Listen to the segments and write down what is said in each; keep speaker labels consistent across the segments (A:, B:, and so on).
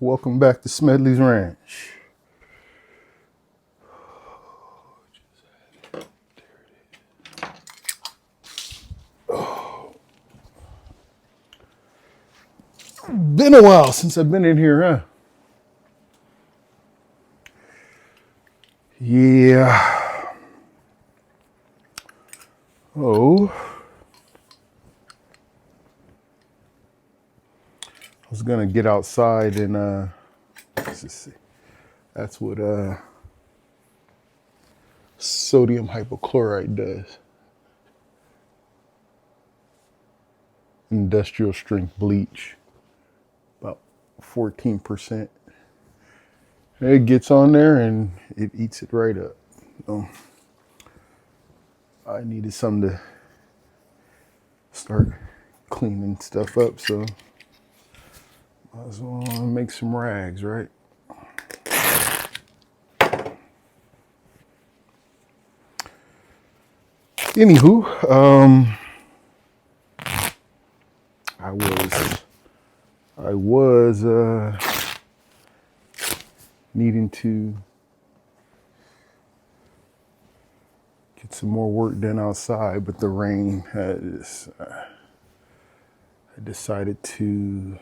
A: Welcome back to Smedley's Ranch. Been a while since I've been in here, huh? Yeah. Oh. I was gonna get outside and let's just see. That's what sodium hypochlorite does. Industrial strength bleach. About 14%. It gets on there and it eats it right up. So I needed something to start cleaning stuff up, so might as well make some rags, right? Anywho, I was needing to get some more work done outside, but the rain has. I decided to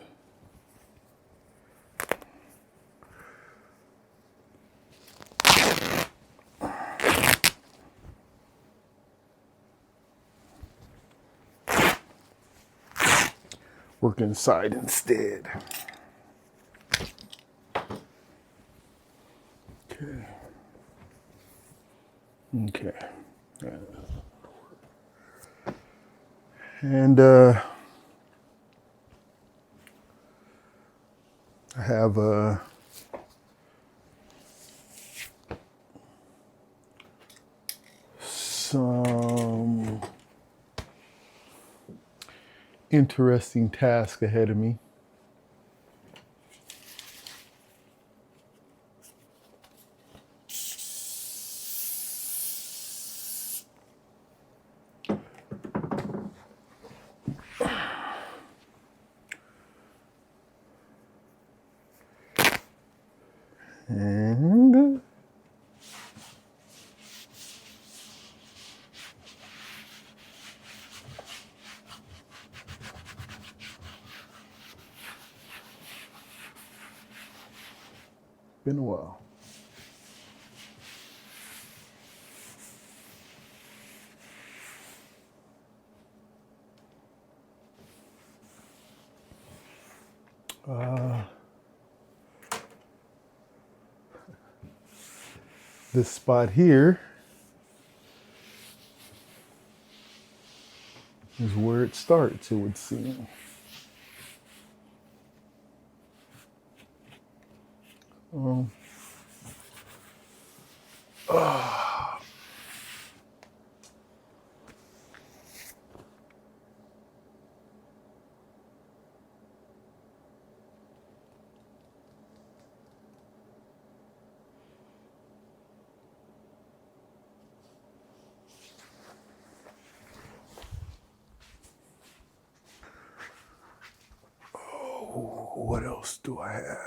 A: work inside instead. Okay. Okay. And I have some interesting task ahead of me. And been a while. This spot here is where it starts, it would seem. What else do I have?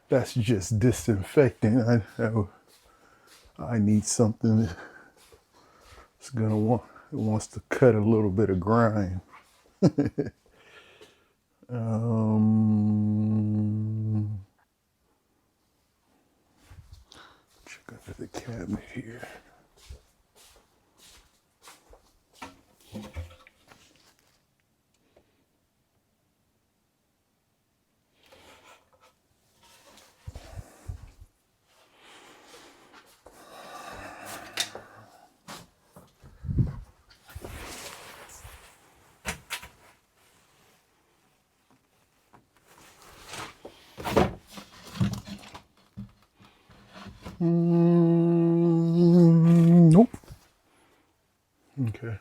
A: That's just disinfecting. I need something that's gonna want, it wants to cut a little bit of grime. Check under the cabinet here. Nope. Okay.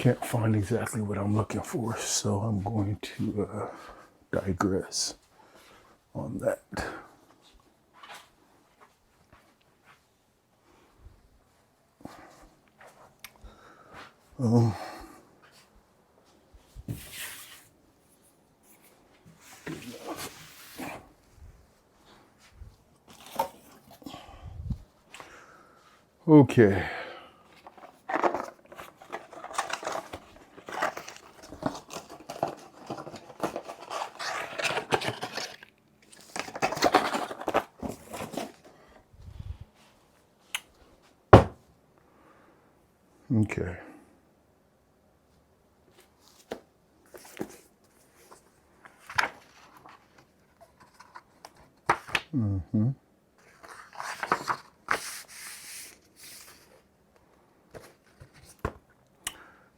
A: can't find exactly what I'm looking for, so I'm going to digress on that. Okay. Okay.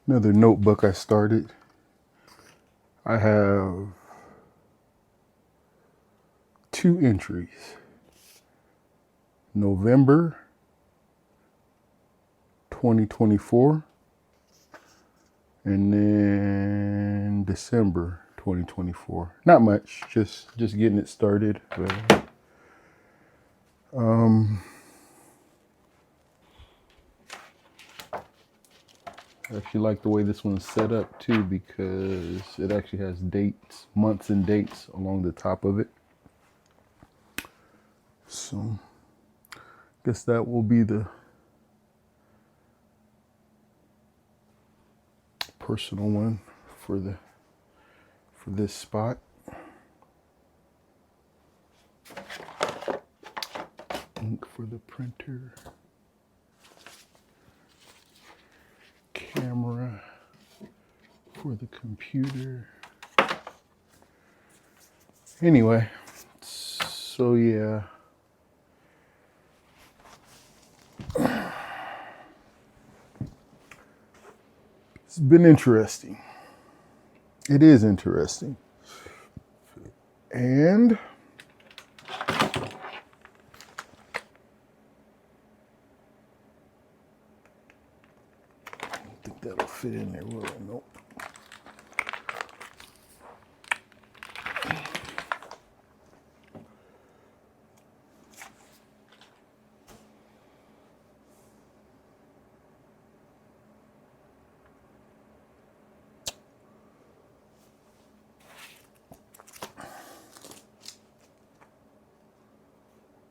A: Another notebook I started. I have 2 entries. November 2024 and then December 2024. Not much, just getting it started. But, I actually like the way this one's set up too, because it actually has dates, months and dates along the top of it. So I guess that will be the personal one for this spot. Ink for the printer. Camera for the computer. Anyway, so yeah. It's been interesting. It is interesting. And I don't think that'll fit in there, will it? Nope.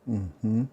A: Mm-hmm.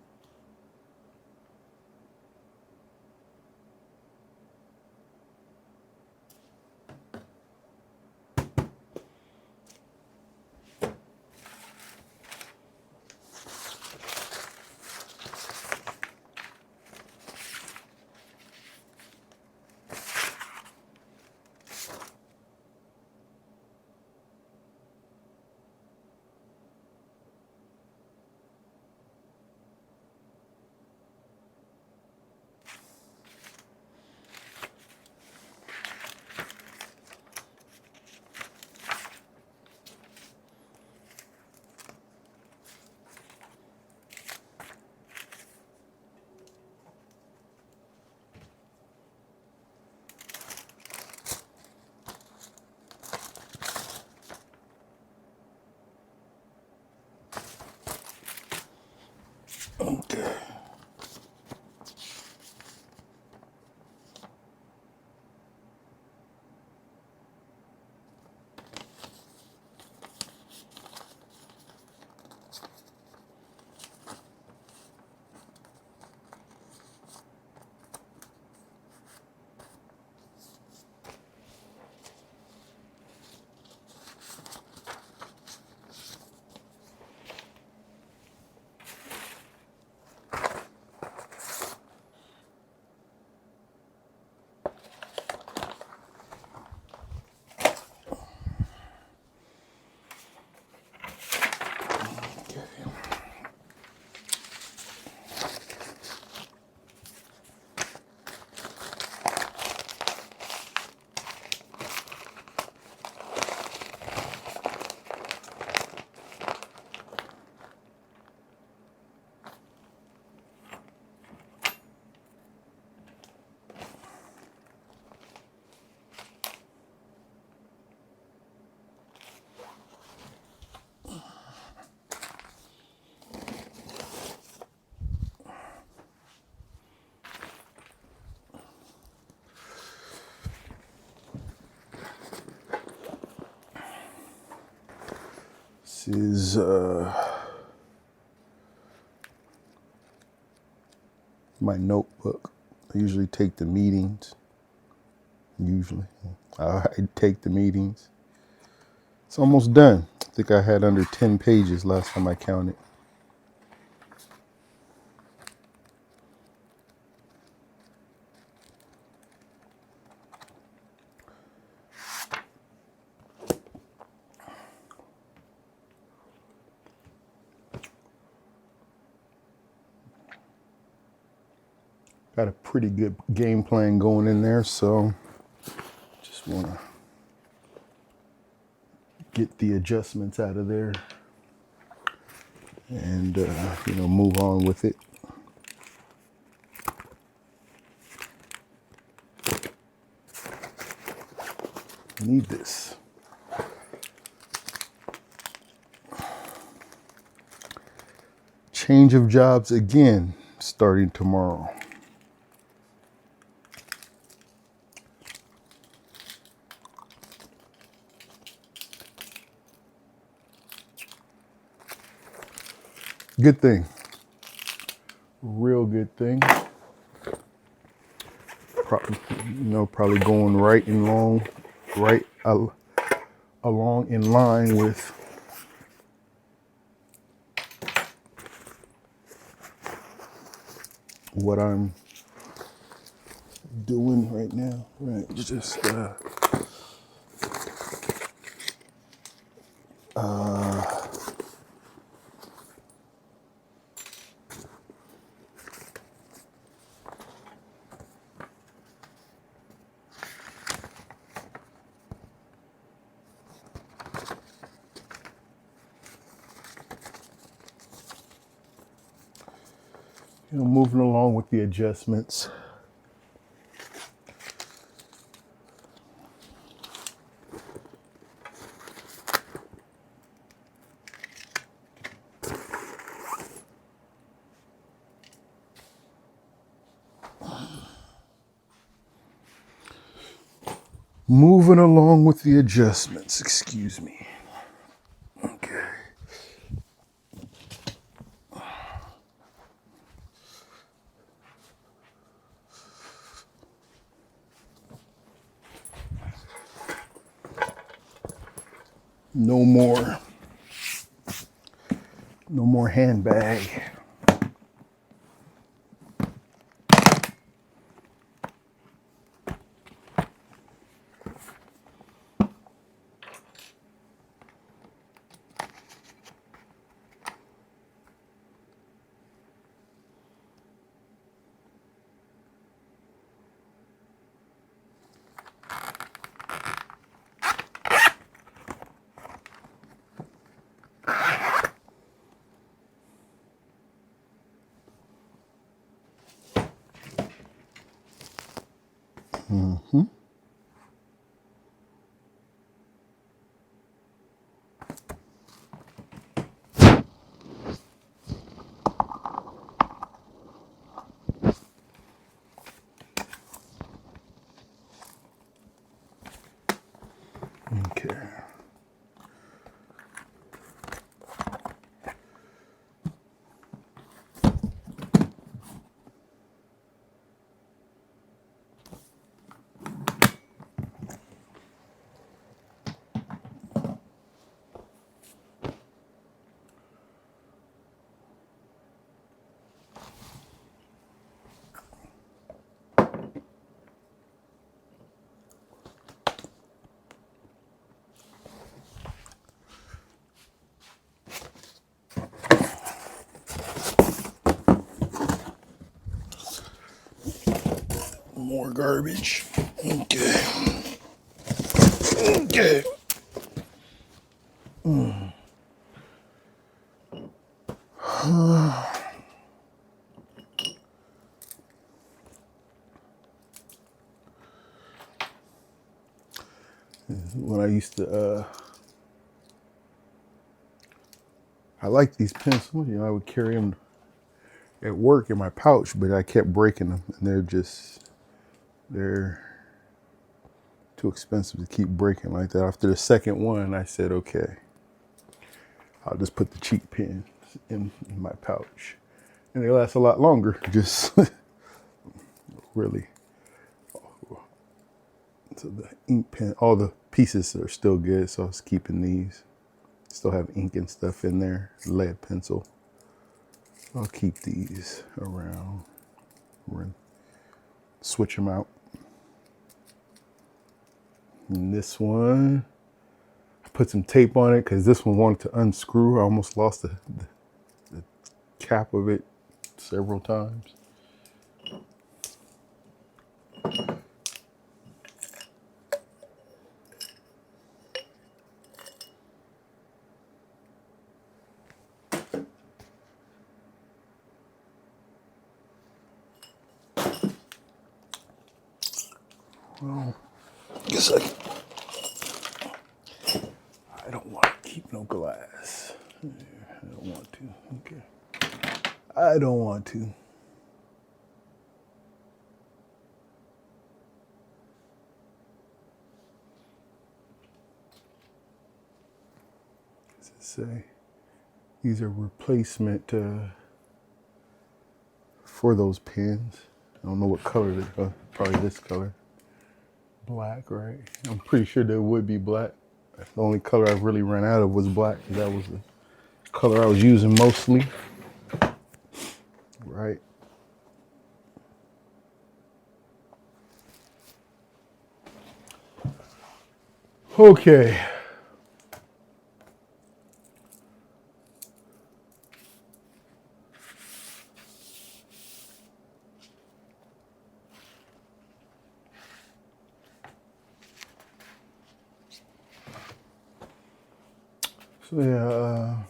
A: is my notebook. I usually take the meetings. I take the meetings. It's almost done. I think I had under 10 pages last time I counted. Got a pretty good game plan going in there, so just want to get the adjustments out of there and move on with it. Need this. Change of jobs again starting tomorrow. Good thing. Real good thing. Probably going along in line with what I'm doing right now. Right, just moving along with the adjustments. Moving along with the adjustments, excuse me. Okay. No more handbag. Mm-hmm. Okay. More garbage. Okay. Okay. When I used to, I like these pencils. I would carry them at work in my pouch, but I kept breaking them, and they're too expensive to keep breaking like that. After the second one, I said, okay, I'll just put the cheap pens in my pouch. And they last a lot longer, just really. So the ink pen, all the pieces are still good, so I was keeping these. Still have ink and stuff in there, lead pencil. I'll keep these around. Switch them out. And this one, I put some tape on it because this one wanted to unscrew. I almost lost the cap of it several times. Well, I guess I don't want to keep no glass. I don't want to. Okay. I don't want to. What does it say? These are replacement for those pens. I don't know what color they are. Probably this color. Black, right? I'm pretty sure they would be black. The only color I've really ran out of was black. That was the color I was using mostly. Right. Okay. So yeah,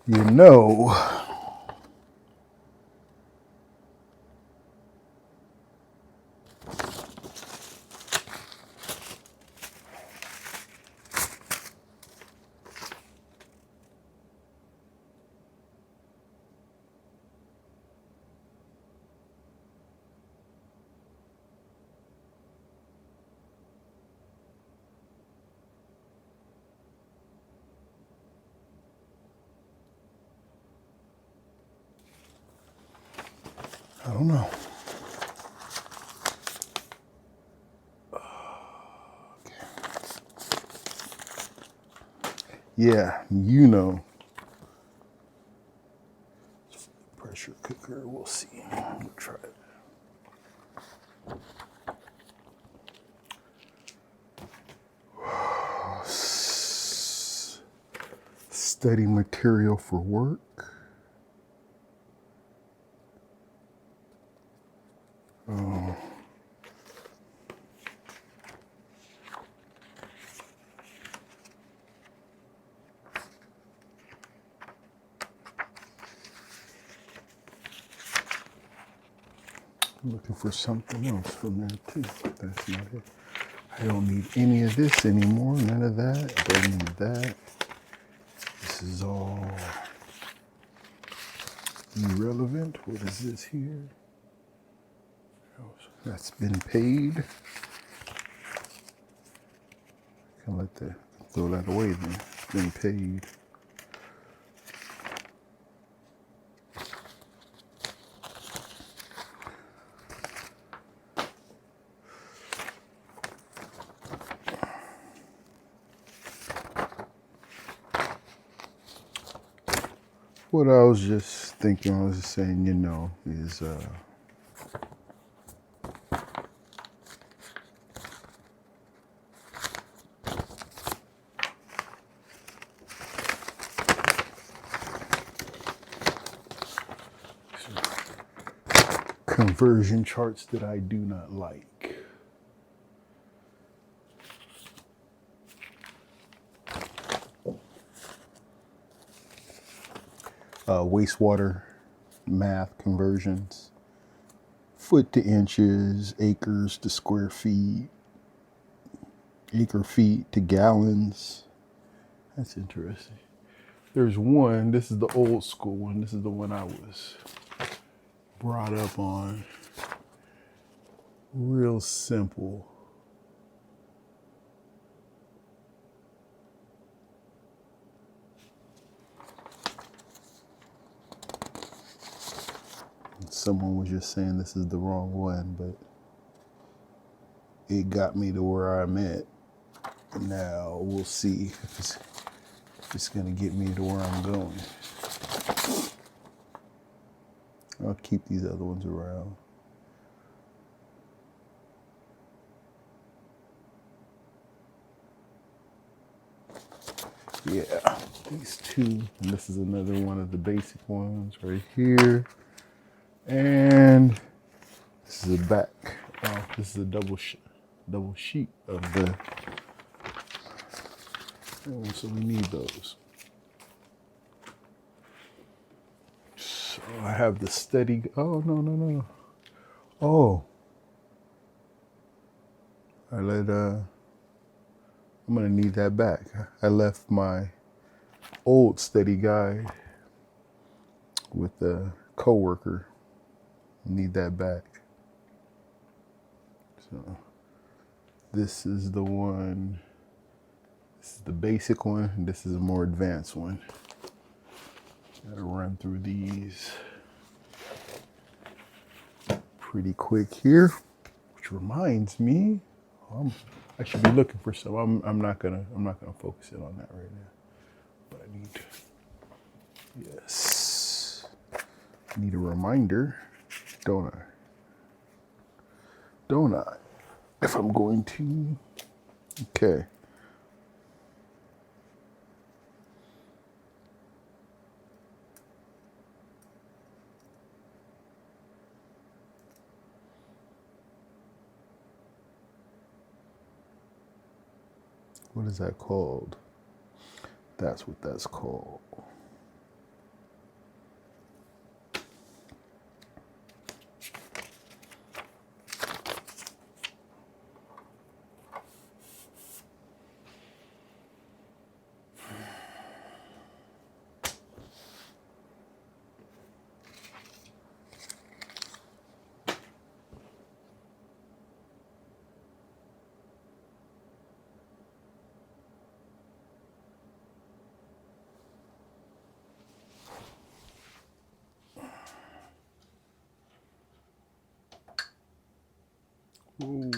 A: you know, I don't know. Yeah, you know. Pressure cooker, we'll see. We'll try it. Study material for work. Looking for something else from there too. That's not it. I don't need any of this anymore. None of that. I don't need that. This is all irrelevant. What is this here? That's been paid. Can let that throw that away then. It's been paid. What I was just thinking, I was just saying, you know, is conversion charts that I do not like. Wastewater math conversions, foot to inches, acres to square feet, acre feet to gallons. That's interesting. There's one, this is the old school one. This is the one I was brought up on. Real simple. Someone was just saying this is the wrong one, but it got me to where I'm at. Now we'll see if it's gonna get me to where I'm going. I'll keep these other ones around. Yeah, these two, and this is another one of the basic ones right here. And this is a back. This is a double sheet of the. So we need those. So I have the steady. Oh no. Oh, I'm gonna need that back. I left my old steady guide with a coworker. Need that back. So this is the one. This is the basic one, and this is a more advanced one. Gotta run through these pretty quick here, which reminds me, I should be looking for some. I'm not gonna focus in on that right now. But I need to, yes, I need a reminder, don't I? Don't I? If I'm going to, okay. What is that called? That's what that's called. Ooh.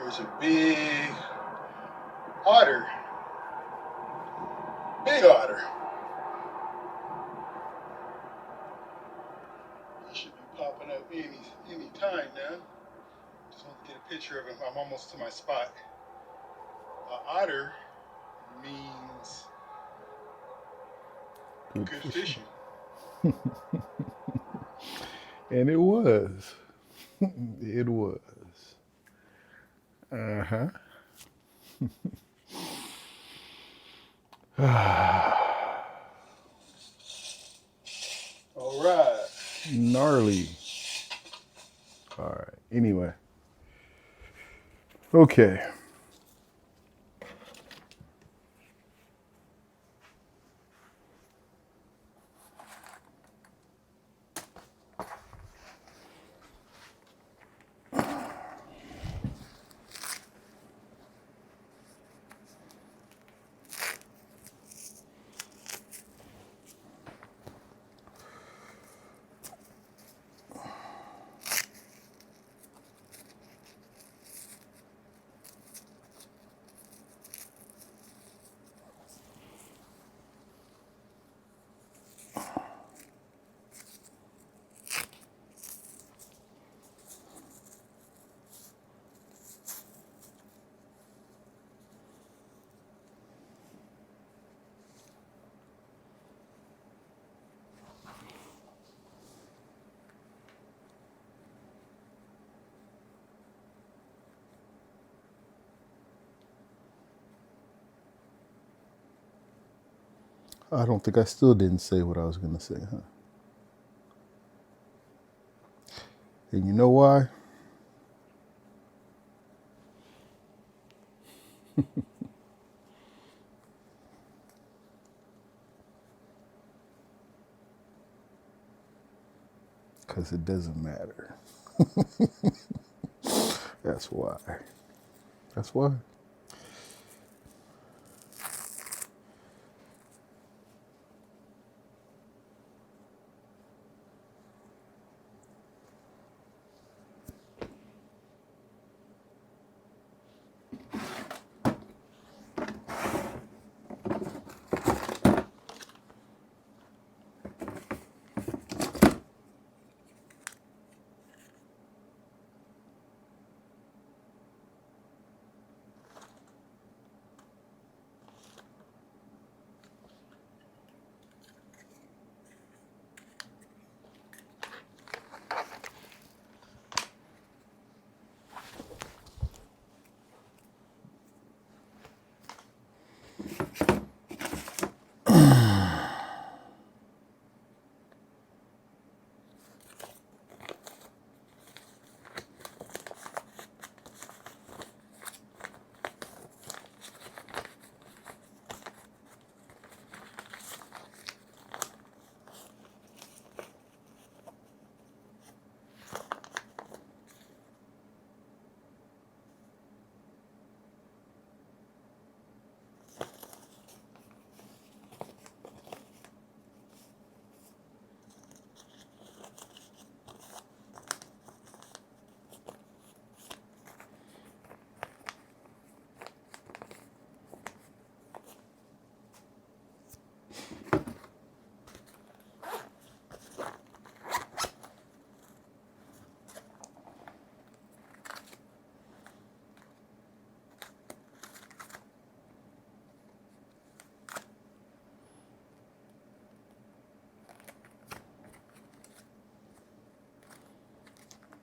A: there's a big otter. Big otter. He should be popping up any time now. Just want to get a picture of him. I'm almost to my spot. Otter means good fishing. And it was. It was. Uh-huh. All right. Gnarly. All right. Anyway. Okay. I don't think I still didn't say what I was going to say, huh? And you know why? Because it doesn't matter. That's why. That's why.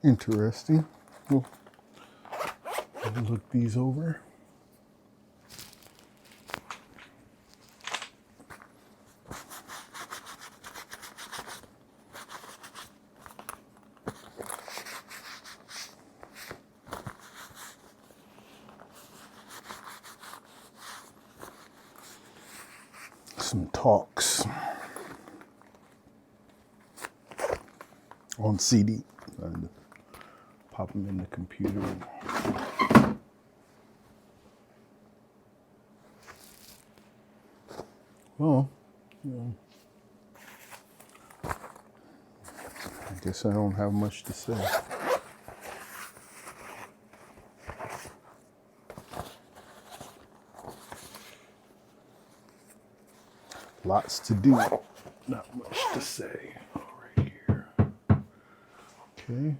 A: Interesting. We'll look these over. Some talks on CD. And pop them in the computer. Well, I guess I don't have much to say. Lots to do. Not much to say. Right here. Okay.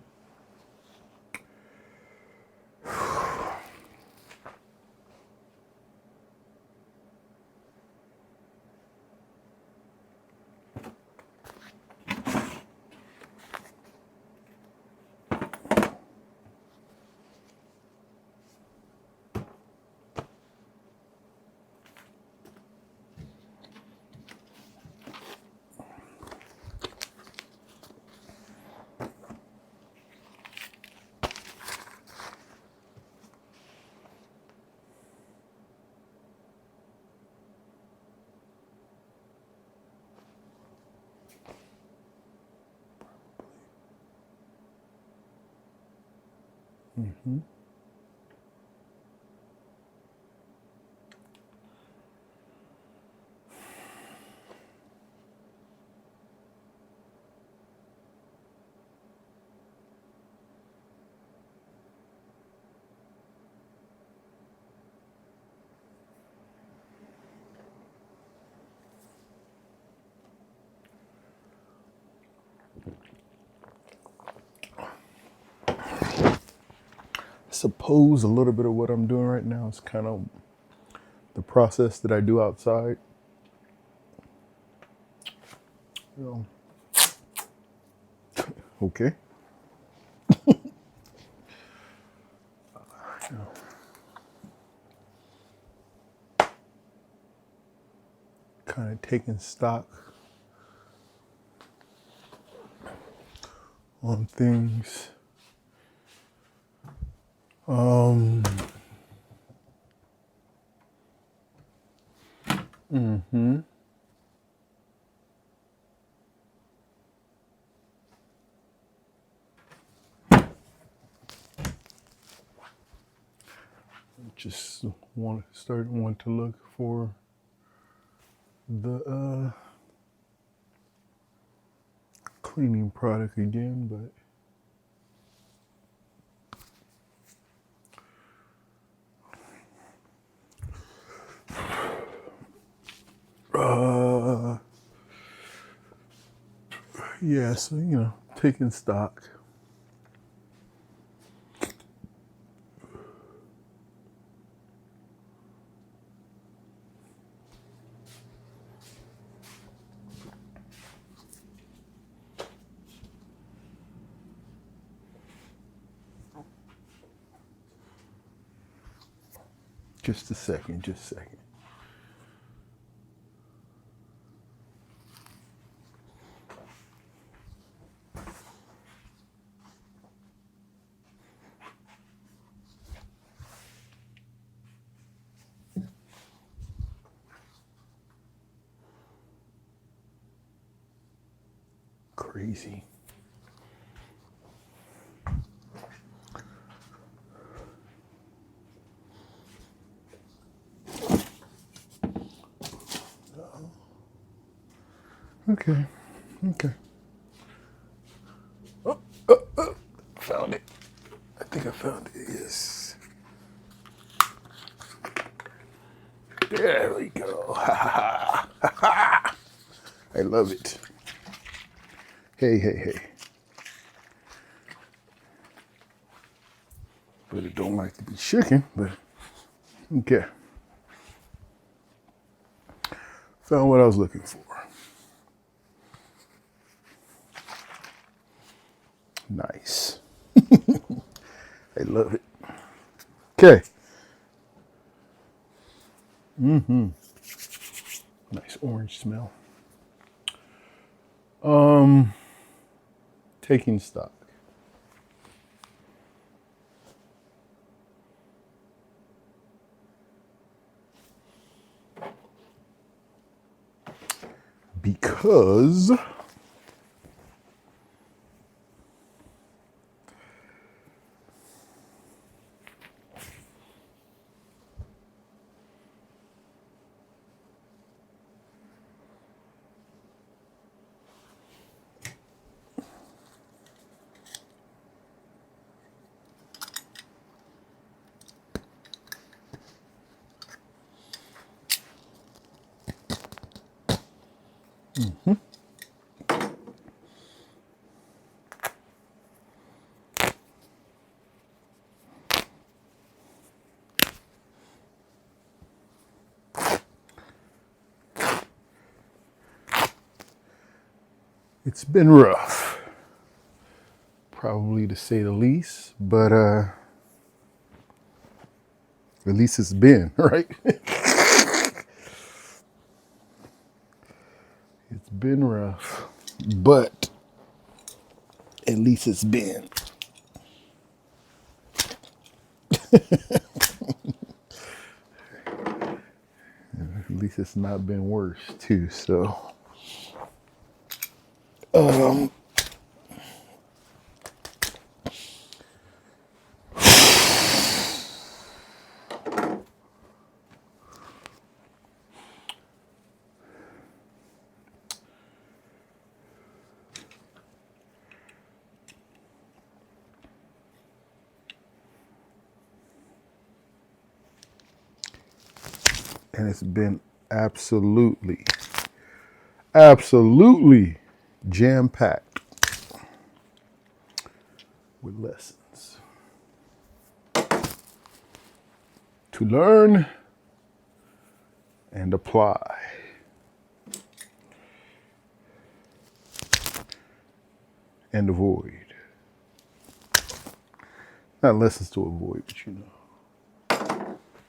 A: Mm-hmm. Suppose a little bit of what I'm doing right now is kind of the process that I do outside. You know, okay. Kind of taking stock on things. Mm-hmm. Just want to look for the cleaning product again, but yeah, so taking stock. Just a second, just a second. Crazy. Okay, okay. Oh, found it. I think I found it. Yes. There we go. I love it. Hey, hey, hey. But it don't like to be shaken, but okay. Found what I was looking for. Nice. I love it. Okay. Mm-hmm. Nice orange smell. Taking stock. Because It's been rough, probably to say the least, but at least it's been, right? It's been rough, but at least it's been. At least it's not been worse too. So, and it's been absolutely, absolutely jam-packed with lessons to learn and apply. And avoid. Not lessons to avoid, but you know.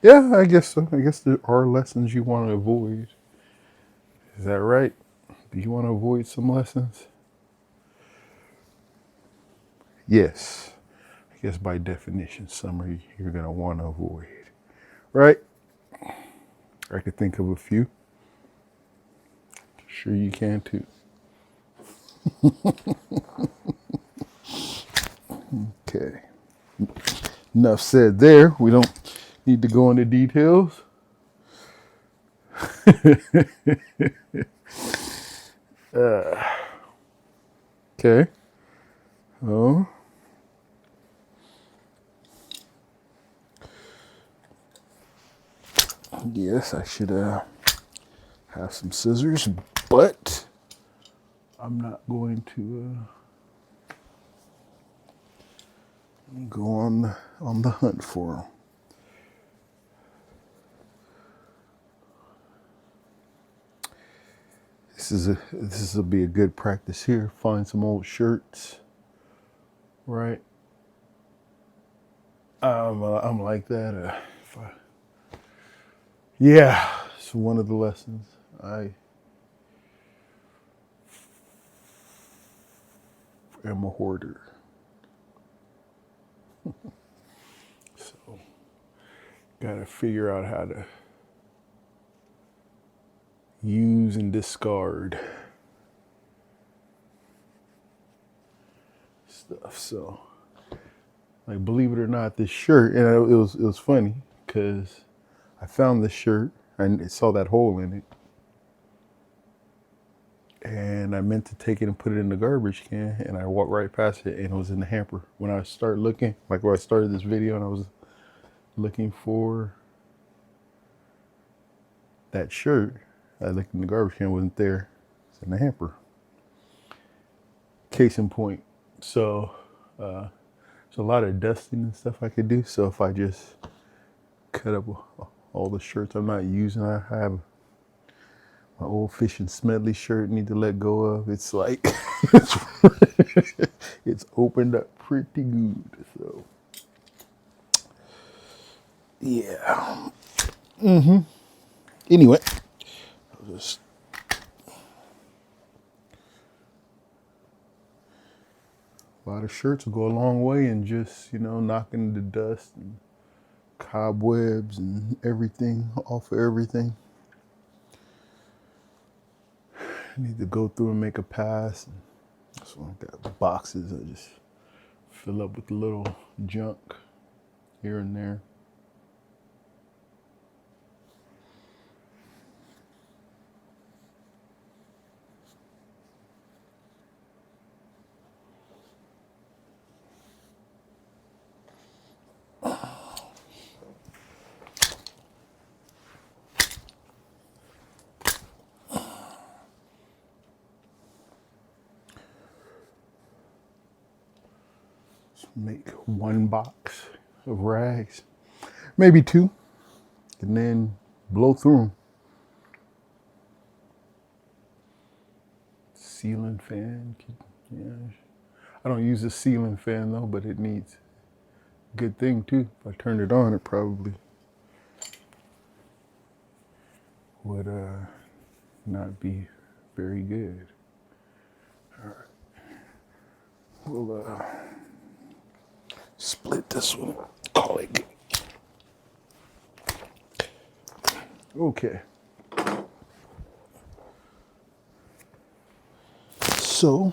A: Yeah, I guess so. I guess there are lessons you want to avoid. Is that right? Do you want to avoid some lessons? Yes. I guess by definition, some are you're going to want to avoid. Right? I could think of a few. Sure you can too. Okay. Enough said there. We don't need to go into details. Okay. Oh. Yes, I should have some scissors, but I'm not going to go on the hunt for them. This will be a good practice here. Find some old shirts, right? I'm like that. Yeah, it's one of the lessons. I am a hoarder, so gotta figure out how to use and discard stuff. So, like, believe it or not, this shirt, and it was funny because I found this shirt and it saw that hole in it, and I meant to take it and put it in the garbage can, and I walked right past it, and it was in the hamper. When I started looking, like where I started this video, and I was looking for that shirt, I looked in the garbage can, it wasn't there. It's in the hamper. Case in point. So there's a lot of dusting and stuff I could do. So if I just cut up all the shirts I'm not using, I have my old Fish and Smedley shirt need to let go of. It's like it's opened up pretty good. So yeah. Anyway, I'll just a lot of shirts will go a long way in just, knocking the dust and cobwebs and everything off of everything. I need to go through and make a pass. So I got boxes I just fill up with a little junk here and there. Make one box of rags, maybe two, and then blow through them. Ceiling fan, yeah. I don't use a ceiling fan though, but it needs a good thing too. If I turned it on, it probably would not be very good. All right, we'll split this one. Call it good. Okay. So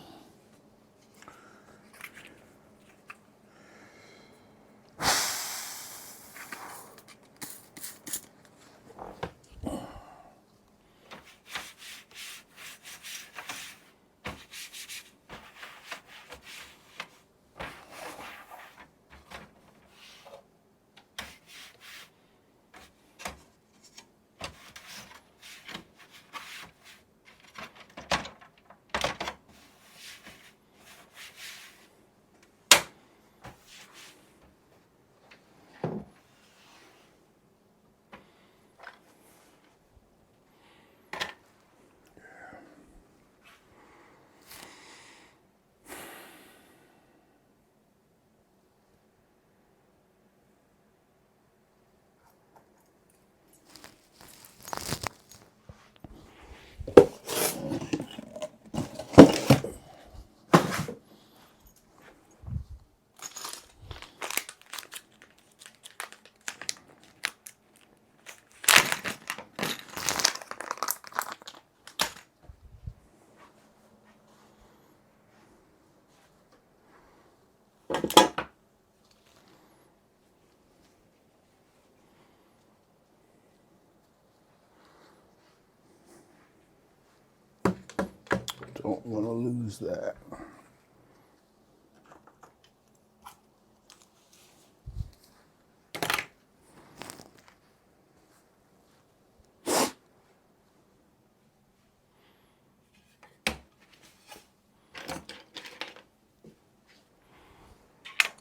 A: don't want to lose that.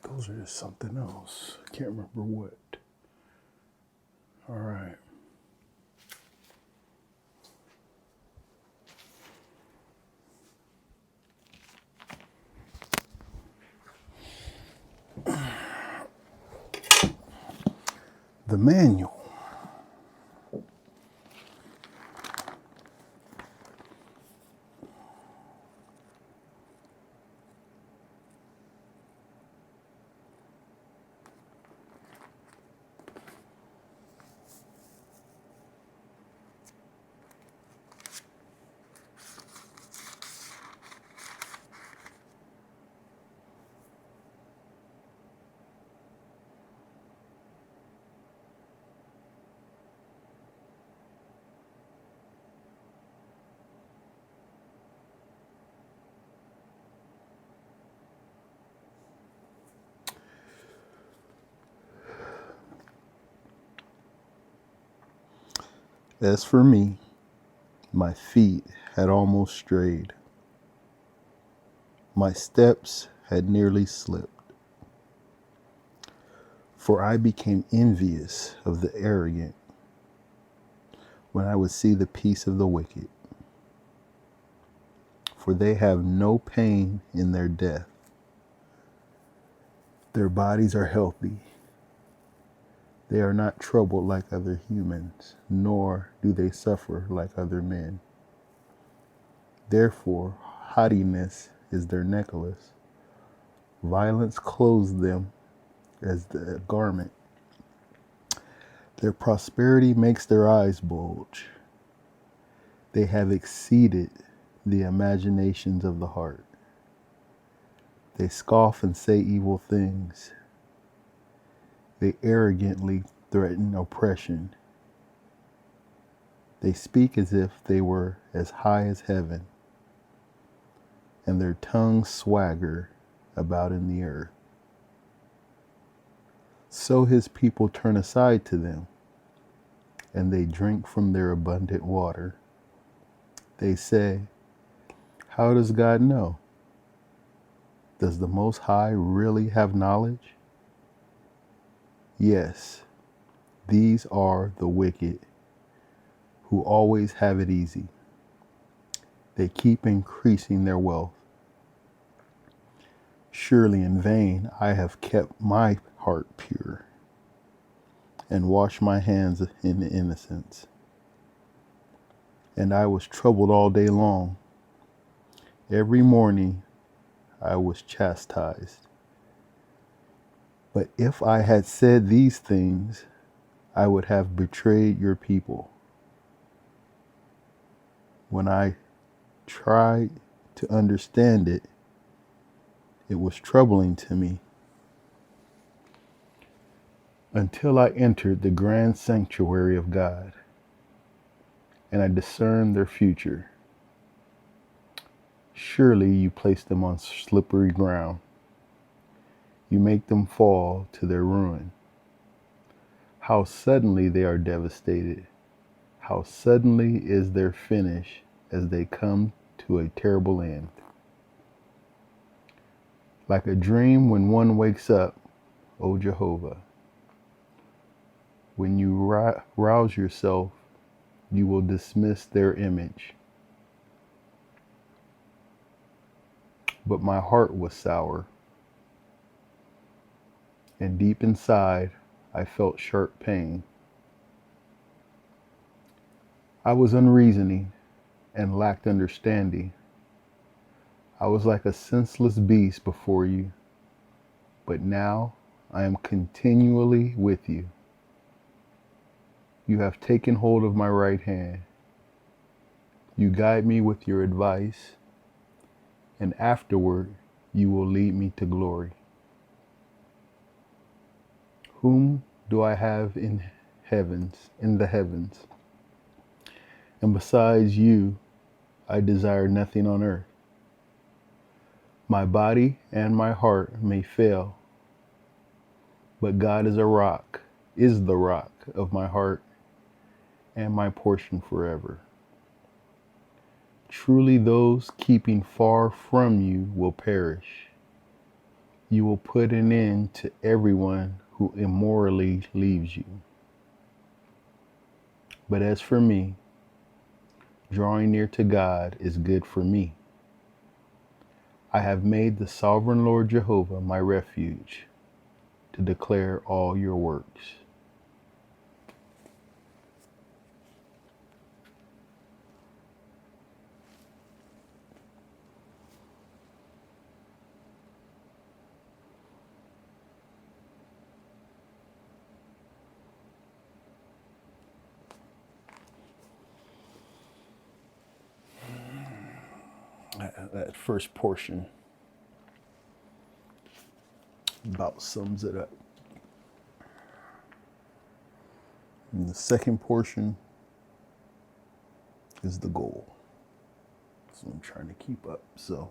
A: Those are just something else. I can't remember what. All right. The manual. As for me, my feet had almost strayed. My steps had nearly slipped. For I became envious of the arrogant when I would see the peace of the wicked. For they have no pain in their death. Their bodies are healthy. They are not troubled like other humans, nor do they suffer like other men. Therefore, haughtiness is their necklace. Violence clothes them as the garment. Their prosperity makes their eyes bulge. They have exceeded the imaginations of the heart. They scoff and say evil things. They arrogantly threaten oppression. They speak as if they were as high as heaven, and their tongues swagger about in the earth. So his people turn aside to them, and they drink from their abundant water. They say, how does God know? Does the Most High really have knowledge? Yes, these are the wicked who always have it easy. They keep increasing their wealth. Surely in vain I have kept my heart pure and washed my hands in innocence. And I was troubled all day long. Every morning I was chastised. But if I had said these things, I would have betrayed your people. When I tried to understand it, it was troubling to me. Until I entered the grand sanctuary of God, and I discerned their future. Surely you place them on slippery ground. You make them fall to their ruin. How suddenly they are devastated. How suddenly is their finish as they come to a terrible end. Like a dream when one wakes up, O Jehovah, when you rouse yourself, you will dismiss their image. But my heart was sour, and deep inside I felt sharp pain. I was unreasoning and lacked understanding. I was like a senseless beast before you, but now I am continually with you. You have taken hold of my right hand. You guide me with your advice, and afterward you will lead me to glory. Whom do I have in the heavens? And besides you, I desire nothing on earth. My body and my heart may fail, but God is the rock of my heart and my portion forever. Truly those keeping far from you will perish. You will put an end to everyone who immorally leaves you. But as for me, drawing near to God is good for me. I have made the sovereign Lord Jehovah my refuge to declare all your works. That first portion about sums it up. And the second portion is the goal. So I'm trying to keep up. So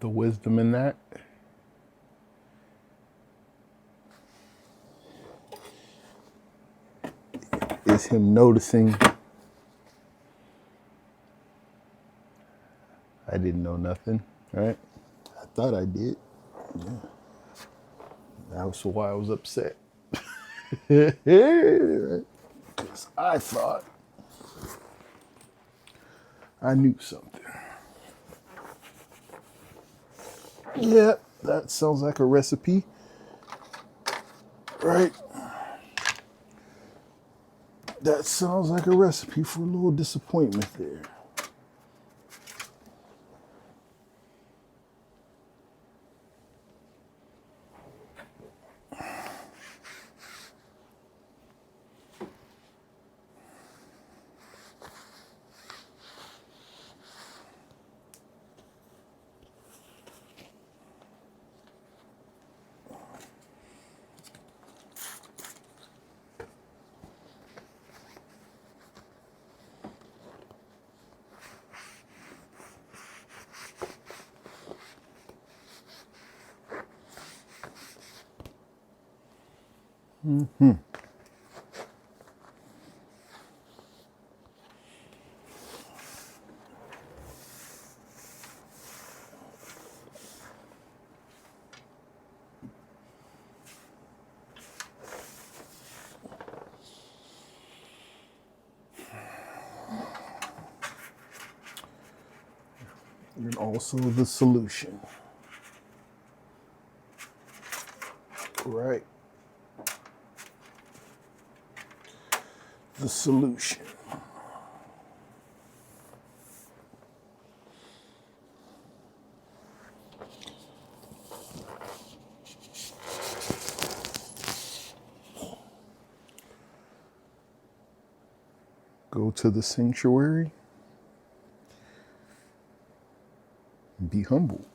A: the wisdom in that is him noticing I didn't know nothing, right? I thought I did. Yeah. That was why I was upset. Because I thought I knew something. Yeah, that sounds like a recipe, right? That sounds like a recipe for a little disappointment there. And also the solution. Right. The solution. Go to the sanctuary. Be humble.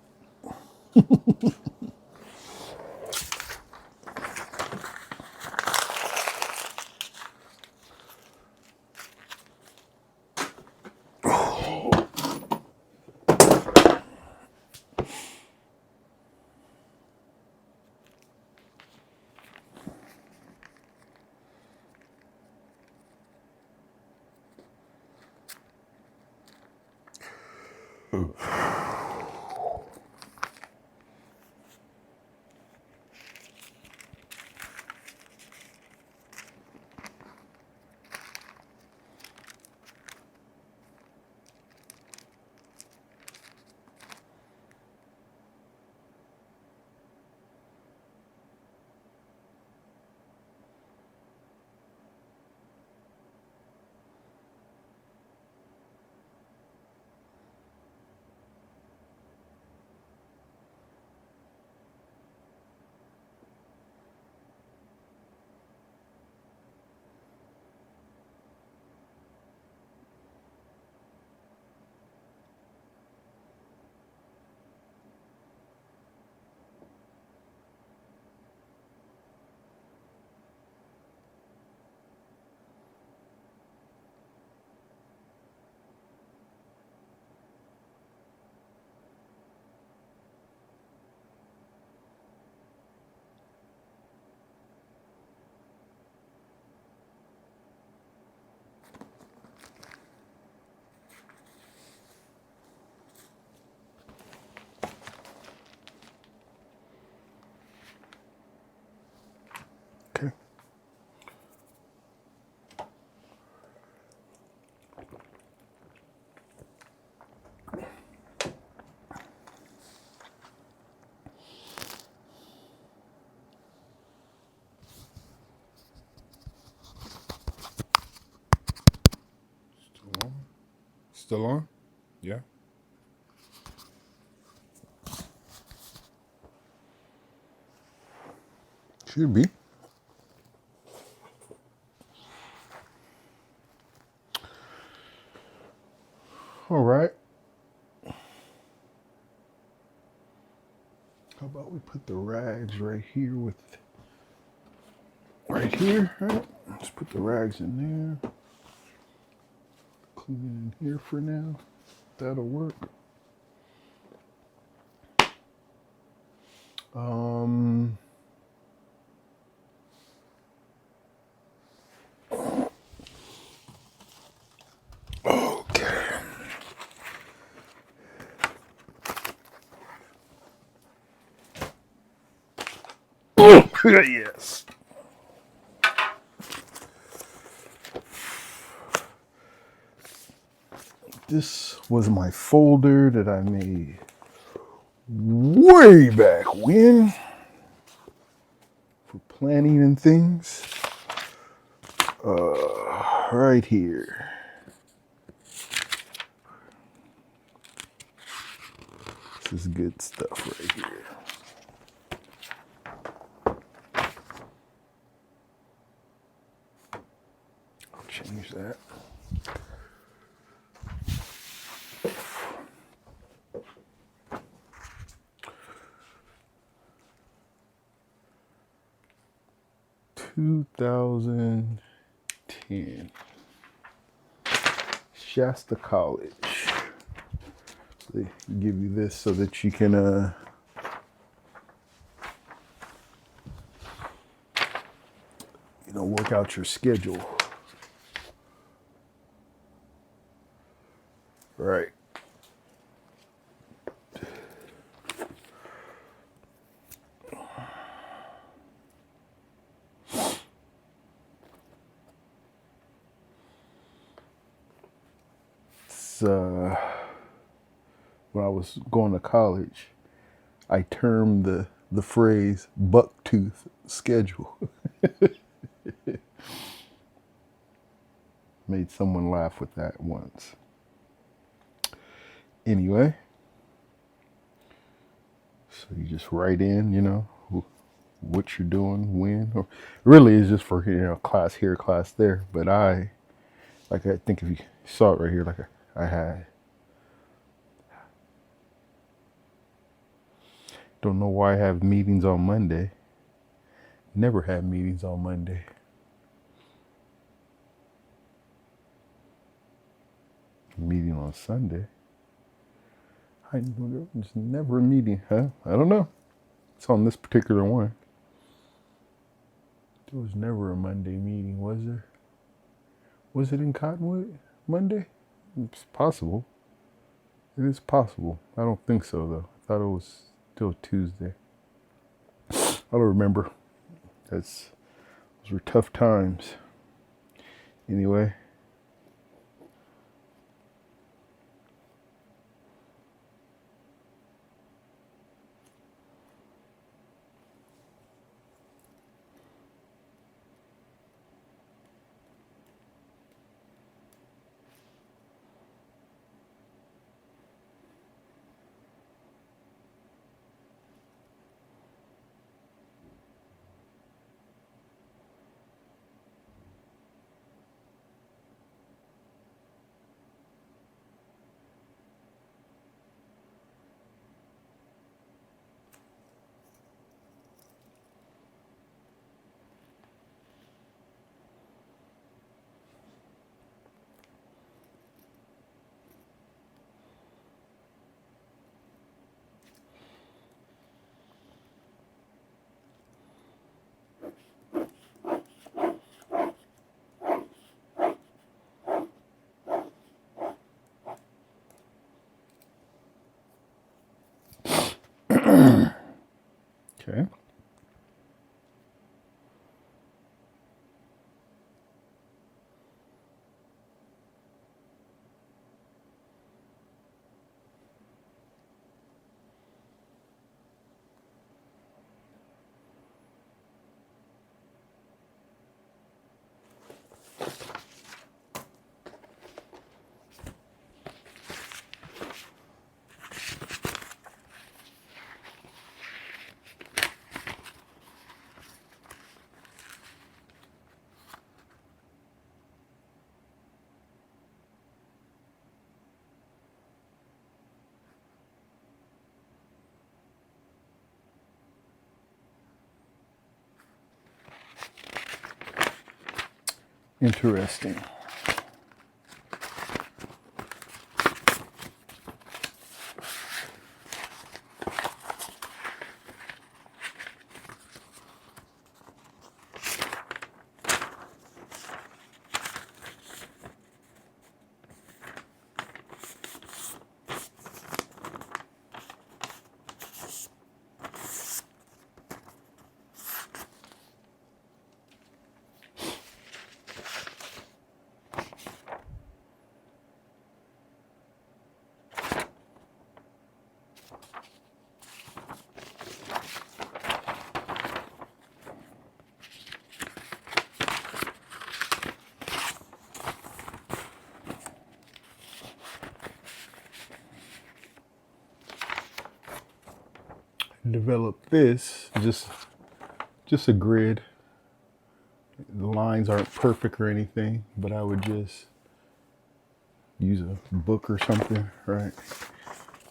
A: Okay.
B: Still on? Still on? Yeah.
A: Should be. All right. How about we put the rags right here with, right here, right? Let's put the rags in there. Clean it in here for now. That'll work. Um, okay. Yes. This was my folder that I made way back when for planning and things. Right here. This is good stuff right here. I'll change that. Two 2010 Shasta College. They give you this so that you can work out your schedule. Right. It's, when I was going to college, I termed the phrase bucktooth schedule. Made someone laugh with that once. Anyway, so you just write in, what you're doing, when, or really it's just for, class here, class there. But I think if you saw it right here, I had, don't know why I have meetings on Monday. Never had meetings on Monday. Meeting on Sunday. I just never a meeting, huh? I don't know. It's on this particular one. There was never a Monday meeting, was there? Was it in Cottonwood Monday? It's possible. It is possible. I don't think so, though. I thought it was still Tuesday. I don't remember. Those were tough times. Anyway. Okay. Interesting. developed this, just a grid. The lines aren't perfect or anything, but I would just use a book or something, right?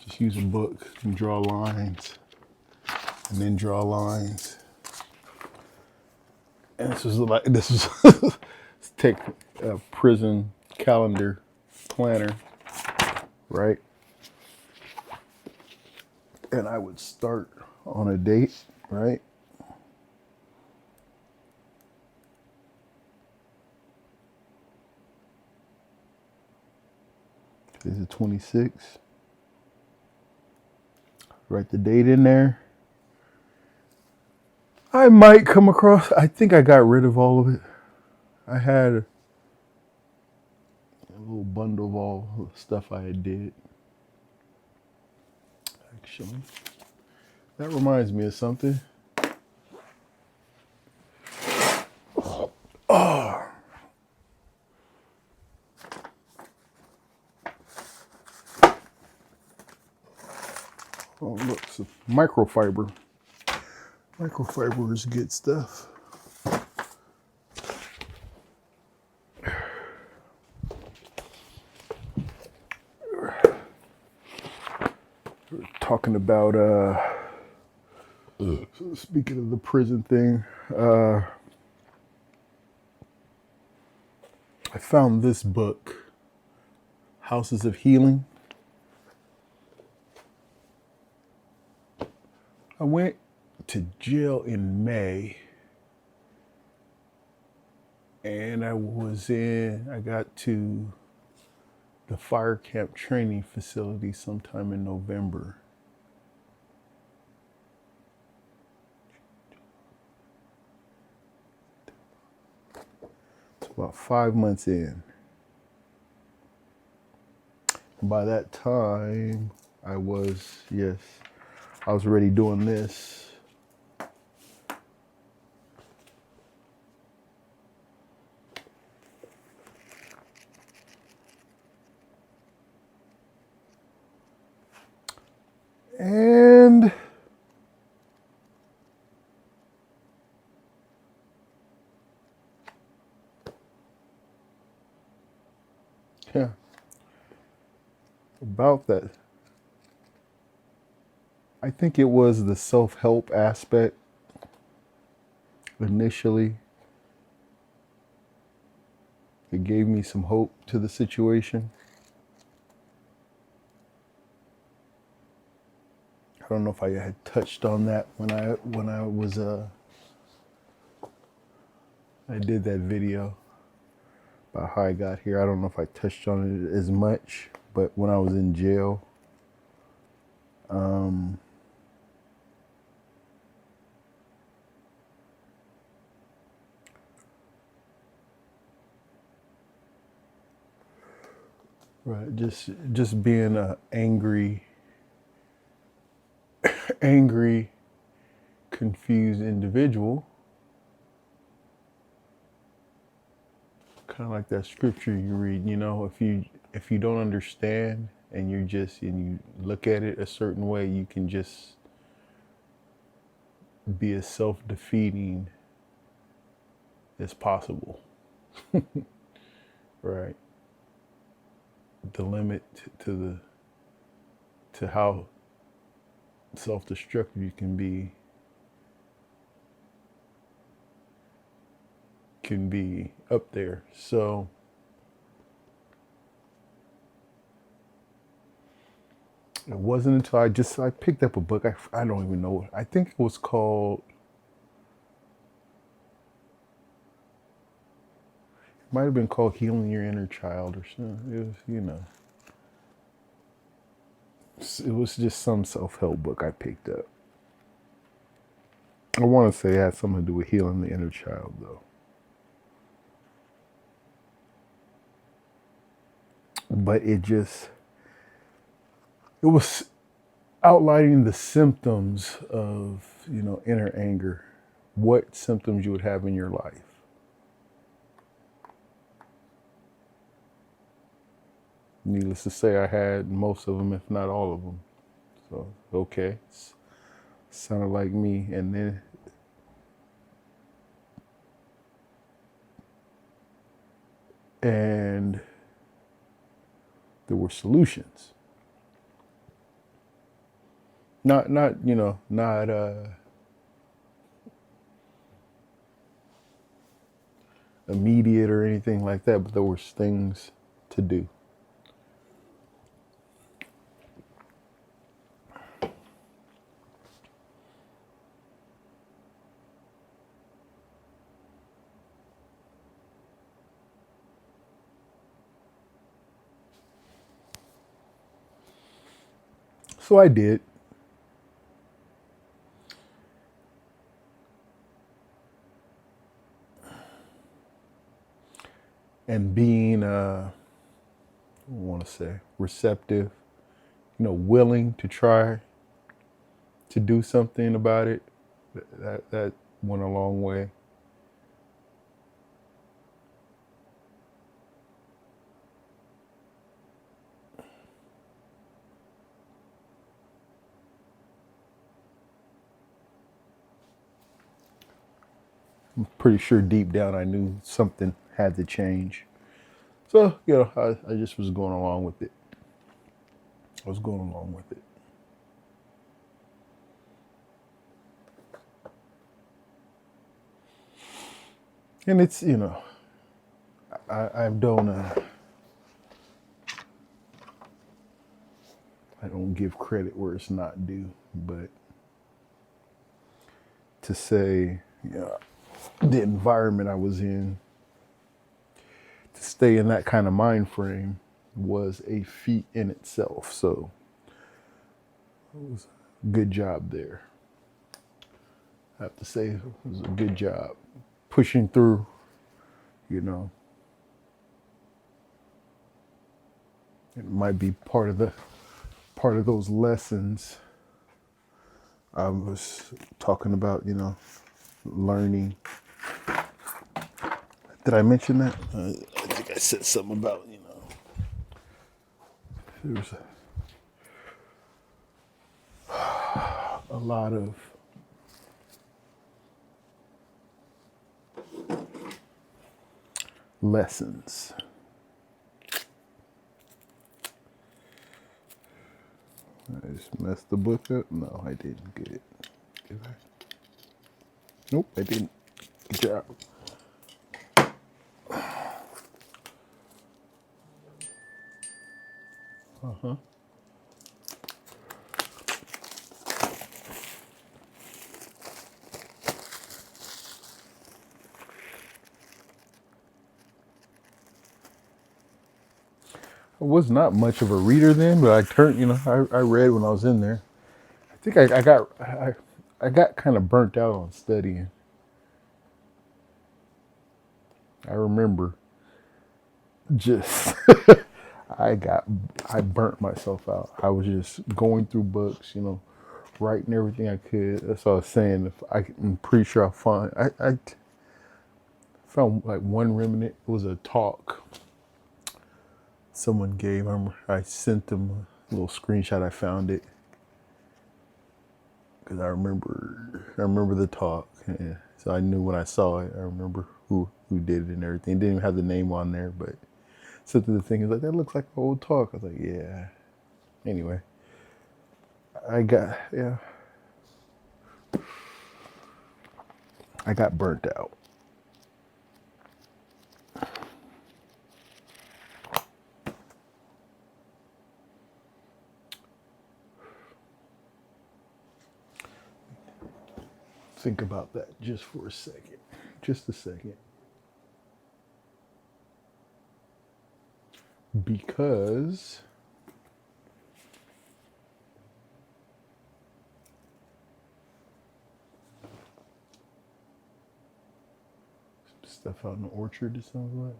A: Just use a book and draw lines, and then draw lines. And this is take a prison calendar planner, right? And I would start on a date, right? This is 26. Write the date in there. I might come across, I think I got rid of all of it. I had a little bundle of all the stuff I had did. Actually, that reminds me of something. Oh, look, it's microfiber. Microfiber is good stuff. We're talking about, speaking of the prison thing, I found this book, Houses of Healing. I went to jail in May, and I got to the fire camp training facility sometime in November. It's about 5 months in. By that time, I was already doing this. And yeah, about that. I think it was the self-help aspect initially. It gave me some hope to the situation. I don't know if I had touched on that when I was I did that video about how I got here. I don't know if I touched on it as much, but when I was in jail, right, just being a angry, confused individual, kind of like that scripture you read. If you don't understand and you look at it a certain way, you can just be as self-defeating as possible. Right. The limit to how self-destructive you can be up there. So it wasn't until I picked up a book. I don't even know what, I think it was called, it might have been called Healing Your Inner Child or something. It was just some self-help book I picked up. I want to say it had something to do with healing the inner child, though. But it was outlining the symptoms of, inner anger, what symptoms you would have in your life. Needless to say, I had most of them, if not all of them. So, okay. sounded like me, and then and there were solutions. Not not immediate or anything like that, but there was things to do. So I did. And being I want to say receptive, willing to try to do something about it, that went a long way. I'm pretty sure deep down I knew something had to change. So, I just was going along with it. I was going along with it. And it's, I don't, I don't give credit where it's not due, but to say, the environment I was in, to stay in that kind of mind frame was a feat in itself. So it was a good job there. I have to say it was a good job pushing through, It might be part of those lessons I was talking about, learning. Did I mention that? I think I said something about, there's a lot of lessons. I just messed the book up. No, I didn't get it. Did I? Nope, I didn't. Good job. Uh-huh. I was not much of a reader then, but I turned, I read when I was in there. I think I got kind of burnt out on studying. I remember just I burnt myself out. I was just going through books, writing everything I could. That's what I was saying. I'm pretty sure I found like one remnant. It was a talk someone gave. I sent them a little screenshot. I found it because I remember the talk. Yeah. So I knew when I saw it. I remember who did it and everything. It didn't even have the name on there, but something the thing is like that looks like an old talk. I was like, yeah. Anyway, yeah. I got burnt out. Think about that just for a second. Just a second. Because stuff out in the orchard, it sounds like.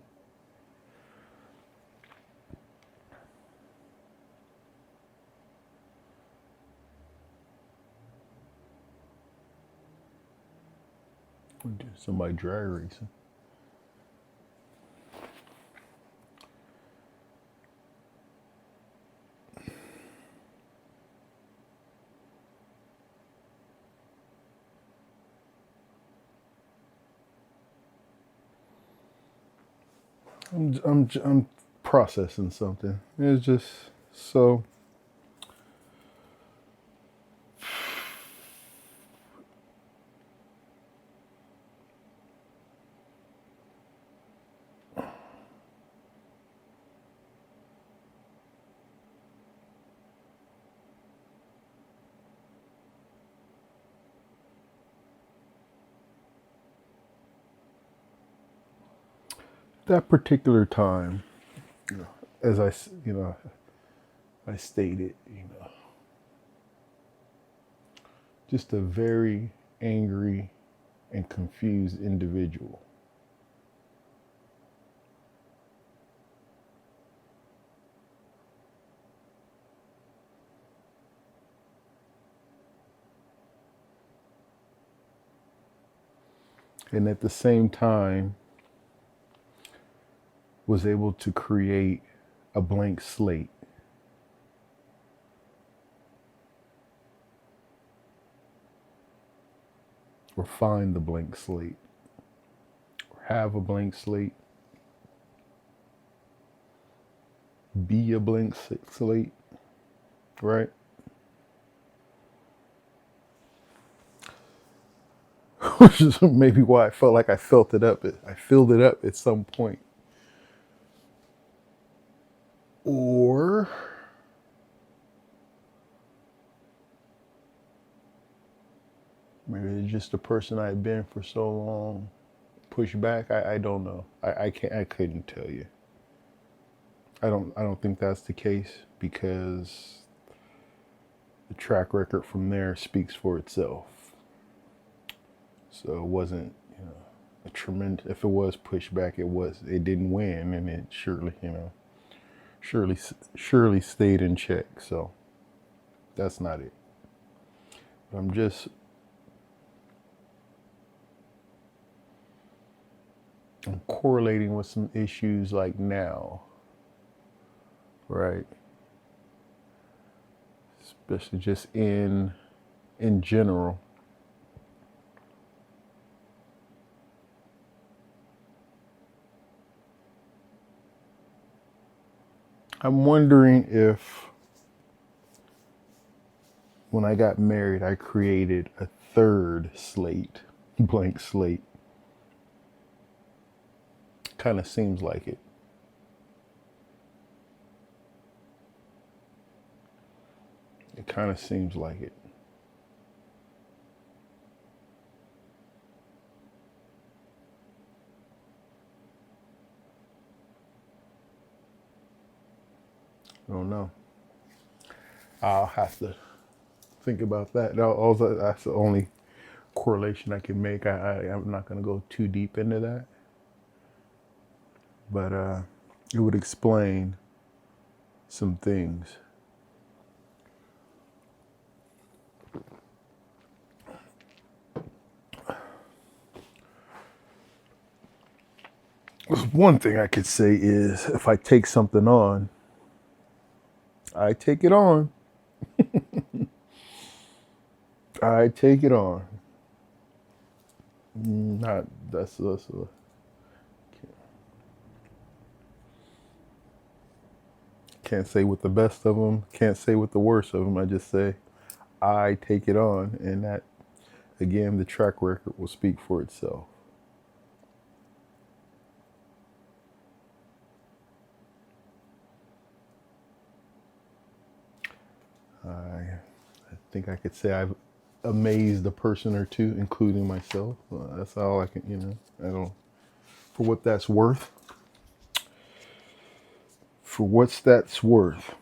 A: Somebody dry erasing. I'm processing something. It's just so that particular time, as I stated, just a very angry and confused individual. And at the same time was able to create a blank slate. Or find the blank slate. Or have a blank slate. Be a blank slate. Right? Which is maybe why I felt like I filled it up at some point. Or maybe it's just the person I had been for so long. Push back. I don't know. I couldn't tell you. I don't think that's the case because the track record from there speaks for itself. So it wasn't, a tremendous. If it was pushback, it didn't win, and it surely stayed in check. So that's not it. But I'm correlating with some issues like now, right? Especially just in general. I'm wondering if when I got married, I created a third slate, blank slate. Kind of seems like it. It kind of seems like it. I don't know. I'll have to think about that. That's the only correlation I can make. I'm not going to go too deep into that. But it would explain some things. One thing I could say is if I take something on, I take it on. I take it on. Not that's can't say with the best of them. Can't say with the worst of them. I just say I take it on, and that again, the track record will speak for itself. I think I could say I've amazed a person or two, including myself. That's all I can, I don't, for what that's worth. For what's that's worth.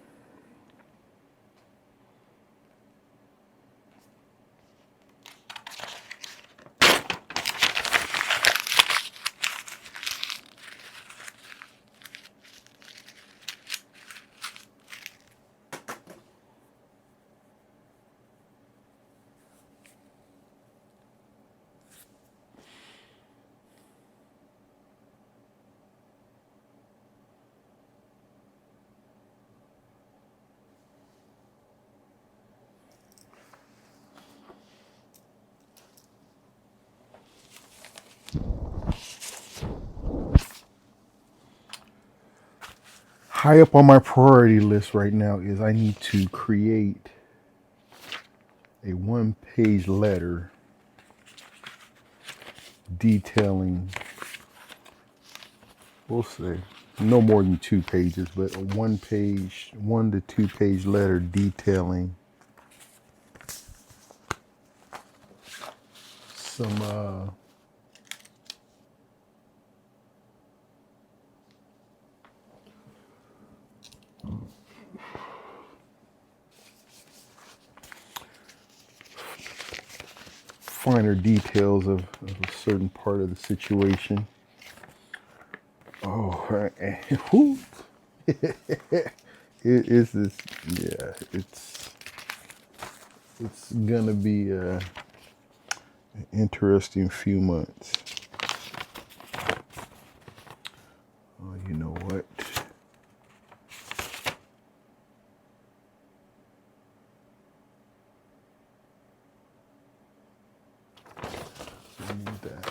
A: high up on my priority list right now is I need to create a one-page letter detailing, we'll say, no more than 2 pages, but a 1 to 2 page letter detailing some finer details of a certain part of the situation. Oh, whew. It is this, yeah, it's gonna be an interesting few months. Oh, you know what? I need that.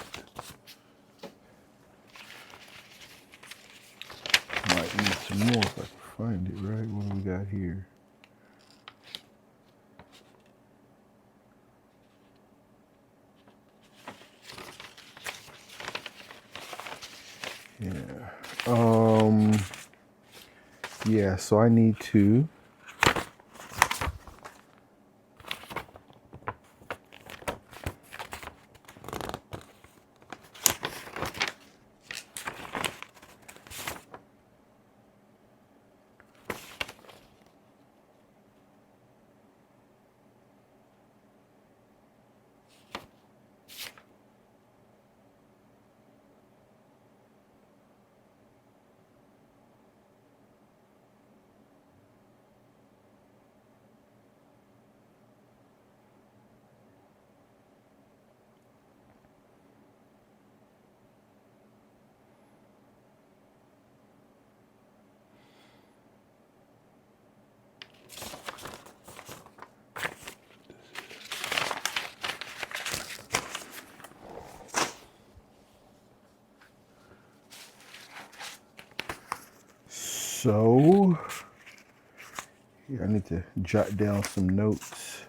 A: Might need some more if I can find it, right? What do we got here? Yeah. Yeah, so I need to so here I need to jot down some notes.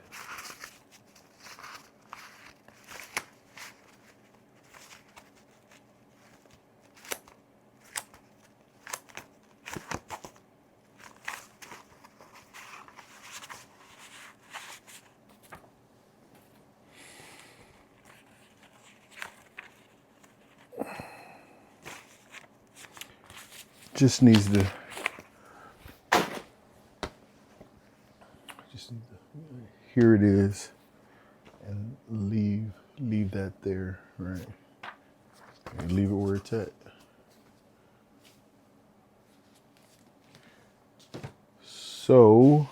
A: Just needs to here it is, and leave that there, right? And leave it where it's at. So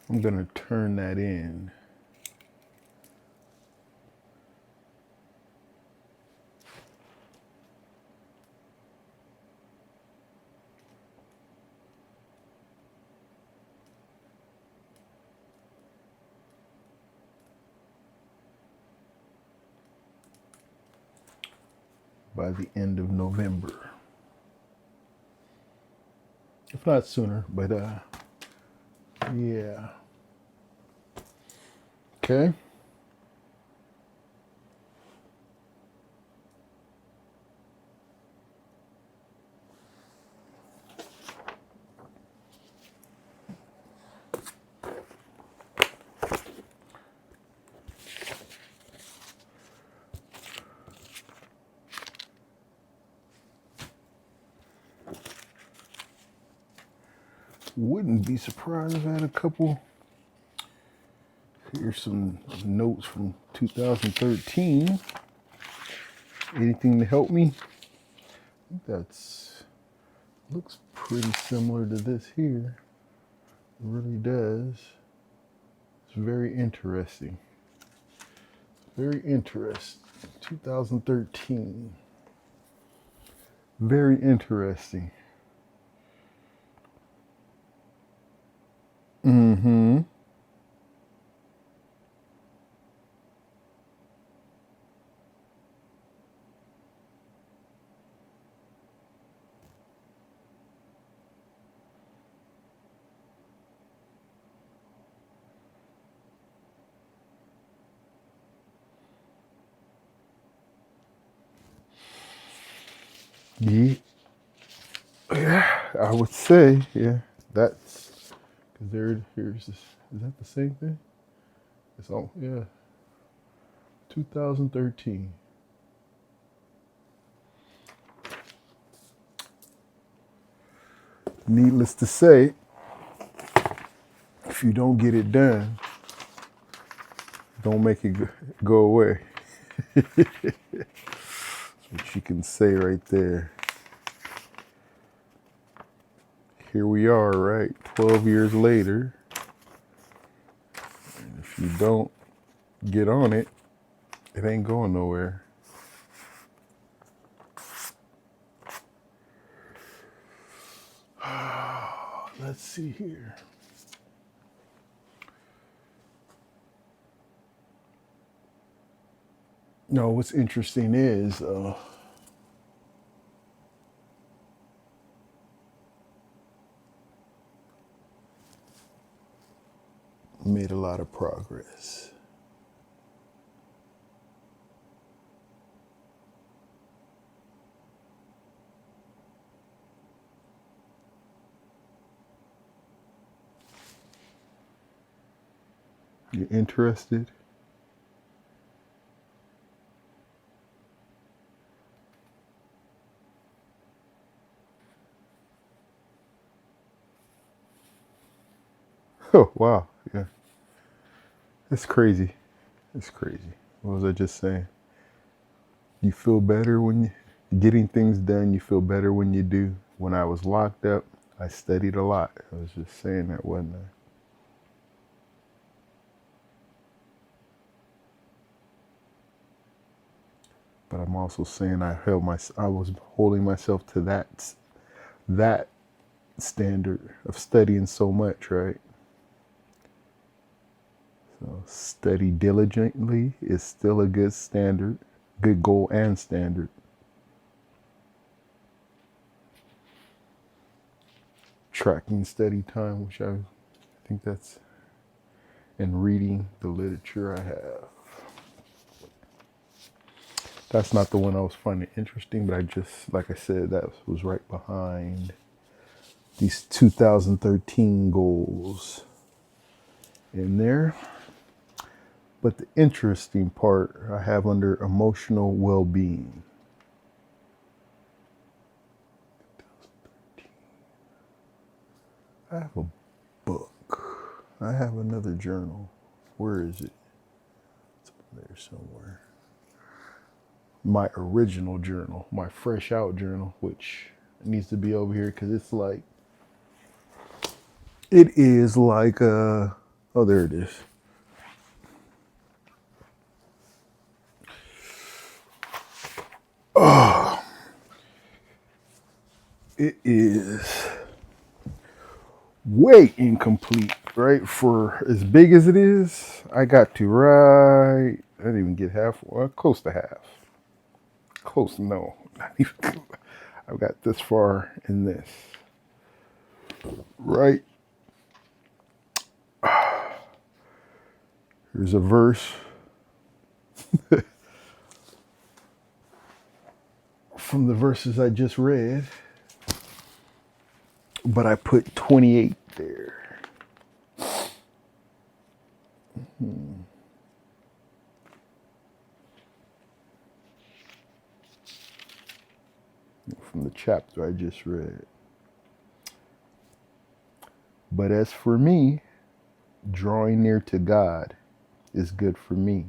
A: I'm gonna turn that in. By the end of November, if not sooner, but yeah. Okay. Wouldn't be surprised if I had a couple. Here's some notes from 2013. Anything to help me? I think that's looks pretty similar to this here. It really does. It's very interesting. Very interesting. 2013. Very interesting. Mm-hmm. Yeah, I would say, yeah, that's because here's this. Is that the same thing? It's all, yeah, 2013. Needless to say, if you don't get it done, don't make it go away. That's what you can say right there. Here we are, right? 12 years later. And if you don't get on it, it ain't going nowhere. Let's see here. No, what's interesting is made a lot of progress. You interested? Oh, wow. Yeah. It's crazy. It's crazy. What was I just saying? You feel better when you getting things done. You feel better when you do. When I was locked up, I studied a lot. I was just saying that, wasn't I? But I'm also saying I was holding myself to that standard of studying so much, right? So study diligently is still a good standard, good goal and standard. Tracking study time, which I think that's, and reading the literature I have. That's not the one I was finding interesting, but I just, like I said, that was right behind these 2013 goals in there. But the interesting part I have under emotional well-being. I have a book. I have another journal. Where is it? It's over there somewhere. My original journal, my fresh out journal, which needs to be over here because it is like oh, there it is. It is way incomplete, right? For as big as it is, I got to right. I didn't even get half, well, close to half. Close, no, not even. I've got this far in this, right? Here's a verse from the verses I just read, but I put 28 there. From the chapter I just read. But as for me, drawing near to God is good for me.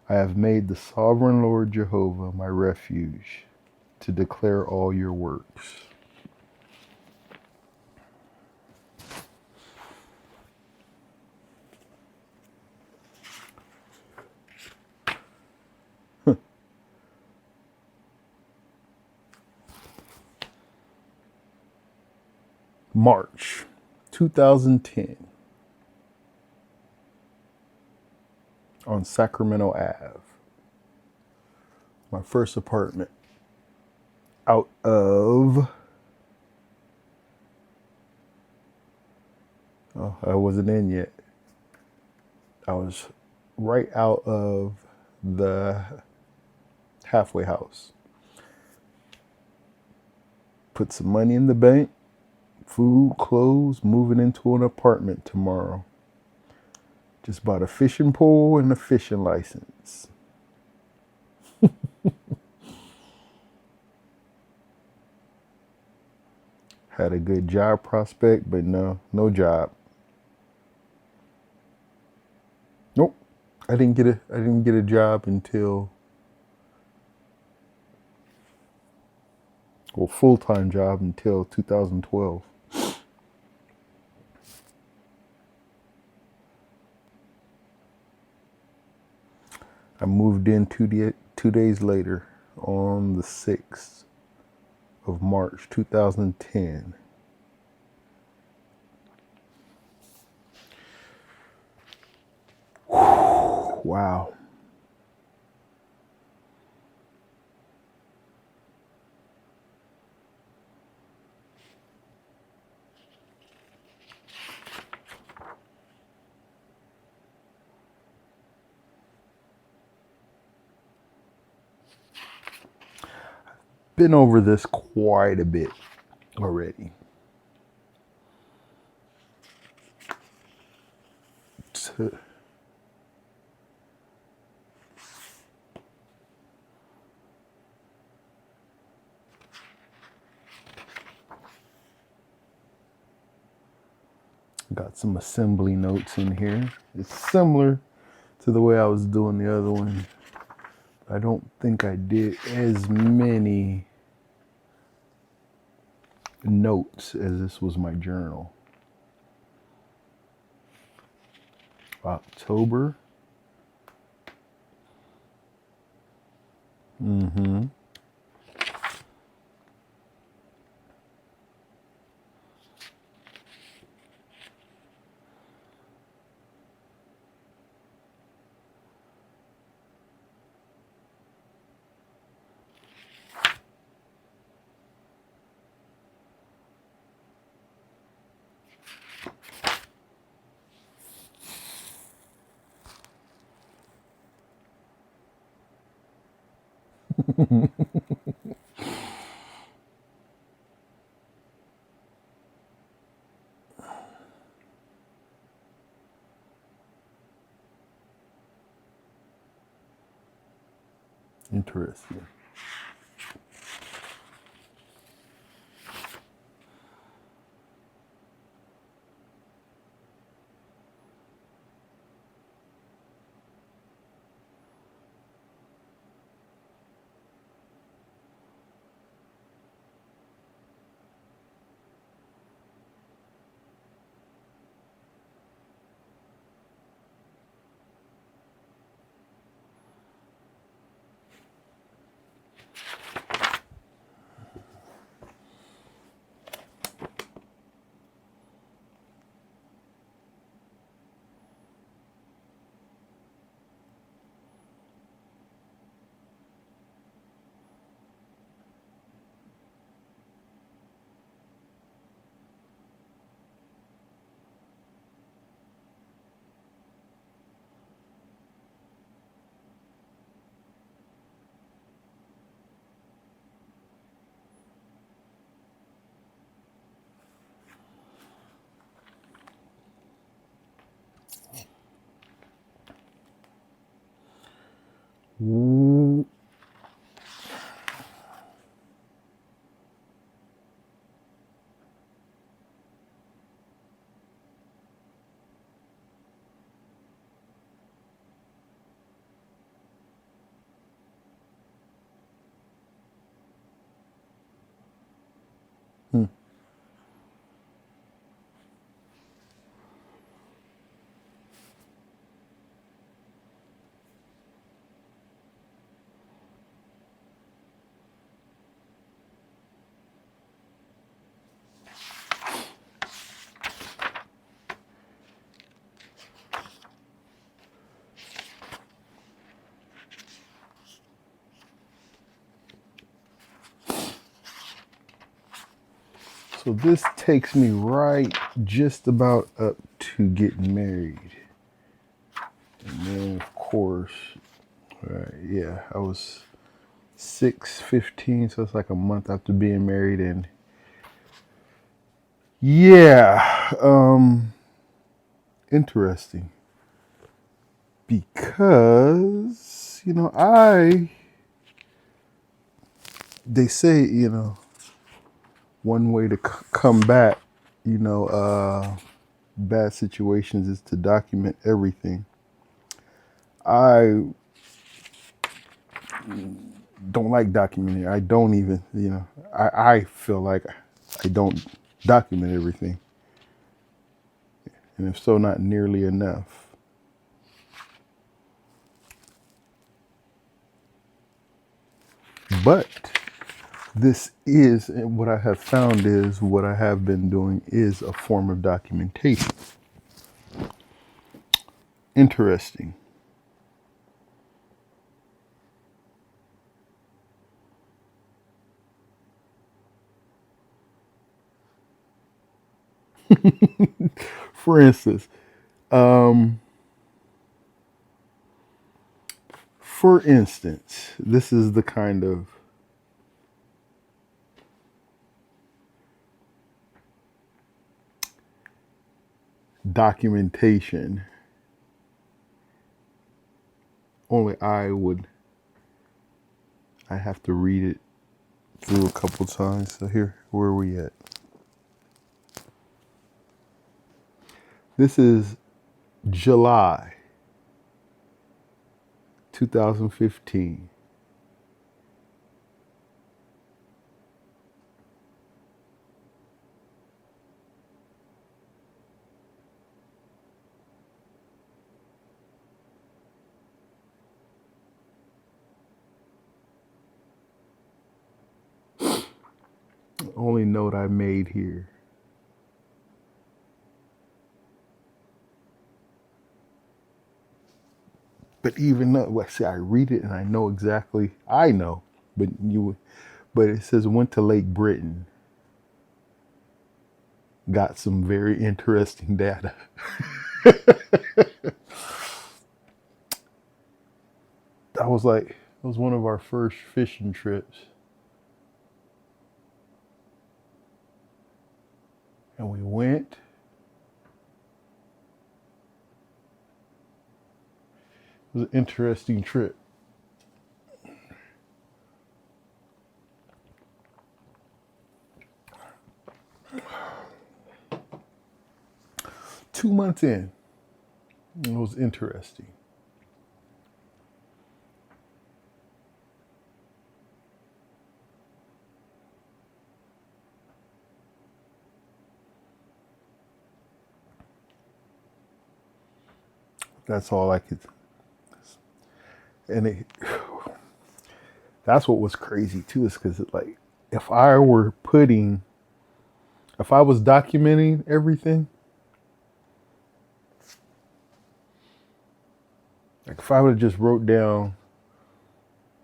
A: I have made the sovereign Lord Jehovah my refuge to declare all your works. March 2010 on Sacramento Ave. My first apartment out of, oh, I wasn't in yet. I was right out of the halfway house. Put some money in the bank, food, clothes, moving into an apartment tomorrow. Just bought a fishing pole and a fishing license. Had a good job prospect, but no job. Nope. I didn't get a job until, well, full-time job until 2012. I moved in 2 days later on the 6th of March 2010. Wow. Been over this quite a bit already. Got some assembly notes in here. It's similar to the way I was doing the other one. I don't think I did as many notes as this was my journal. October. Interesting. Ooh. So this takes me right just about up to getting married. And then of course, yeah, I was 6/15, so it's like a month after being married, and Yeah, interesting because they say one way to combat bad situations is to document everything. I don't like documenting. I don't even, I feel like I don't document everything. And if so, not nearly enough. But this is, what I have found is, what I have been doing is a form of documentation. Interesting. For instance, um, this is the kind of documentation only I have to read it through a couple times. So here, where are we at? This is July 2015. Only note I made here. But even though, well, see, I read it and I know exactly, but but it says went to Lake Britain, got some very interesting data. I was like, it was one of our first fishing trips. And we went. It was an interesting trip. Two months in, it was interesting. That's all I could. And that's what was crazy too, is because like, if I were if I was documenting everything, like if I would have just wrote down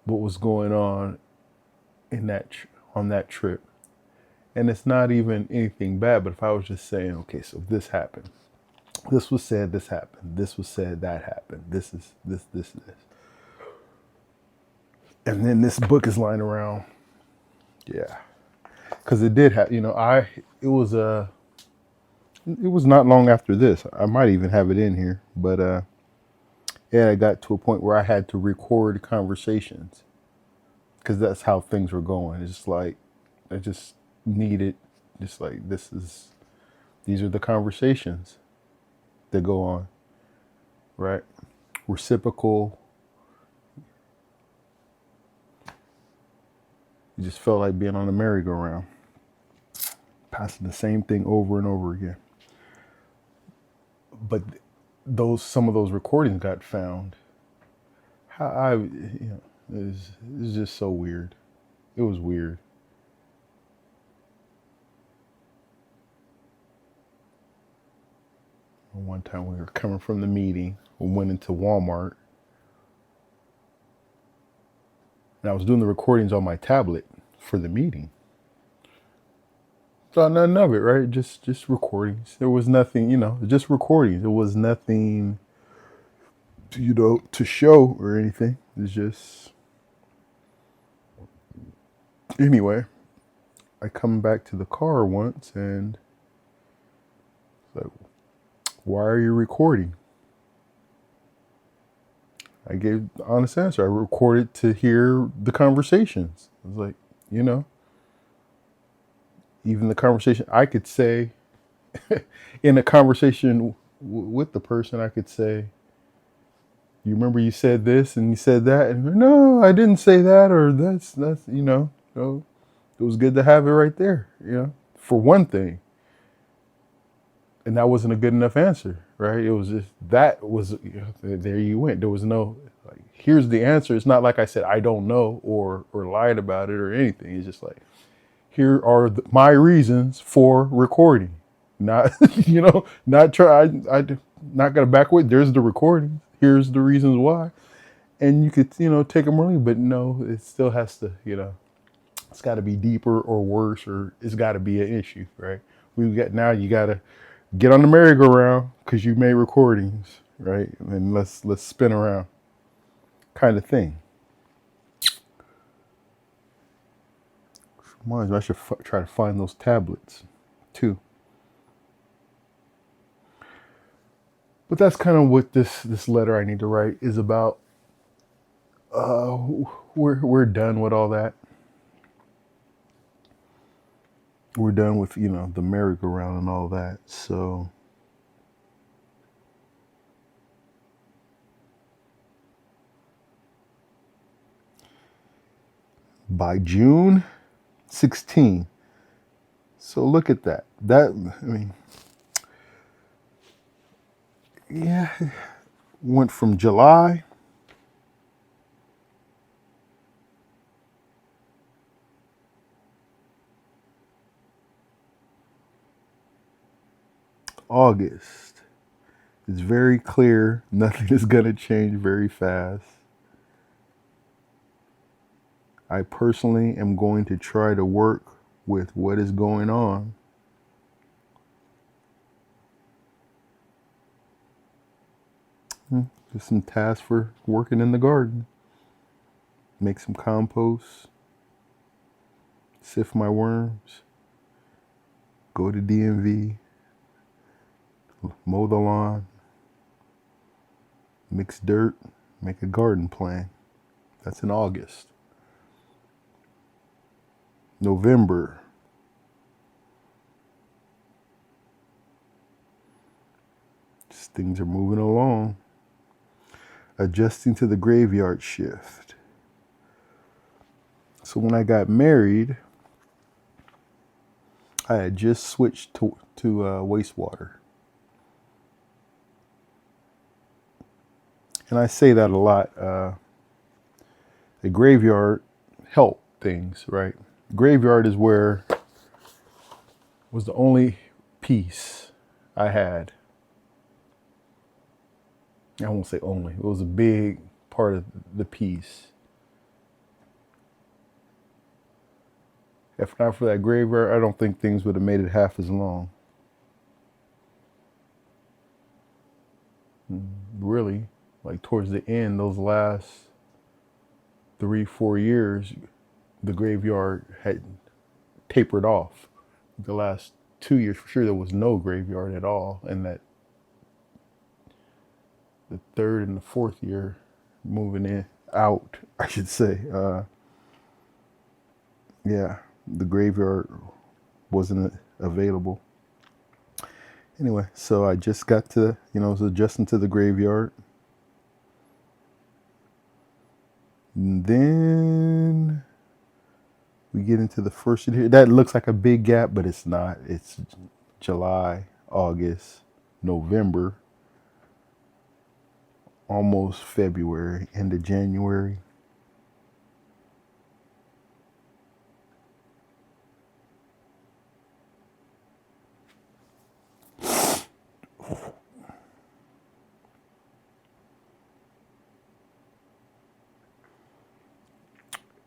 A: what was going on in on that trip, and it's not even anything bad, but if I was just saying, okay, so this happened, this was said, this happened, this was said, that happened, this is this, and then this book is lying around, yeah, because it did have, it was it was not long after this. I might even have it in here, but yeah, I got to a point where I had to record conversations because that's how things were going. It's just like I just needed, just like these are the conversations that go on, right? Reciprocal. You just felt like being on a merry-go-round, passing the same thing over and over again. But some of those recordings got found. How it's just so weird. It was weird. One time we were coming from the meeting, we went into Walmart, and I was doing the recordings on my tablet for the meeting. Thought nothing of it, right? Just recordings. There was nothing, just recordings. There was nothing, to show or anything. It's just, anyway, I come back to the car once and It's like, why are you recording? I gave the honest answer. I recorded to hear the conversations. I was like, you know, even the conversation I could say in a conversation with the person, I could say, you remember you said this and you said that, and no, I didn't say that, or that's so it was good to have it right there, for one thing. And that wasn't a good enough answer, right? It was just that was there you went. There was no like, here's the answer. It's not like I said I don't know or lied about it or anything. It's just like, here are my reasons for recording. Not not try. I not gonna back away. There's the recording. Here's the reasons why, and you could take them or leave. But no, it still has to it's got to be deeper or worse, or it's got to be an issue, right? We got now. You got to get on the merry-go-round because you made recordings, right? And let's spin around, kind of thing. I should try to find those tablets, too. But that's kind of what this letter I need to write is about. We're done with all that. We're done with the merry-go-round and all that. So by June 16. So look at that. Yeah, went from July, August. It's very clear. Nothing is going to change very fast. I personally am going to try to work with what is going on. Just some tasks for working in the garden. Make some compost. Sift my worms. Go to DMV. Mow the lawn. Mix dirt. Make a garden plan. That's in August. November. Just things are moving along. Adjusting to the graveyard shift. So when I got married, I had just switched to wastewater. And I say that a lot. The graveyard helped things, right? Graveyard is where was the only piece I had. I won't say only. It was a big part of the piece. If not for that graveyard, I don't think things would have made it half as long. Really, like towards the end, those last 3-4 years, the graveyard had tapered off. The last 2 years, for sure, there was no graveyard at all. And that the third and the fourth year, moving in out, I should say. Yeah, the graveyard wasn't available. Anyway, so I just got to, was adjusting to the graveyard. And then we get into the first year. That looks like a big gap, but it's not. It's July, August, November, almost February, end of January.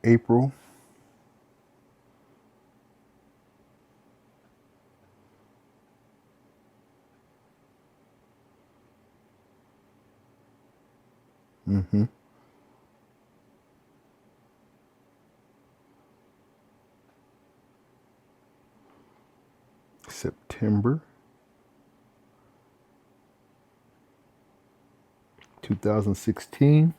A: April. September. 2016.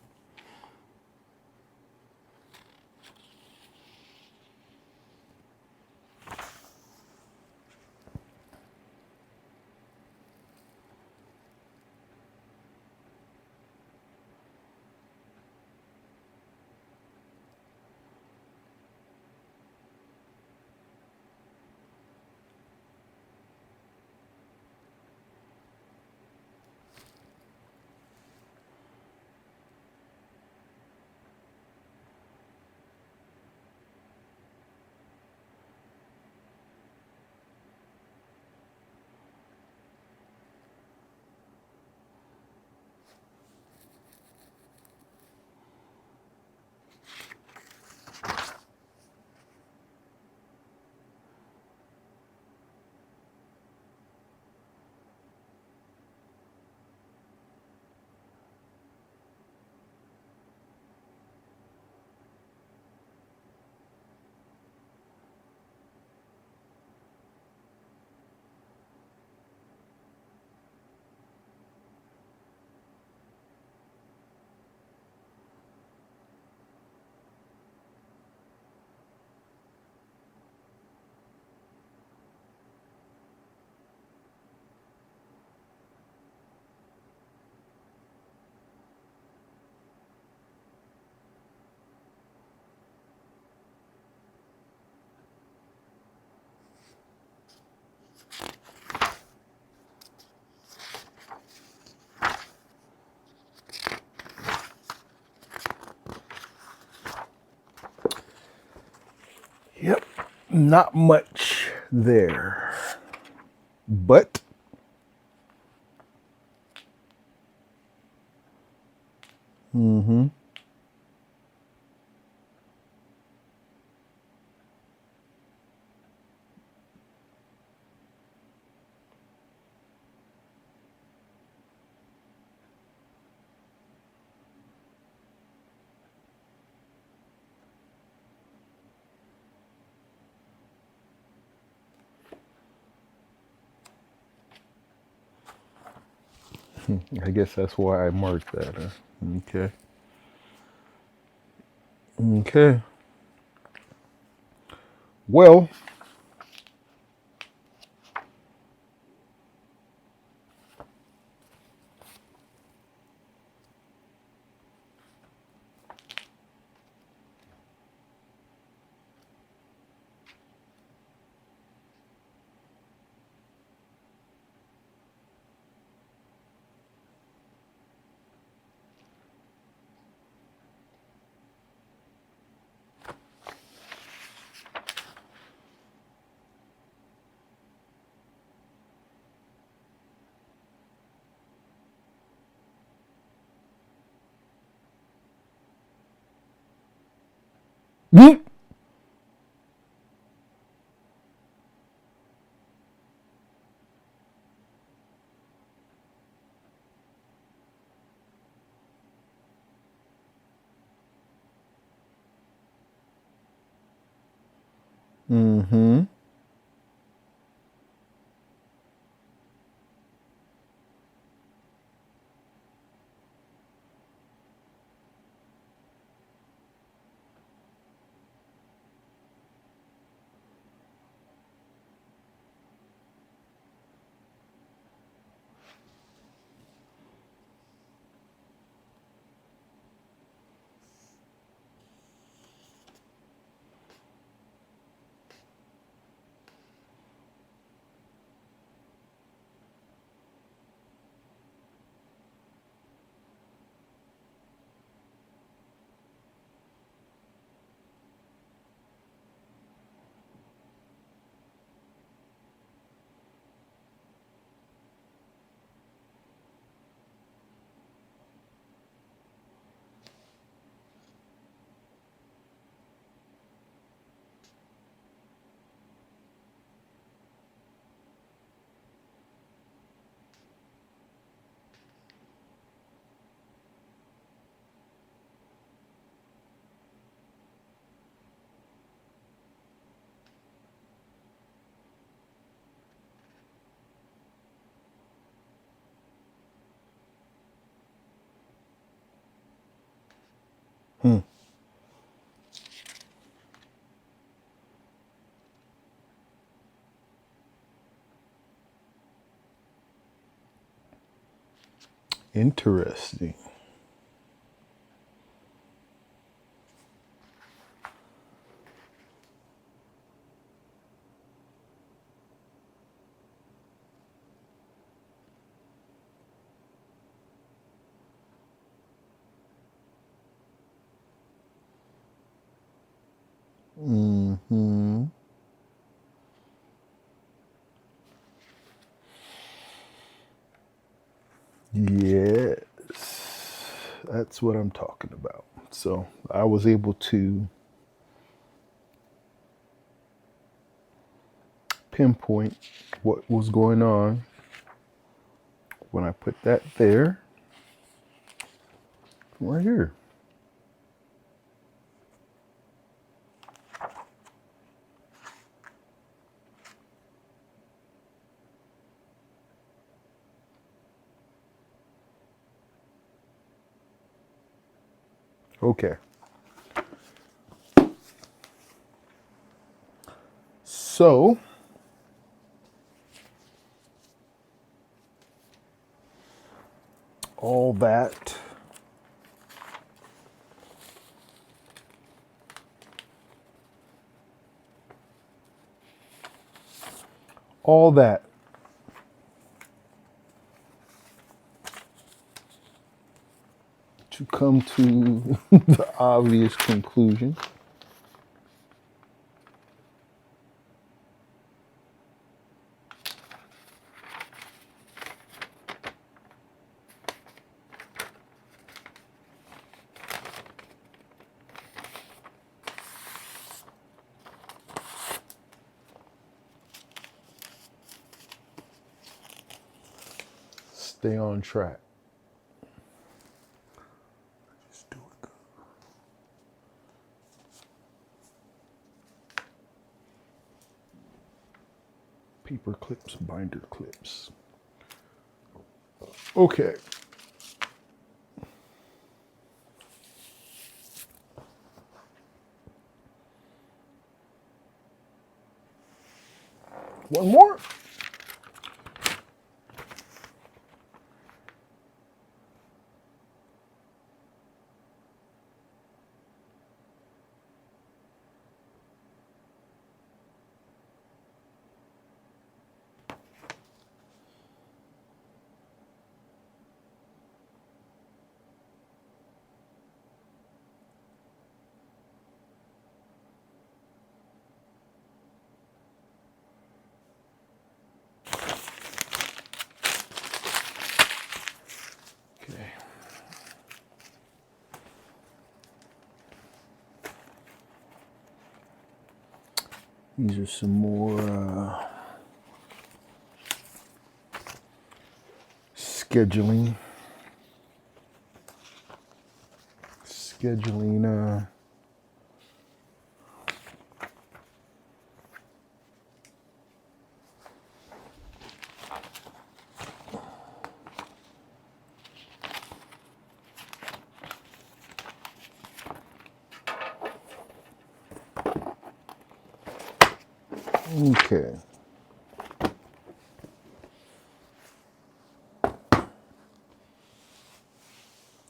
A: Yep, not much there, but mm-hmm. I guess that's why I marked that. Okay. Okay. Well, mm-hmm. Interesting. Mm-hmm. Yes, that's what I'm talking about. So I was able to pinpoint what was going on when I put that there, right here. Okay. So all that all that to come to the obvious conclusion. Stay on track. Just do it. Paper clips, binder clips. Okay. One more. Okay. These are some more scheduling. Scheduling. Okay.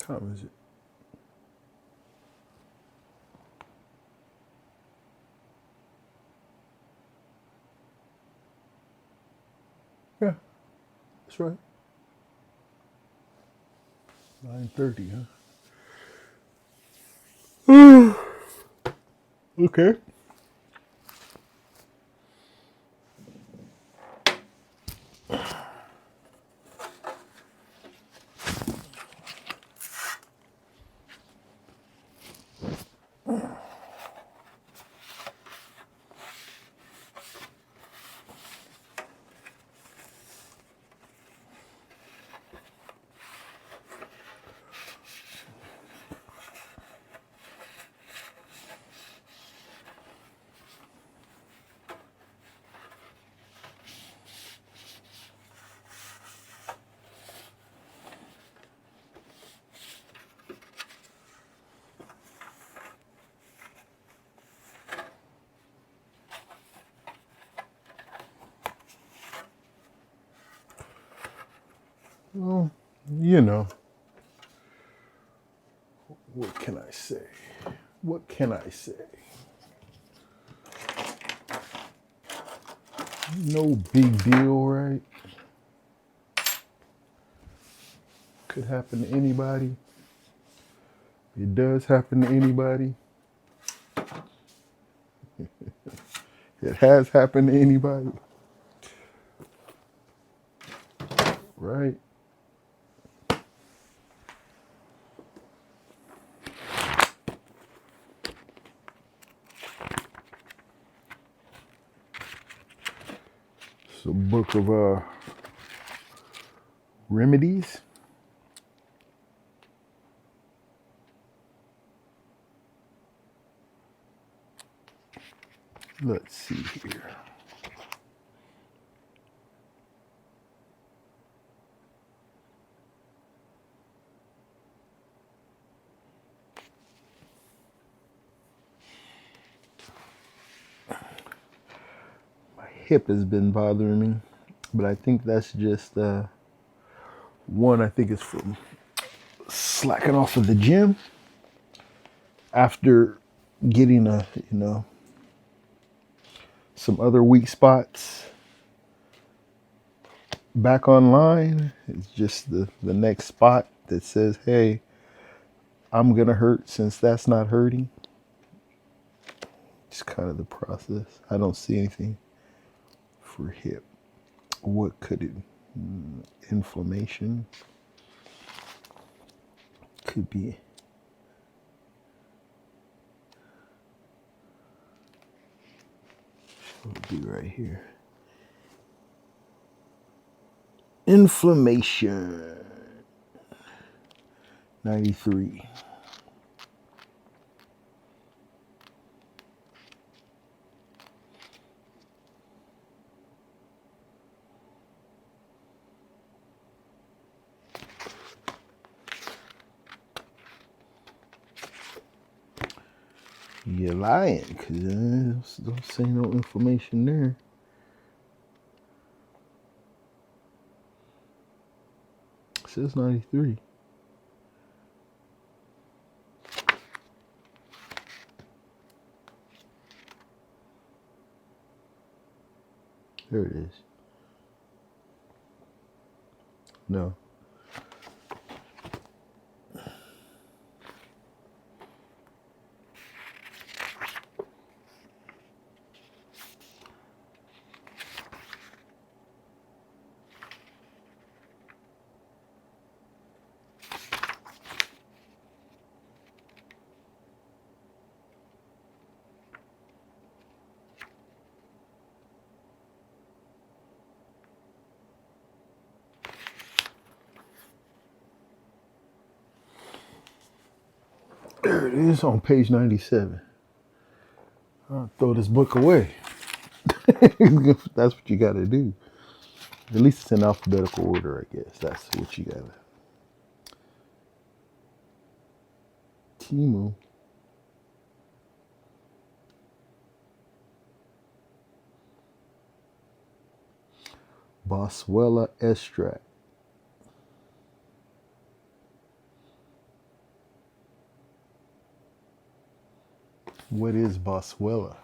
A: How is it? Yeah, that's right. 9:30, huh? Okay. Well, You know, what can I say? What can I say? No big deal, right? Could happen to anybody. It does happen to anybody. It has happened to anybody, right? It's a book of remedies. Let's see here. My hip has been bothering me, but I think that's just one. I think it's from slacking off of the gym after getting some other weak spots back online. It's just the next spot that says, hey, I'm gonna hurt since that's not hurting. It's kind of the process. I don't see anything for hip. What could it? Inflammation could be. It'll be right here. Inflammation. 93. You're lying, because don't say no inflammation there. It says 93. There it is. No. There it is on page 97. I'll throw this book away. That's what you got to do. At least it's in alphabetical order, I guess. That's what you got to. Timu. Boswellia extract. What is Boswellia?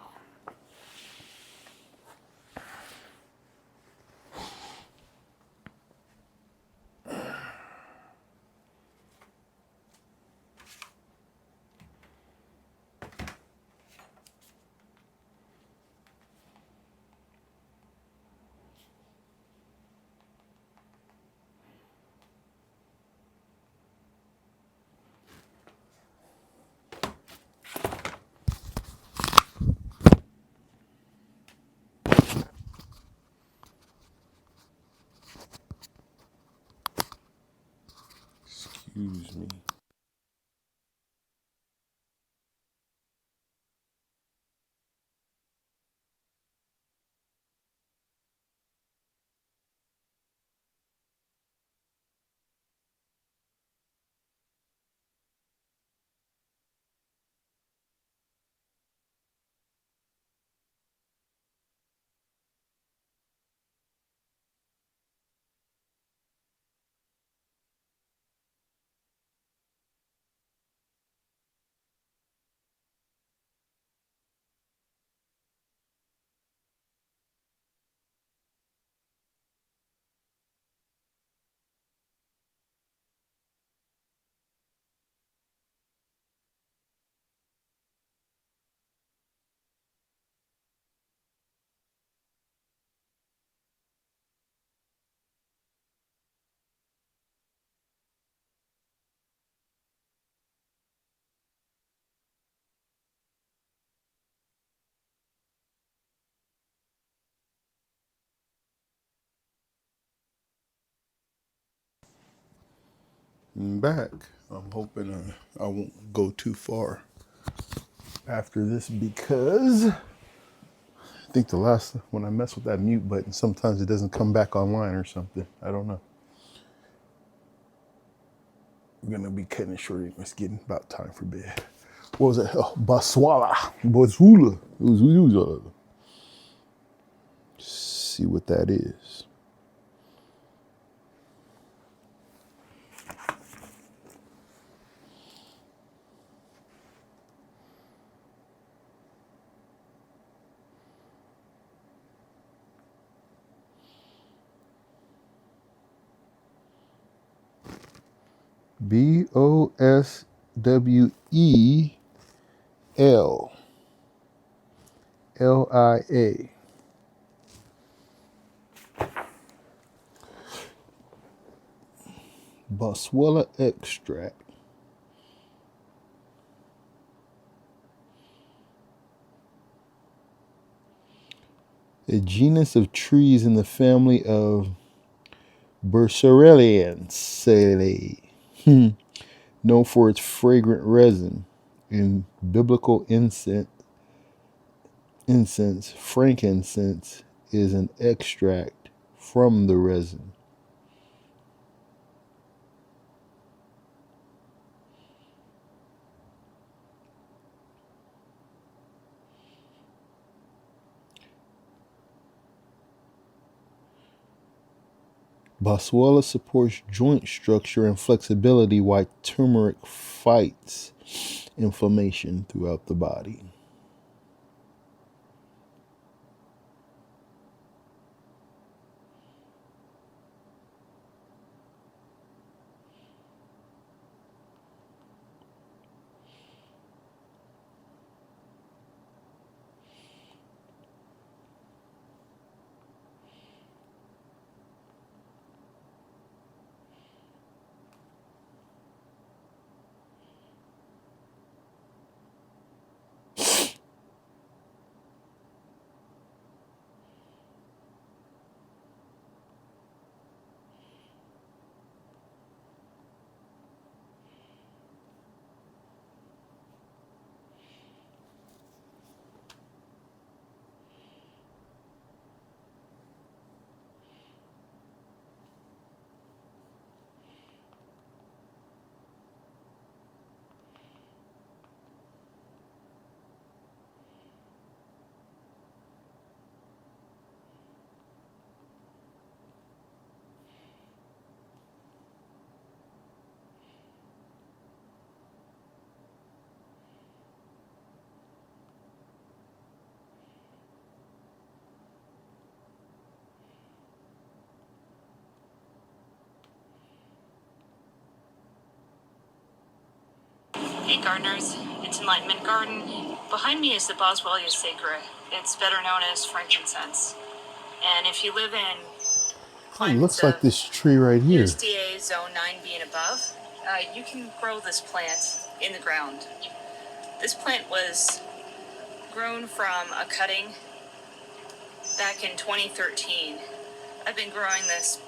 B: Excuse me.
A: back. I'm hoping I won't go too far after this because I think the last when I mess with that mute button, sometimes it doesn't come back online or something. I don't know. We're gonna be cutting it short. It's getting about time for bed. What was that? Oh, Baswala. Baswula. See what that is. Boswellia. Boswellia extract. A genus of trees in the family of Bursarelliaceae, known for its fragrant resin. In biblical incense, frankincense is an extract from the resin. Boswellia supports joint structure and flexibility while turmeric fights inflammation throughout the body.
C: Hey gardeners, it's Enlightenment Garden. Behind me is the Boswellia sacra. It's better known as frankincense. And if you live in climates
A: Looks like
C: of
A: this tree right here.
C: USDA Zone 9B and above, you can grow this plant in the ground. This plant was grown from a cutting back in 2013. I've been growing this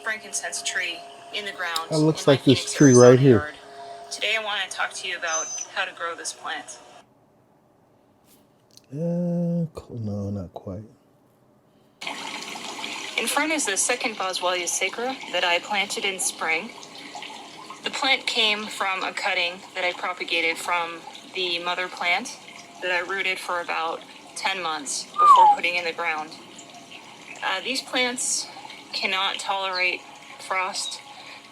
C: frankincense tree in the ground
A: That looks
C: in my
A: like this
C: Phoenix,
A: tree
C: Arizona
A: right here.
C: yard. Today I want to talk to you about how to grow this plant.
A: No, not quite.
C: In front is the second Boswellia sacra that I planted in spring. The plant came from a cutting that I propagated from the mother plant that I rooted for about 10 months before putting in the ground. These plants cannot tolerate frost.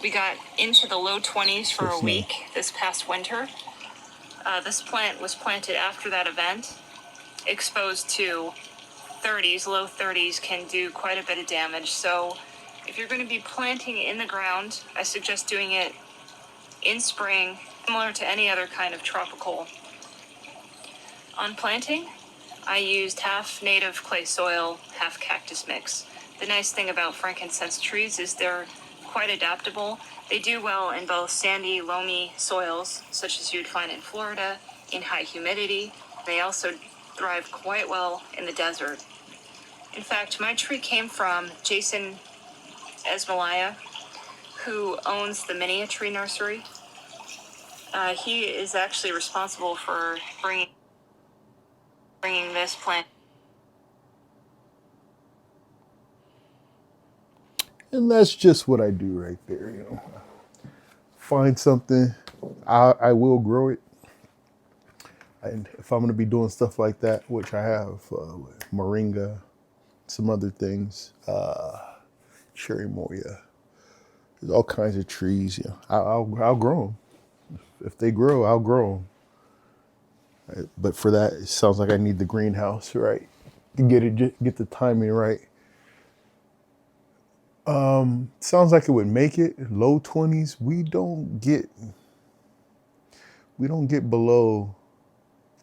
C: We got into the low 20s for a week this past winter. This plant was planted after that event, exposed to 30s, low 30s can do quite a bit of damage. So if you're going to be planting in the ground, I suggest doing it in spring, similar to any other kind of tropical. On planting, I used half native clay soil, half cactus mix. The nice thing about frankincense trees is they're quite adaptable. They do well in both sandy, loamy soils, such as you'd find in Florida, in high humidity. They also thrive quite well in the desert. In fact, my tree came from Jason Esmalaya, who owns the Mini Tree Nursery. He is actually responsible for bringing this plant.
A: And that's just what I do right there. You know, find something, I will grow it. And if I'm going to be doing stuff like that, which I have, with moringa, some other things, cherry moya, there's all kinds of trees. You know, I'll grow them. If they grow, I'll grow them. Right? But for that, it sounds like I need the greenhouse, right? To get the timing right. Sounds like it would make it low 20s. We don't get below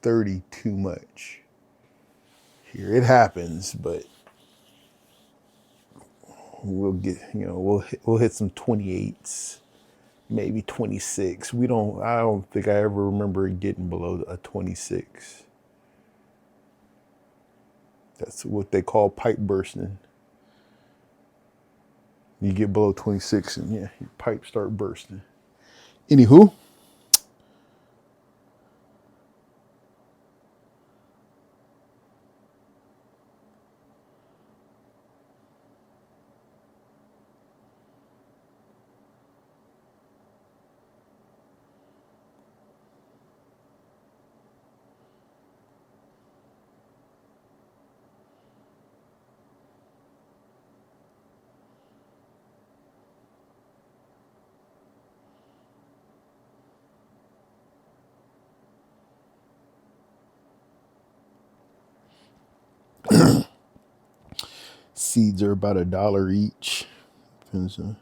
A: 30 too much here. It happens, but we'll get, we'll hit some 28s, maybe 26. I don't think I ever remember it getting below a 26. That's what they call pipe bursting. You get below 26 and yeah, your pipes start bursting. Anywho, seeds are about $1 each. Depends on.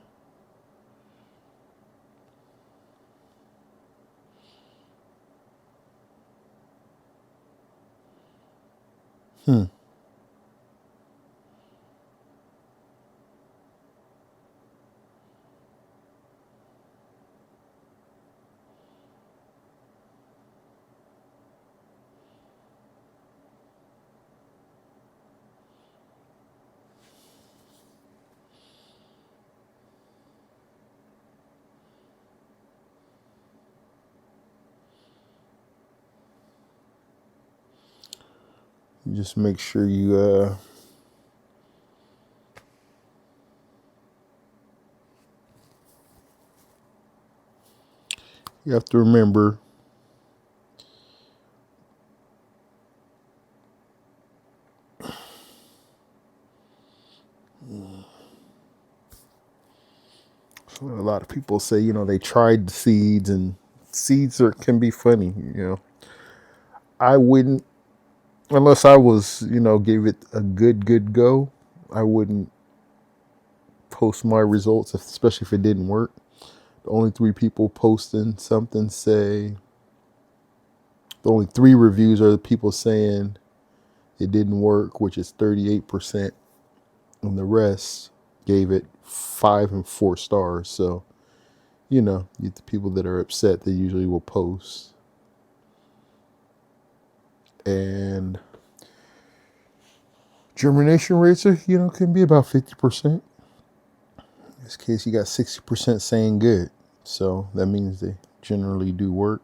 A: Just make sure you have to remember a lot of people say, they tried the seeds, and seeds can be funny. I wouldn't, unless I was, gave it a good go, I wouldn't post my results, especially if it didn't work. The only 3 people posting something say, the only 3 reviews are the people saying it didn't work, which is 38%, and the rest gave it 5 and 4 stars. So, the people that are upset, they usually will post. And germination rates are, can be about 50%. In this case, you got 60% saying good. So that means they generally do work.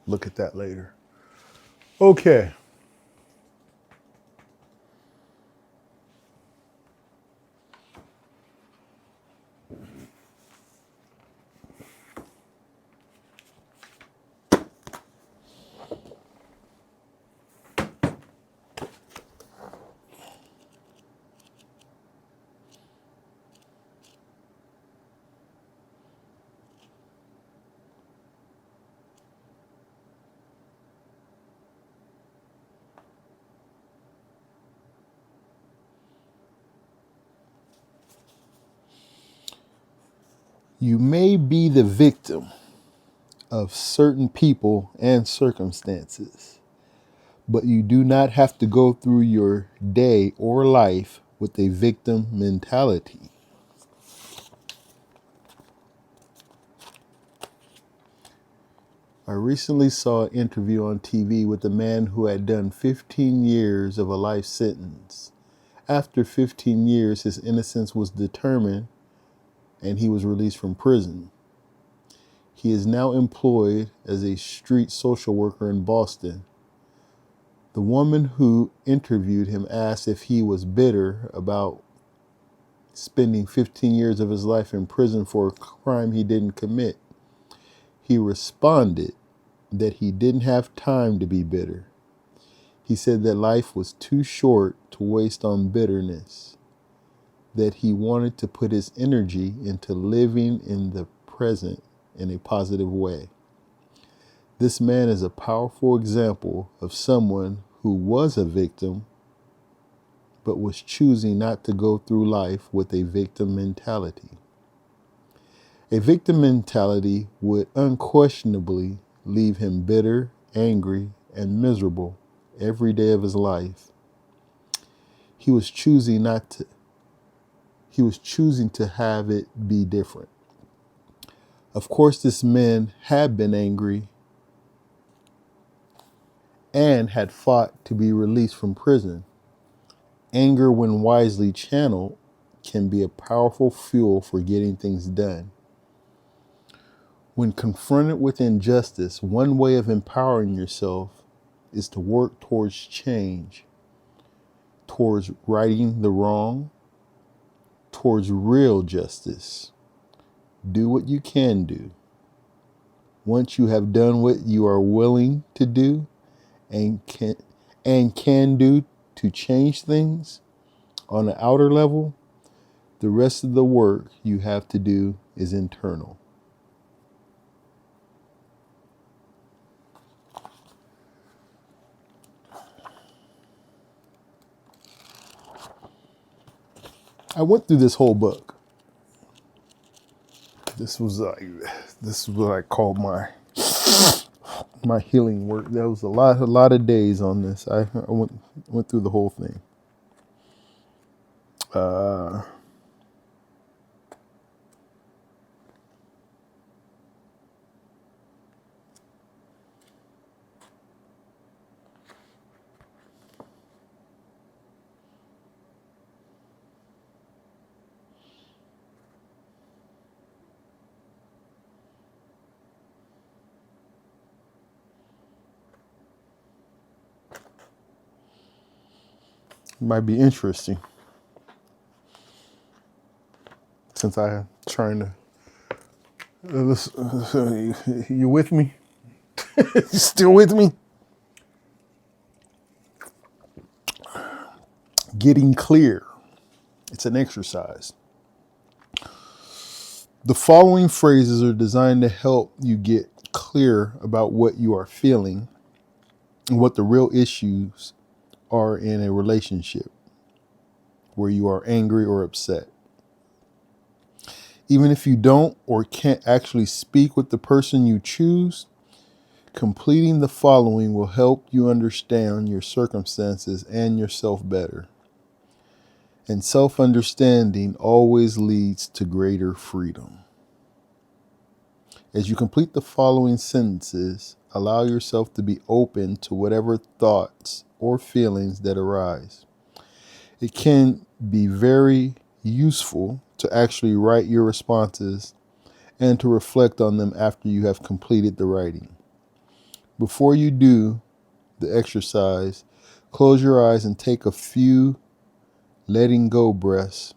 A: Look at that later. Okay. You may be the victim of certain people and circumstances, but you do not have to go through your day or life with a victim mentality. I recently saw an interview on TV with a man who had done 15 years of a life sentence. After 15 years, his innocence was determined and he was released from prison. He is now employed as a street social worker in Boston. The woman who interviewed him asked if he was bitter about spending 15 years of his life in prison for a crime he didn't commit. He responded that he didn't have time to be bitter. He said that life was too short to waste on bitterness, that he wanted to put his energy into living in the present in a positive way. This man is a powerful example of someone who was a victim but was choosing not to go through life with a victim mentality. A victim mentality would unquestionably leave him bitter, angry, and miserable every day of his life. He was choosing to have it be different. Of course, this man had been angry and had fought to be released from prison. Anger, when wisely channeled, can be a powerful fuel for getting things done. When confronted with injustice, one way of empowering yourself is to work towards change, towards righting the wrong, towards real justice. Do what you can do. Once you have done what you are willing to do and can do to change things on the outer level, the rest of the work you have to do is internal. I went through this whole book. This was what I call my healing work. There was a lot of days on this. I went through the whole thing. Might be interesting since I'm trying to. You with me? You still with me? Getting clear. It's an exercise. The following phrases are designed to help you get clear about what you are feeling and what the real issues are in a relationship where you are angry or upset. Even if you don't or can't actually speak with the person you choose, completing the following will help you understand your circumstances and yourself better. And self-understanding always leads to greater freedom. As you complete the following sentences, allow yourself to be open to whatever thoughts or feelings that arise. It can be very useful to actually write your responses and to reflect on them after you have completed the writing. Before you do the exercise, close your eyes and take a few letting go breaths.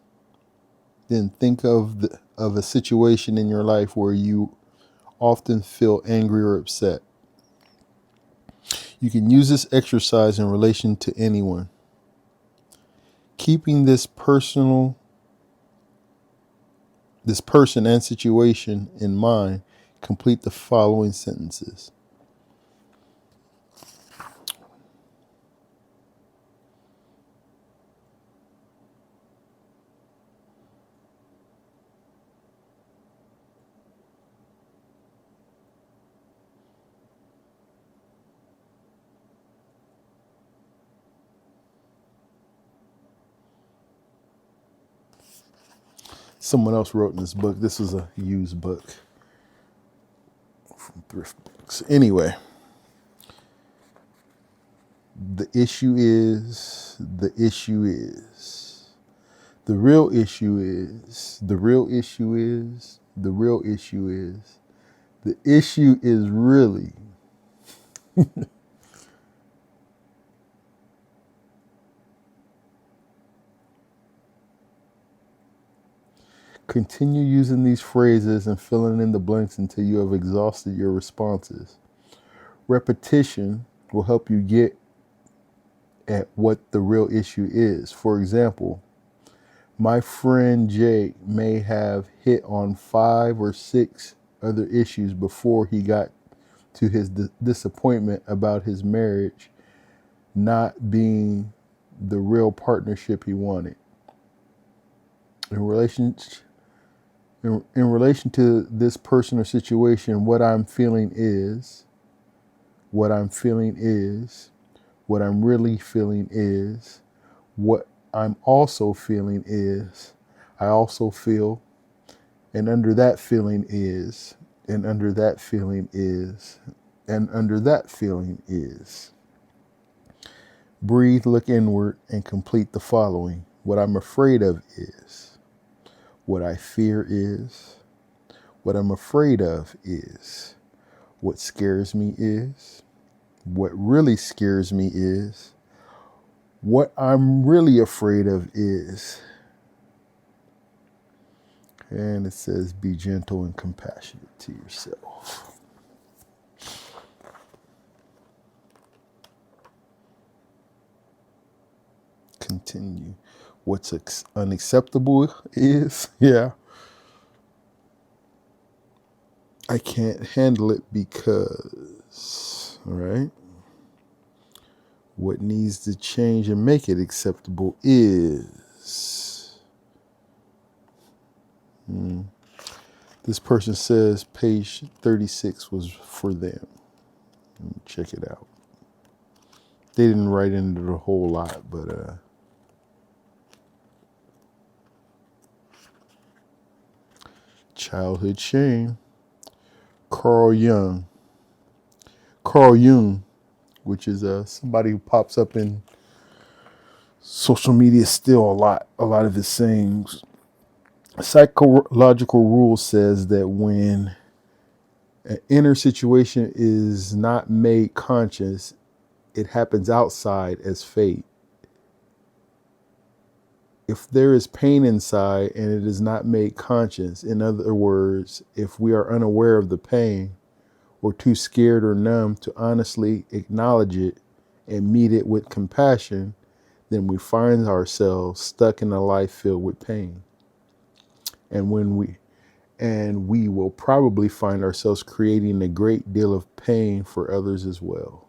A: Then think of a situation in your life where you often feel angry or upset. You can use this exercise in relation to anyone. Keeping this person and situation in mind, complete the following sentences. someone else wrote in this book. This was a used book from Thrift Books. Anyway, the real issue is, the issue is, the real issue is really continue using these phrases and filling in the blanks until you have exhausted your responses. Repetition will help you get at what the real issue is. For example, my friend Jake may have hit on 5 or 6 other issues before he got to his disappointment about his marriage not being the real partnership he wanted. In relation to this person or situation, what I'm really feeling is, what I'm also feeling is, I also feel, and under that feeling is, and under that feeling is, and under that feeling is. Breathe, look inward, and complete the following. What I'm afraid of is, what I fear is, what I'm afraid of is, what scares me is, what really scares me is, what I'm really afraid of is. And it says, be gentle and compassionate to yourself. Continue. What's unacceptable is, I can't handle it because, all right? What needs to change and make it acceptable is. This person says page 36 was for them. Check it out. They didn't write into the whole lot, but childhood shame. Carl Jung, which is somebody who pops up in social media still a lot of his sayings. A psychological rule says that when an inner situation is not made conscious, it happens outside as fate. If there is pain inside and it is not made conscious, in other words, if we are unaware of the pain or too scared or numb to honestly acknowledge it and meet it with compassion, then we find ourselves stuck in a life filled with pain. And we will probably find ourselves creating a great deal of pain for others as well.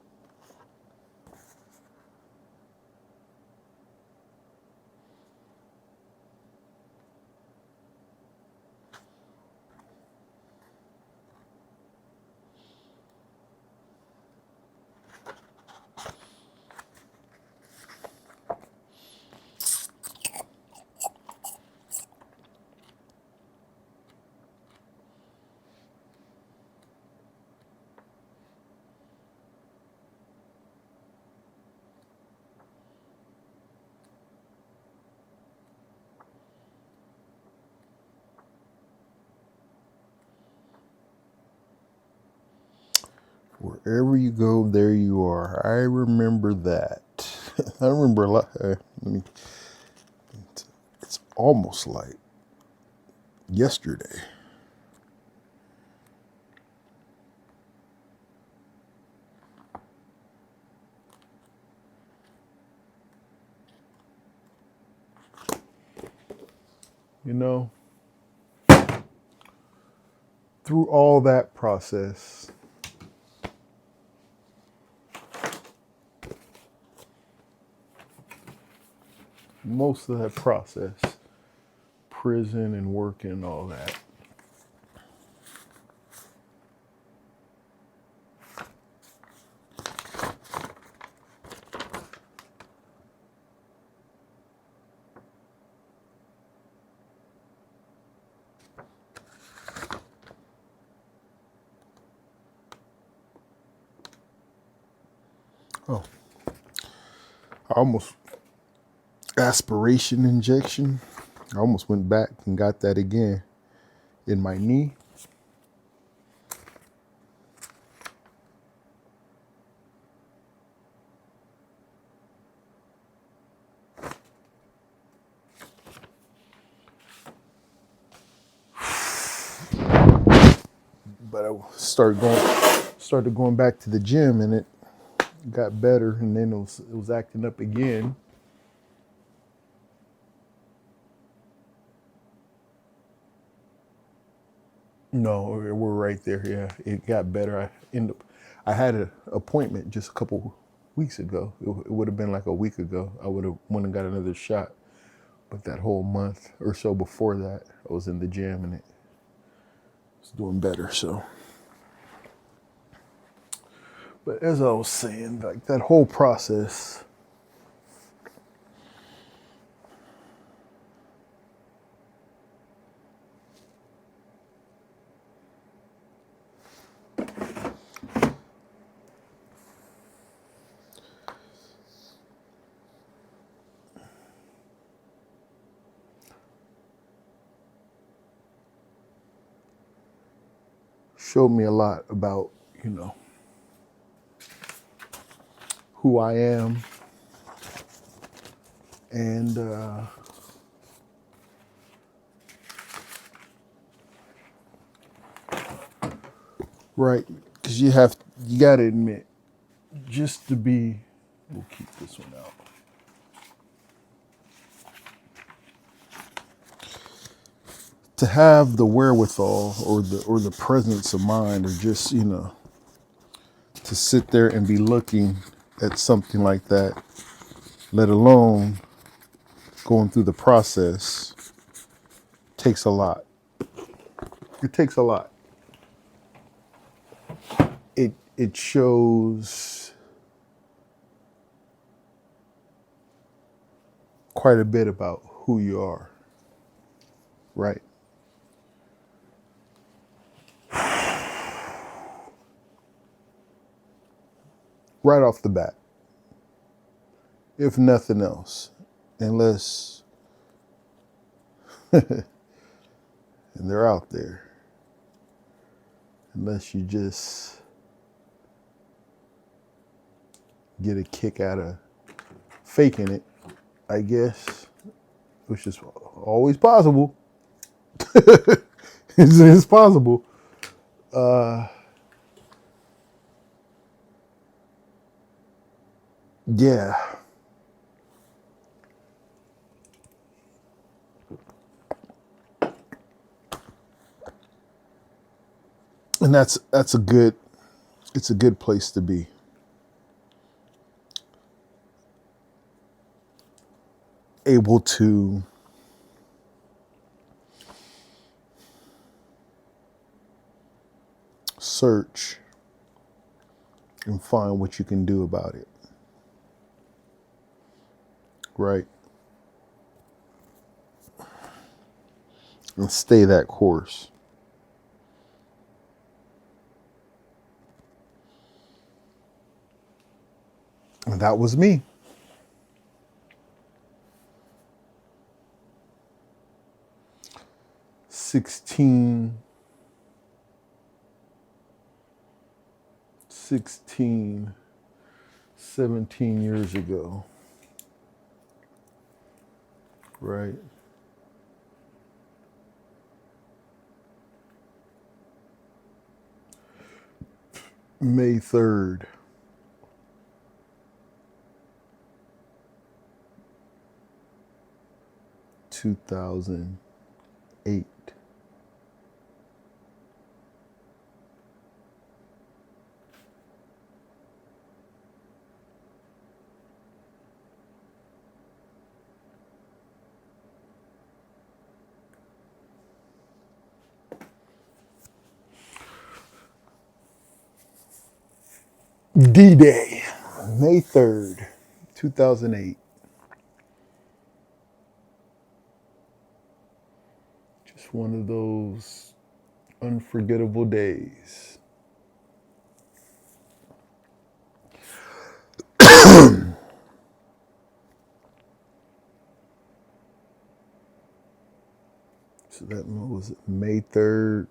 A: Wherever you go, there you are. I remember that. I remember a lot. It's almost like yesterday. You know, through all that process, most of that process, prison and working and all that, Oh, I almost aspiration injection. I almost went back and got that again in my knee. But I started going back to the gym, and it got better, and then it was acting up again. No, we're right there. Yeah, it got better. I had an appointment just a couple weeks ago. It would have been like a week ago. I would have went and got another shot. But that whole month or so before that, I was in the gym and it was doing better. So, but as I was saying, like that whole process, showed me a lot about, you know, who I am and right, because you got to admit, just to be, we'll keep this one out. To have the wherewithal or the presence of mind, or just, you know, to sit there and be looking at something like that, let alone going through the process, takes a lot. It takes a lot. It shows quite a bit about who you are, right? Right off the bat, if nothing else, unless, and they're out there, unless you just get a kick out of faking it, I guess, which is always possible. It's possible. Yeah. And it's a good place to be. Able to search and find what you can do about it. Right? And stay that course. And that was me. Sixteen, 17 years ago. Right? May 3rd. 2008. D-Day, May 3rd, 2008. Just one of those unforgettable days. That was May 3rd,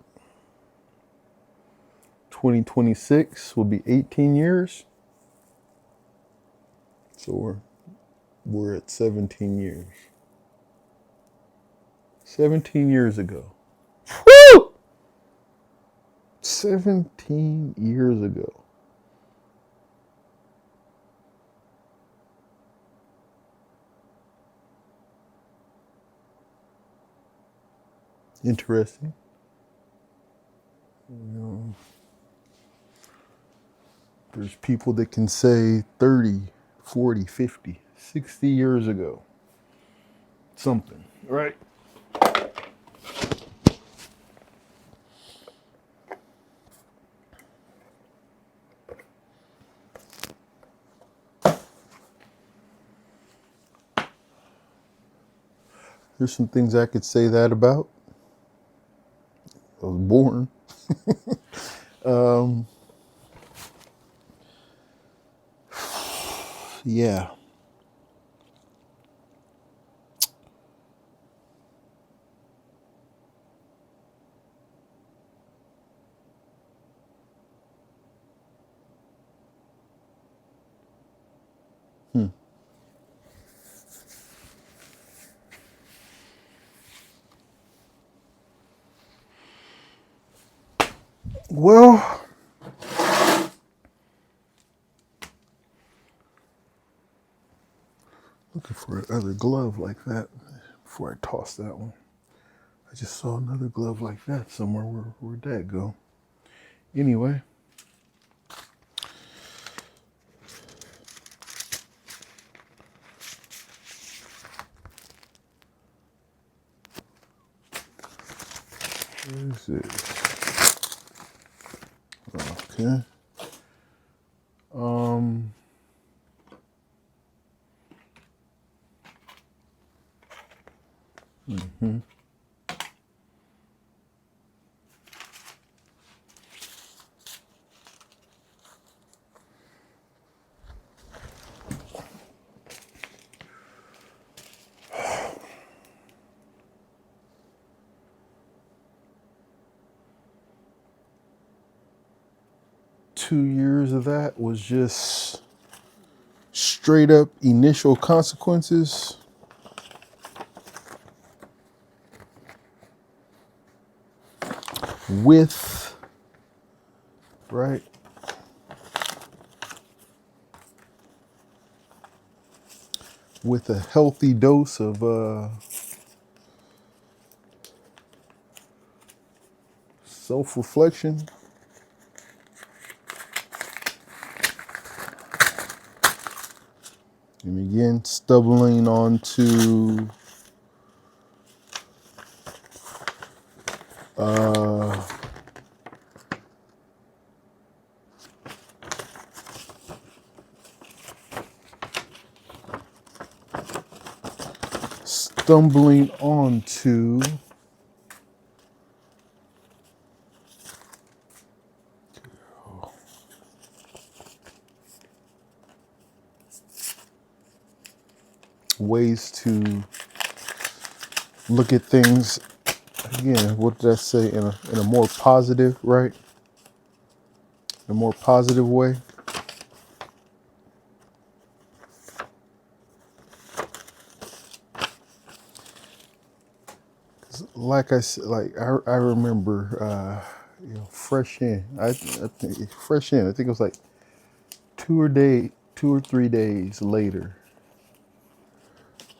A: 2026 will be 18 years. So we're at 17 years. 17 years ago. Woo! 17 years ago. Interesting. You know, there's people that can say 30, 40, 50, 60 years ago. Something, right? There's some things I could say that about. I was born. Yeah. Well, looking for another glove like that before I toss that one. I just saw another glove like that somewhere. Where'd that go? Anyway. Where is it? Okay. Mm-hmm. 2 years of that was just straight up initial consequences. With, right? With a healthy dose of self-reflection. And again, stumbling onto stumbling onto ways to look at things again. What did I say? In a more positive, right? In a more positive way. Like I said, like I remember, fresh in. I think fresh in. I think it was like 2 or 3 days later.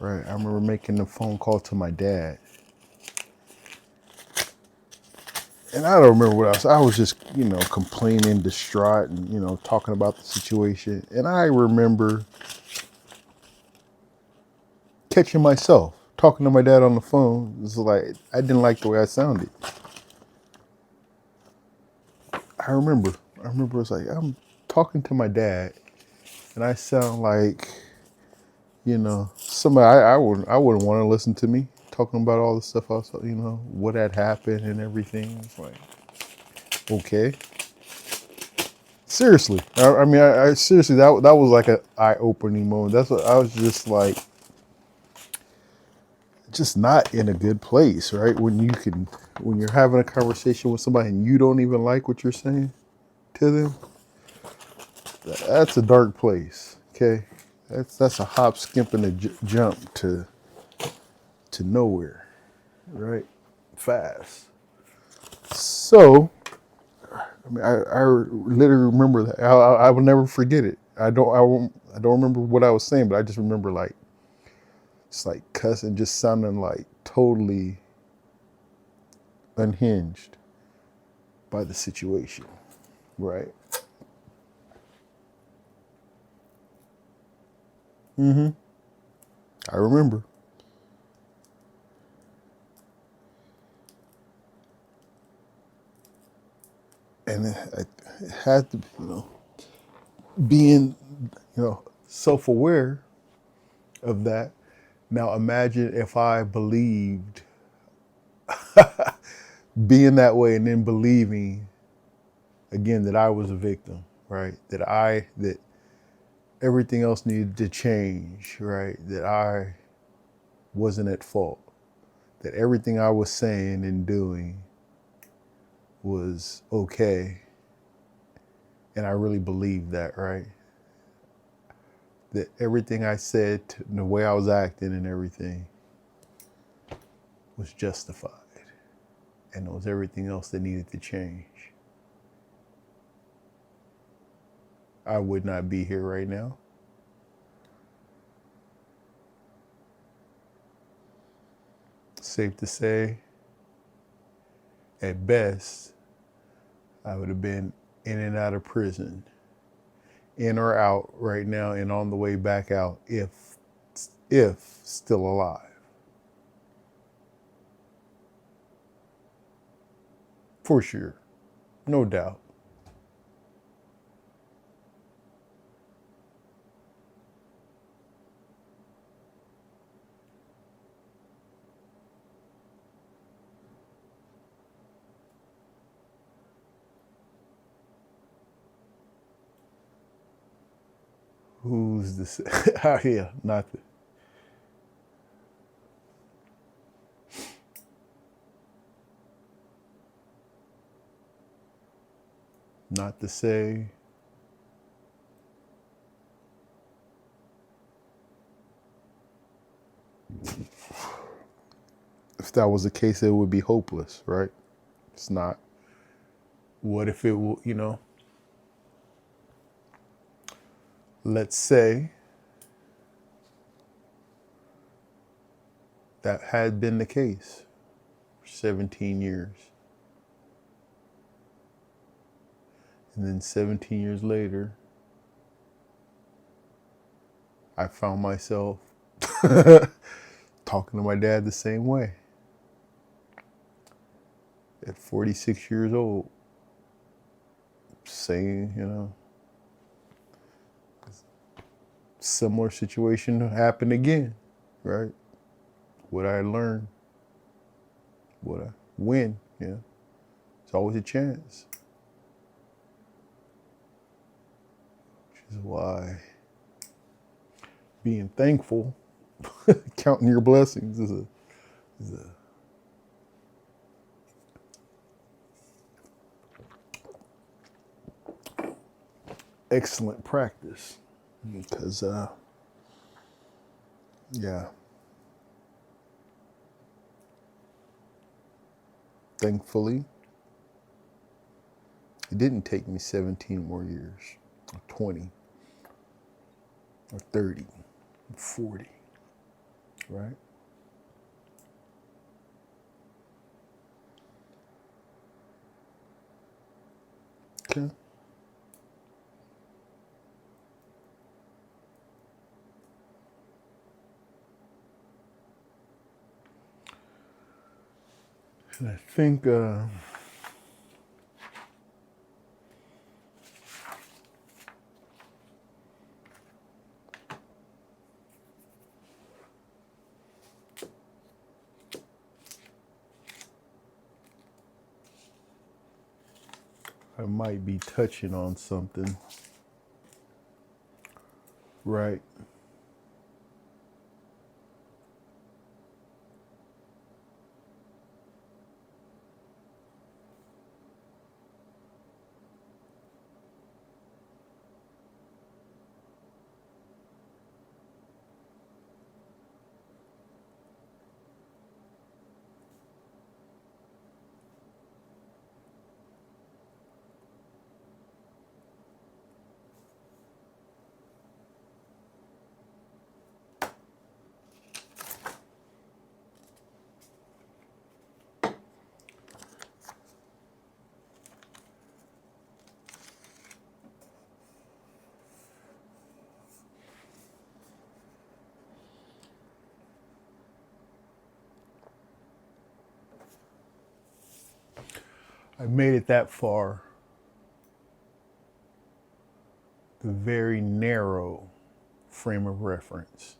A: Right. I remember making the phone call to my dad. And I don't remember what else. I was just, complaining, distraught, and, talking about the situation. And I remember catching myself talking to my dad on the phone. It was like, I didn't like the way I sounded. I remember it was like, I'm talking to my dad and I sound like, somebody I wouldn't want to listen to me talking about all the stuff I was, what had happened and everything. It's like, okay. Seriously. I seriously, that was like an eye-opening moment. That's what I was just like, just not in a good place, right? When you're having a conversation with somebody and you don't even like what you're saying to them, that's a dark place. Okay, that's a hop, skip, and a jump to nowhere, right? Fast. So, I mean, I literally remember that. I will never forget it. I don't remember what I was saying, but I just remember like it's like cussing, just sounding like totally unhinged by the situation, right? I remember. And it had to, being, self-aware of that. Now imagine if I believed being that way and then believing again that I was a victim, right? That everything else needed to change, right? That I wasn't at fault. That everything I was saying and doing was okay. And I really believed that, right? That everything I said, the way I was acting and everything was justified. And it was everything else that needed to change. I would not be here right now. Safe to say, at best, I would have been in and out of prison, in or out right now and on the way back out if still alive. For sure, no doubt. Who's this? Oh, yeah, not to say. If that was the case, it would be hopeless, right? It's not. What if it will, let's say that had been the case for 17 years. And then 17 years later, I found myself talking to my dad the same way. At 46 years old, saying, similar situation happened again, right? Would I learn? Would I win? Yeah. It's always a chance. Which is why being thankful, counting your blessings is a excellent practice. Because, thankfully, it didn't take me 17 more years, or 20, or 30, or 40, right? Okay. And I think I might be touching on something, right? I made it that far. The very narrow frame of reference.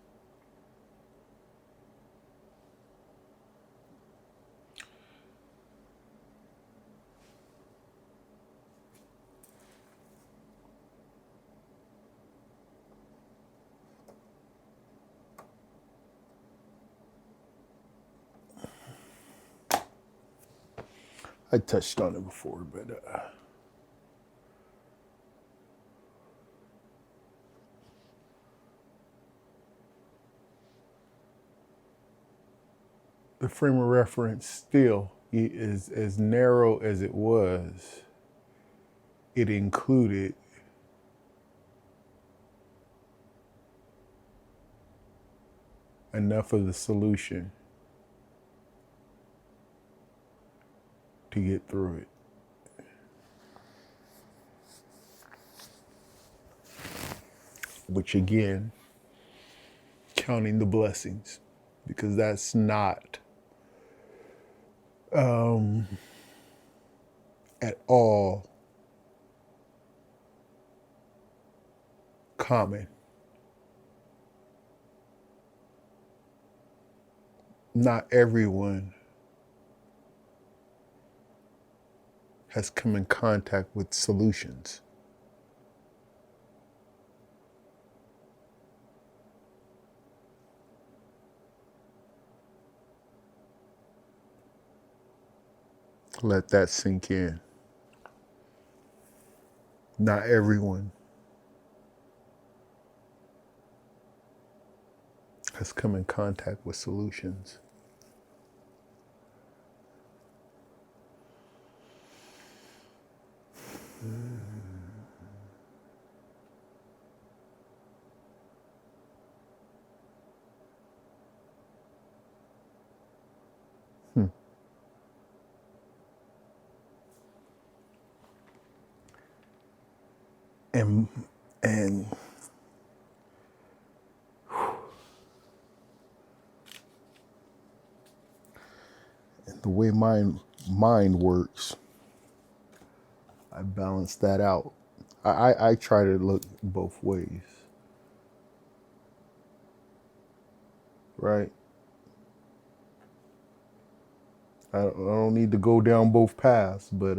A: I touched on it before, but the frame of reference still is as narrow as it was. It included enough of the solution to get through it. Which again, counting the blessings, because that's not at all common. Not everyone has come in contact with solutions. Let that sink in. Not everyone has come in contact with solutions. And and the way my mind works, I balance that out. I try to look both ways, right? I don't need to go down both paths, but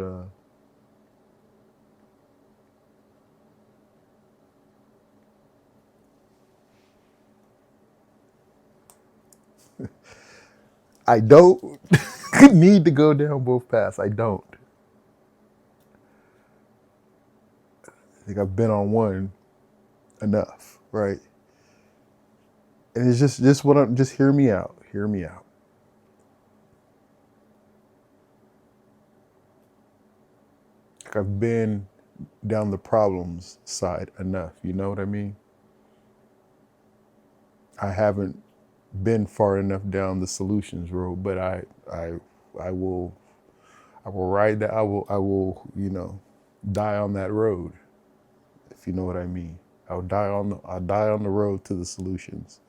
A: I don't need to go down both paths. I don't. I think I've been on one enough, right? And it's just what I'm. Just hear me out. Hear me out. Like I've been down the problems side enough. You know what I mean? I haven't been far enough down the solutions road, but I will ride that. I will die on that road, if you know what I mean. I'll die on the road to the solutions,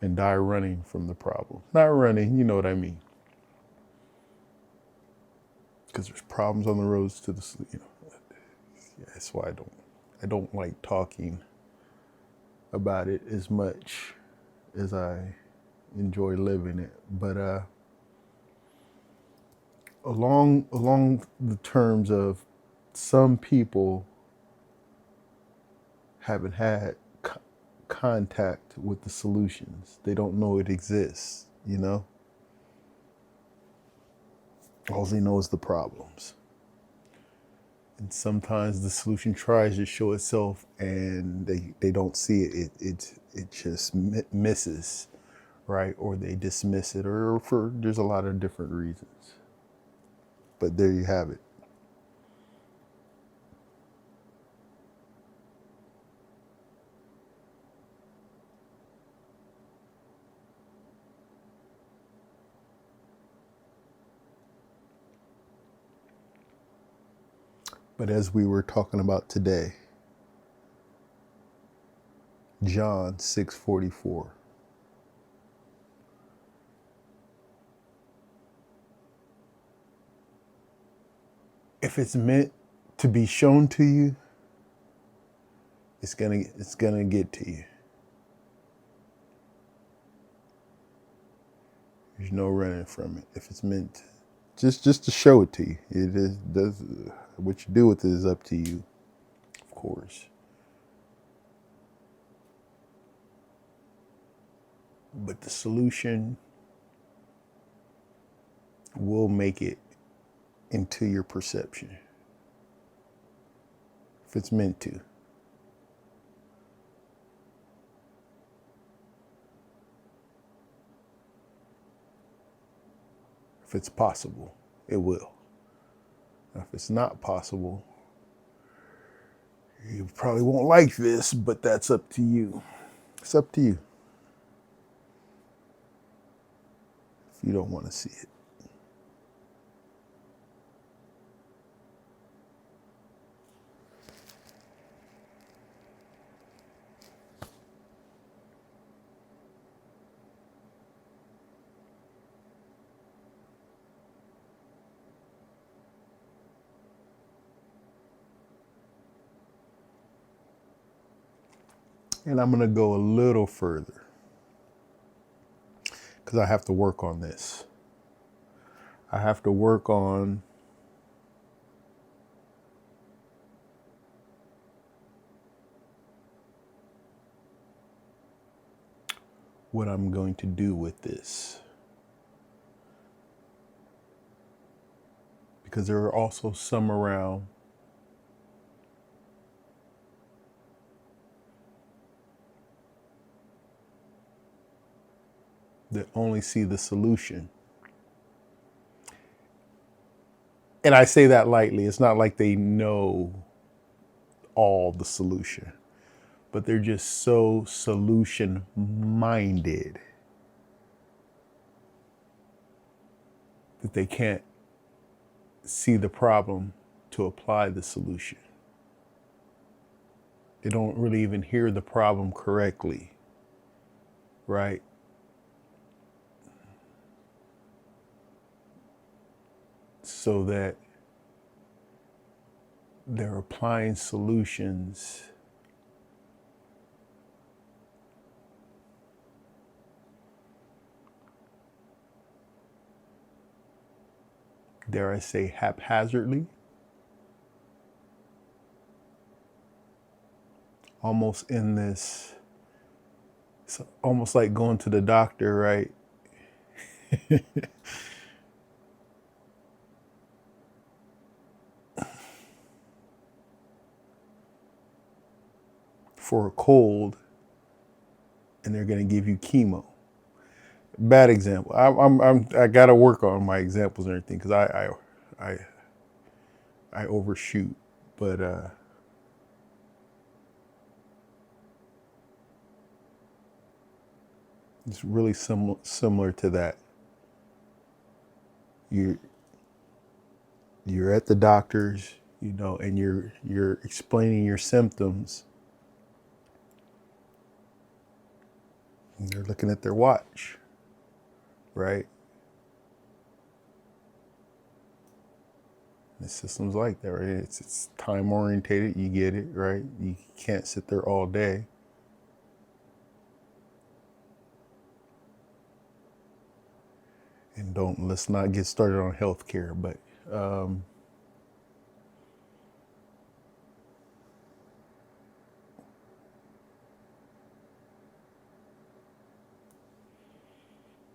A: and die running from the problem. Not running, you know what I mean? Because there's problems on the roads to the Yeah, that's why I don't like talking about it as much as I enjoy living it. But along the terms of some people haven't had contact with the solutions. They don't know it exists, you know? All they know is the problems. And sometimes the solution tries to show itself and they don't see it. It just misses, right? Or they dismiss it, or there's a lot of different reasons. But there you have it. But as we were talking about today, John 6:44. if it's meant to be shown to you, it's gonna get to you. There's no running from it. If it's meant to, just to show it to you, it is does what you do with it is up to you, of course. But the solution will make it into your perception if it's meant to. If it's possible, it will. Now, if it's not possible, you probably won't like this, but that's up to you. It's up to you. If you don't want to see it. And I'm going to go a little further because I have to work on this. I have to work on what I'm going to do with this. Because there are also some around that only see the solution. And I say that lightly. It's not like they know all the solution, but they're just so solution minded that they can't see the problem to apply the solution. They don't really even hear the problem correctly, right? So that they're applying solutions dare I say haphazardly, almost in this, it's almost like going to the doctor, right? For a cold, and they're going to give you chemo. Bad example. I got to work on my examples and everything because I overshoot, but it's really similar to that. You're at the doctor's, and you're explaining your symptoms. And they're looking at their watch, right? The system's like that, right? It's time orientated. You get it, right? You can't sit there all day. And let's not get started on healthcare, but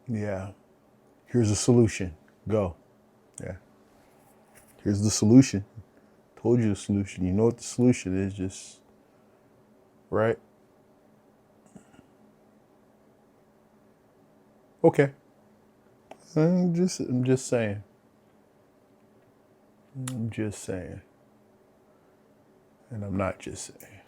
A: yeah, here's a solution. Go. Yeah. Here's the solution. Told you the solution. You know what the solution is, just right. Okay. I'm just saying. I'm just saying. And I'm not just saying.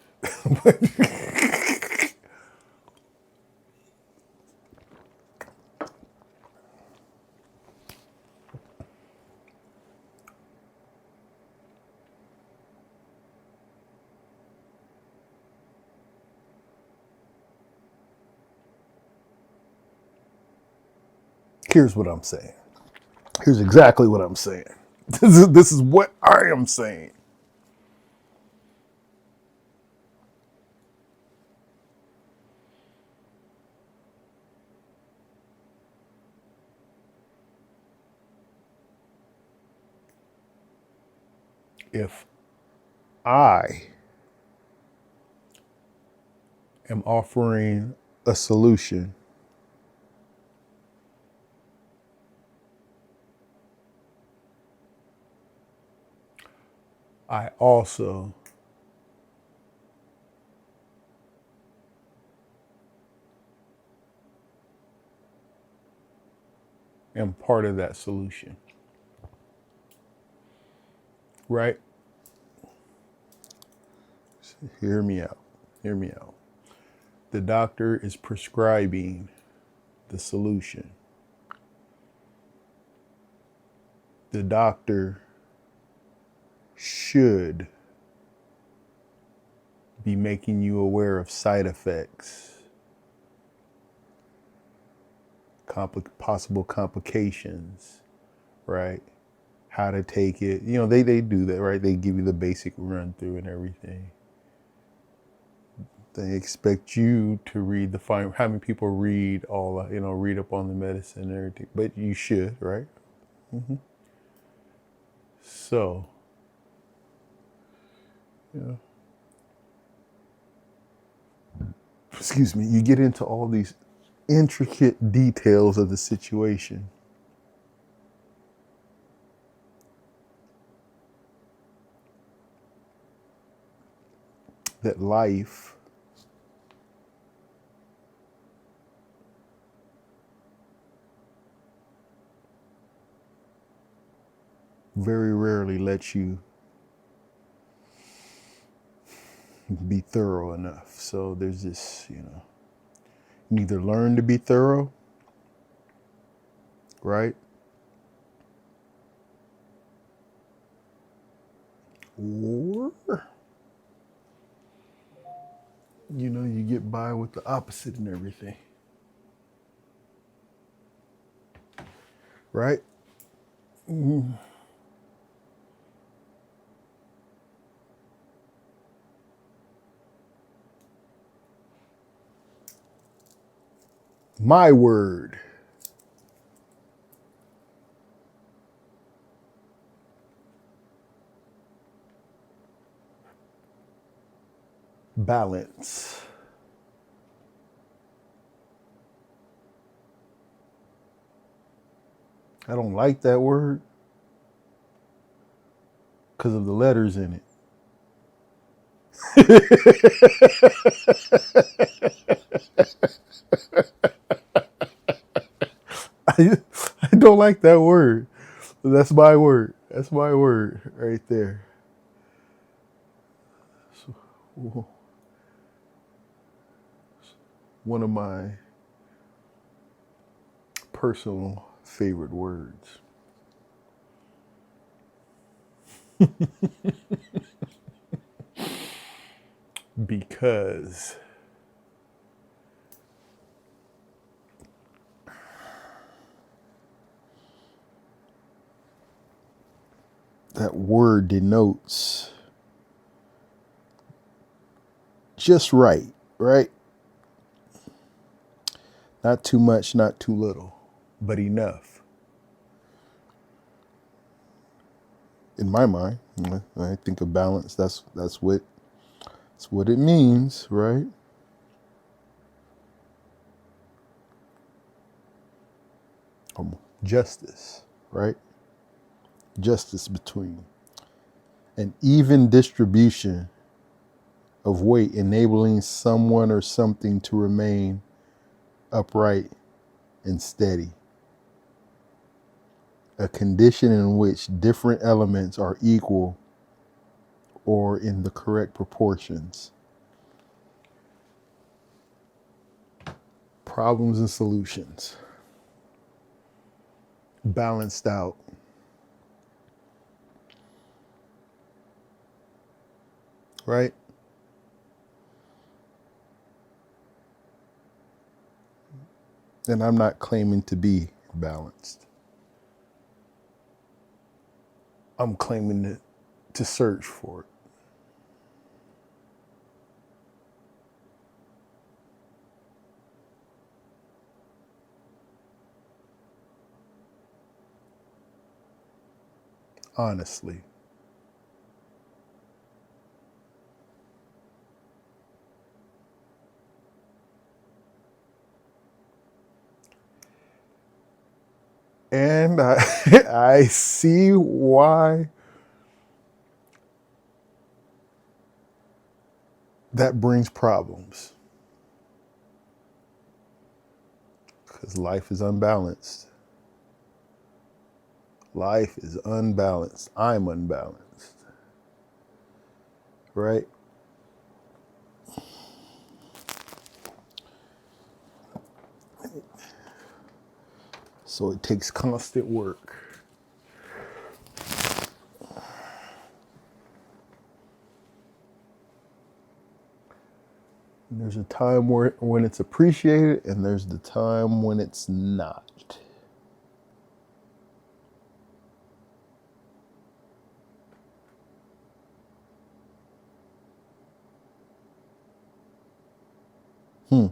A: Here's what I'm saying. Here's exactly what I'm saying. This is what I am saying. If I am offering a solution, I also am part of that solution, right? Hear me out. Hear me out. The doctor is prescribing the solution. The doctor should be making you aware of side effects, possible complications, right? How to take it. You know, they do that, right? They give you the basic run through and everything. They expect you to read the fine. How many people read all, read up on the medicine and everything? But you should, right? Mm-hmm. So, yeah. Excuse me. You get into all these intricate details of the situation. That life very rarely lets you be thorough enough. So there's this, you either learn to be thorough, right? Or, you get by with the opposite and everything, right? My word. Balance. I don't like that word because of the letters in it. I don't like that word. That's my word. That's my word right there. So, one of my personal favorite words. Because that word denotes just right, right? Not too much, not too little, but enough. In my mind, I think of balance. That's what it means, right? Justice, right? Justice between an even distribution of weight, enabling someone or something to remain upright and steady. A condition in which different elements are equal or in the correct proportions. Problems and solutions. Balanced out. Right? And I'm not claiming to be balanced. I'm claiming to search for it. Honestly. And I see why that brings problems. Because life is unbalanced. Life is unbalanced. I'm unbalanced. Right? So it takes constant work. And there's a time when it's appreciated, and there's the time when it's not. Hmm.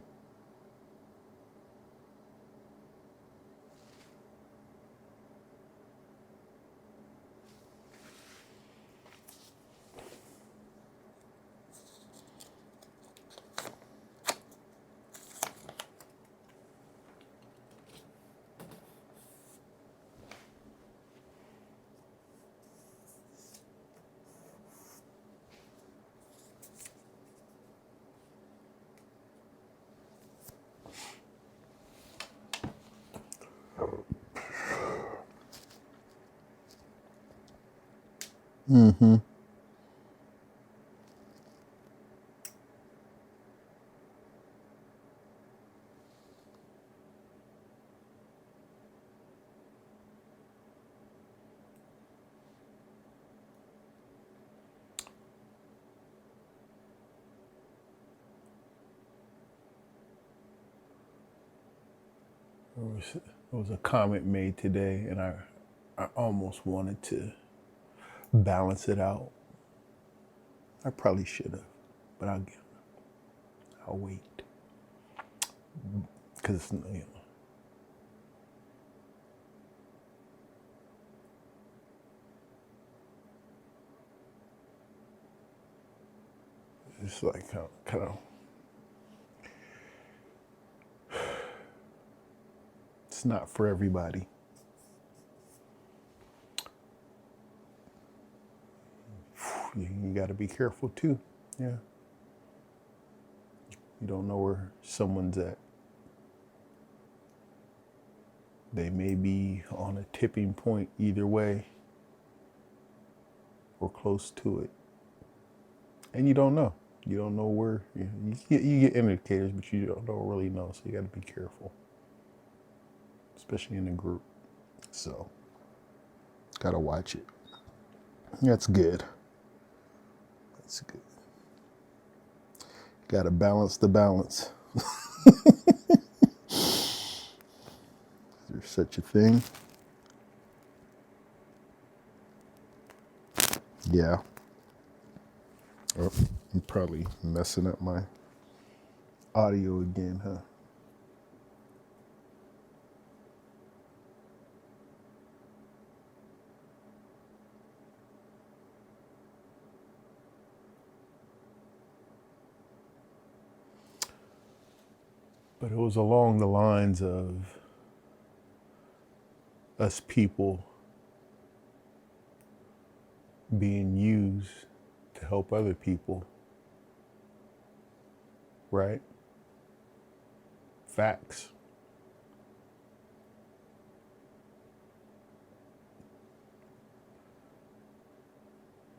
A: Mm-hmm. There was a comment made today, and I almost wanted to balance it out. I probably should have, but I'll wait because it's like kind of it's not for everybody. You got to be careful too. Yeah, you don't know where someone's at. They may be on a tipping point either way or close to it. And you don't know. You don't know where. You get indicators, but you don't really know. So you got to be careful, especially in a group. So, got to watch it. That's good. That's good. Got to balance the balance. Is there such a thing? Yeah. Oh, I'm probably messing up my audio again, huh? But it was along the lines of us people being used to help other people, right? Facts.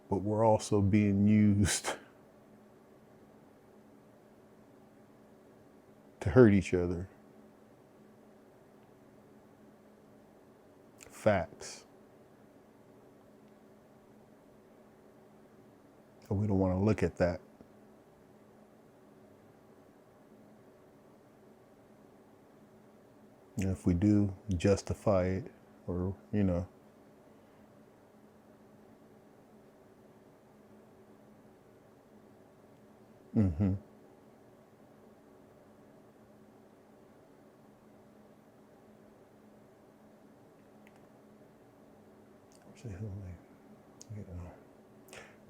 A: But we're also being used to hurt each other. Facts. And we don't want to look at that. And if we do, justify it or, Mm-hmm.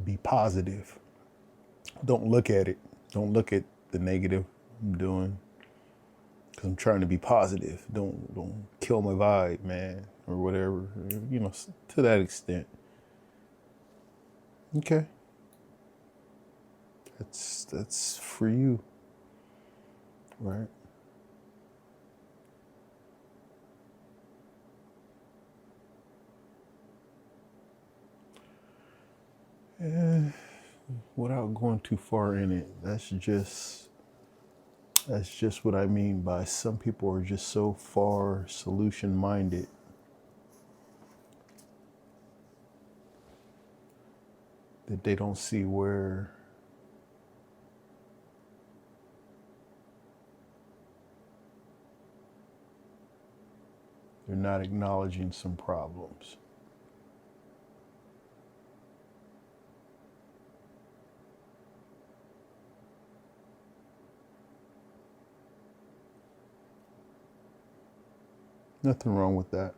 A: Be positive. Don't look at it. Don't look at the negative I'm doing. Cause I'm trying to be positive. Don't kill my vibe, man, or whatever. You know, to that extent. Okay, that's for you, right? Eh, without going too far in it, that's just what I mean by some people are just so far solution minded that they don't see where they're not acknowledging some problems. Nothing wrong with that.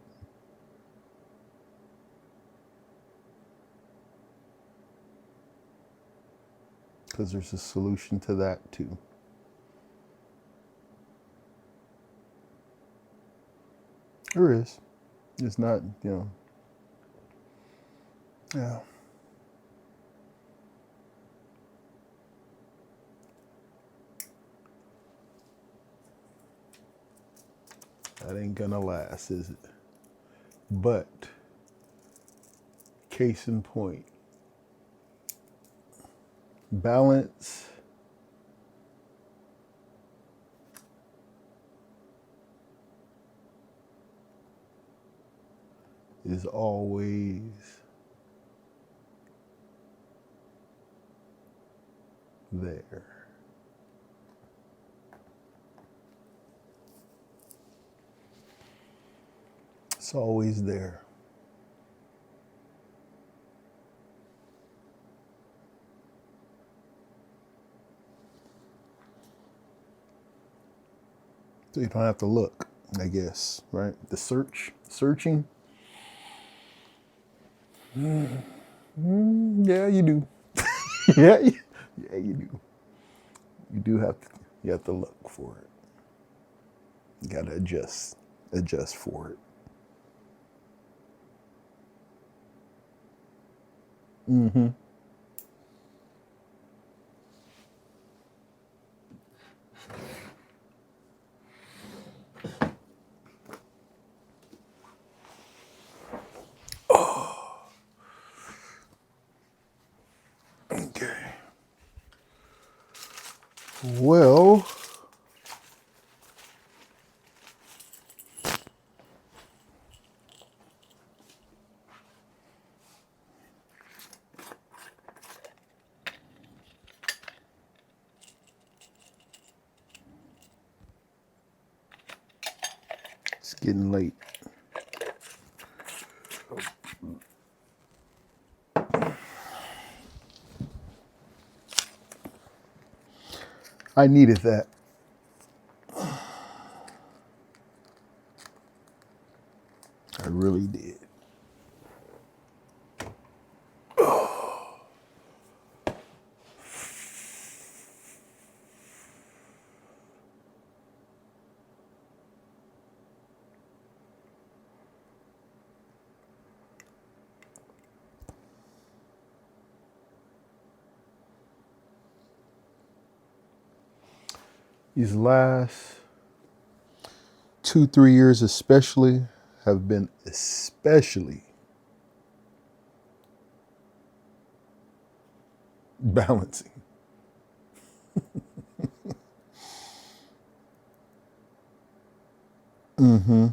A: Because there's a solution to that too. There is. It's not, yeah. That ain't gonna last, is it? But, case in point, balance is always there. It's always there. So you don't have to look, I guess, right? The searching. Yeah, you do. yeah, yeah, you do. You do have to. You have to look for it. You gotta adjust for it. Mm-hmm. Okay. Well, it's getting late. I needed that. I really did. These last 2, 3 years, especially, have been especially balancing. Mm-hmm.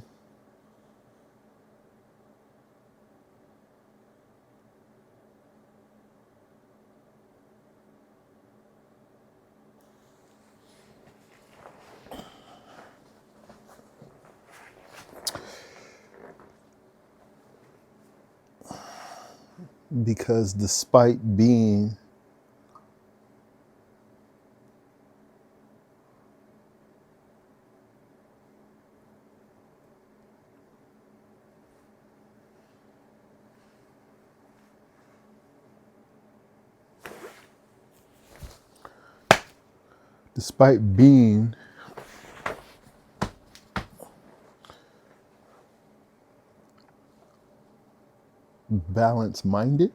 A: Because despite being despite being balance minded,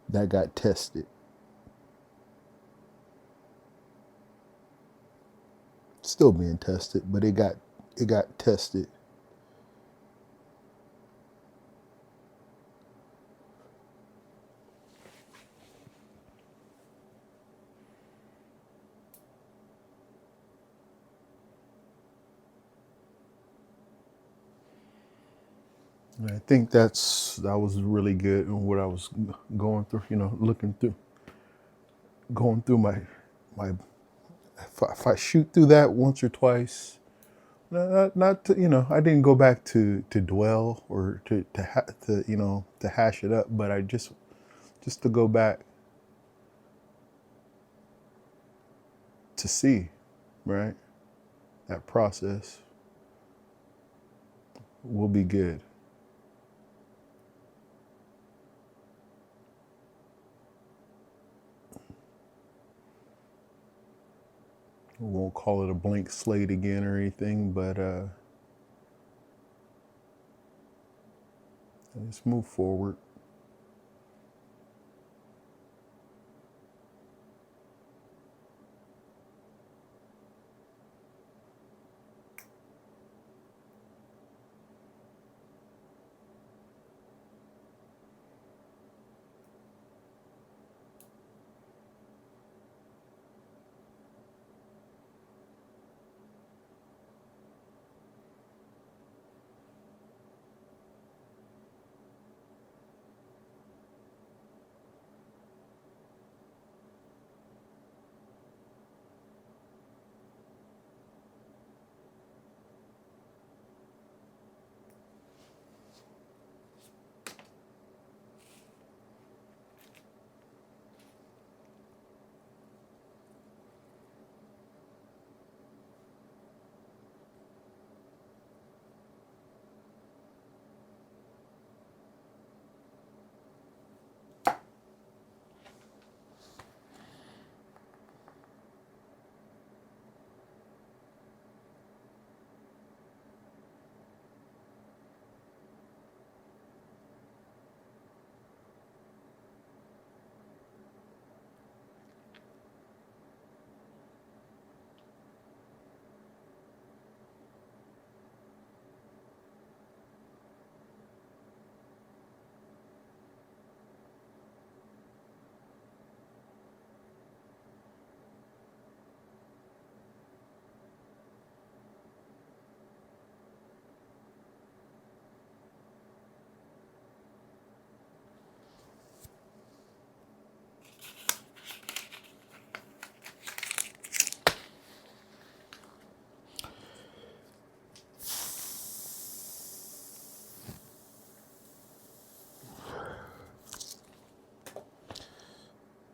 A: that got tested. Still being tested, but it got tested. And I think that was really good in what I was going through, looking through, going through my if I shoot through that once or twice, not to, I didn't go back to dwell or to hash it up, but I just to go back to see, right? That process will be good. We won't call it a blank slate again or anything, but let's move forward.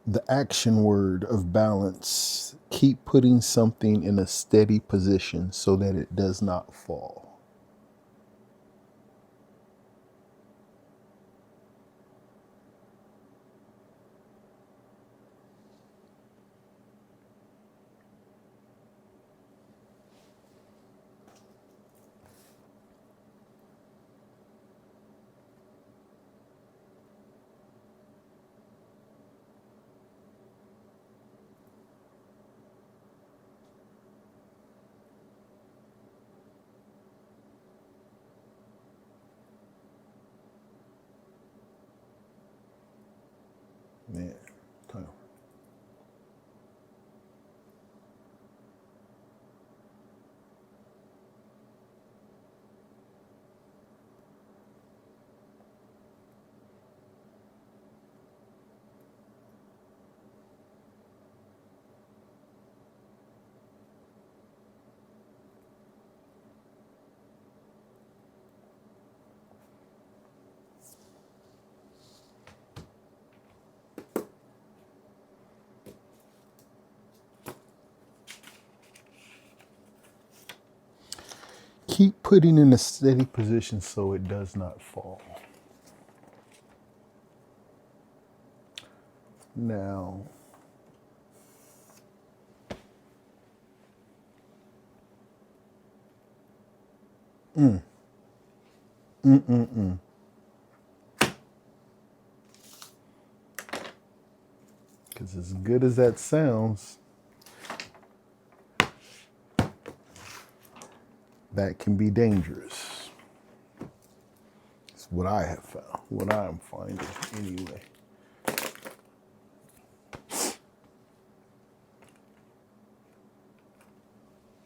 A: The action word of balance: keep putting something in a steady position so that it does not fall. Man, kind of. Keep putting in a steady position so it does not fall. Now, because as good as that sounds, that can be dangerous. It's what I have found, what I'm finding anyway.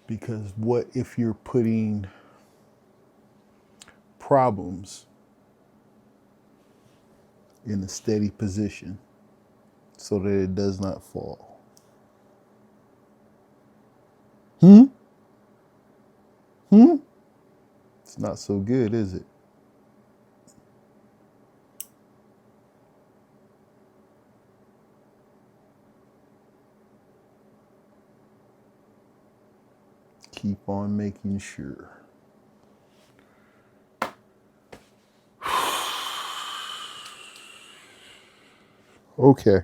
A: Because what if you're putting problems in a steady position so that it does not fall? It's not so good, is it? Keep on making sure. Okay.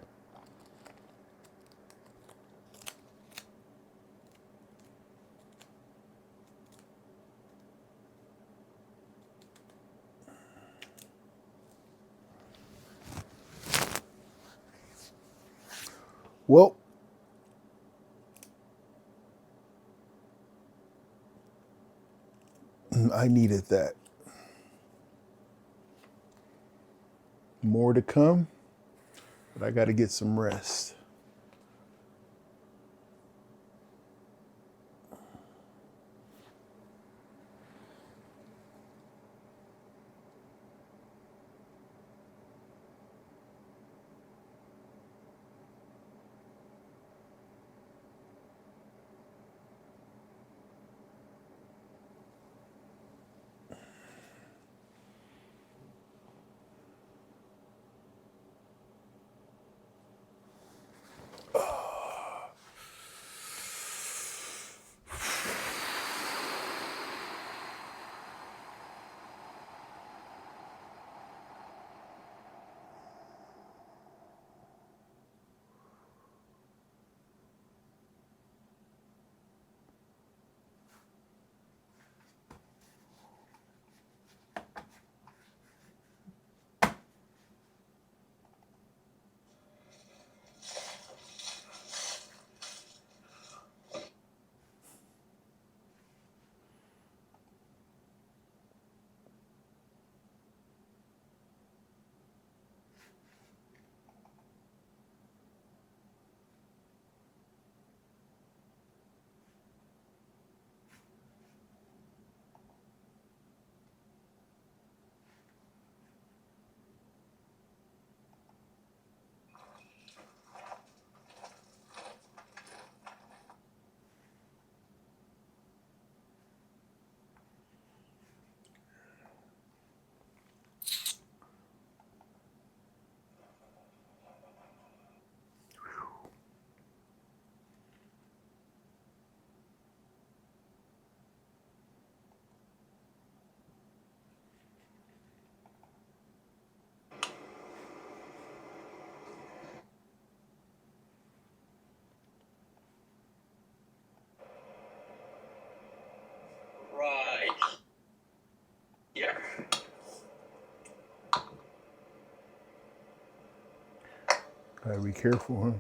A: Well, I needed that. More to come, but I got to get some rest.
D: Right. Yeah.
A: Gotta be careful, huh?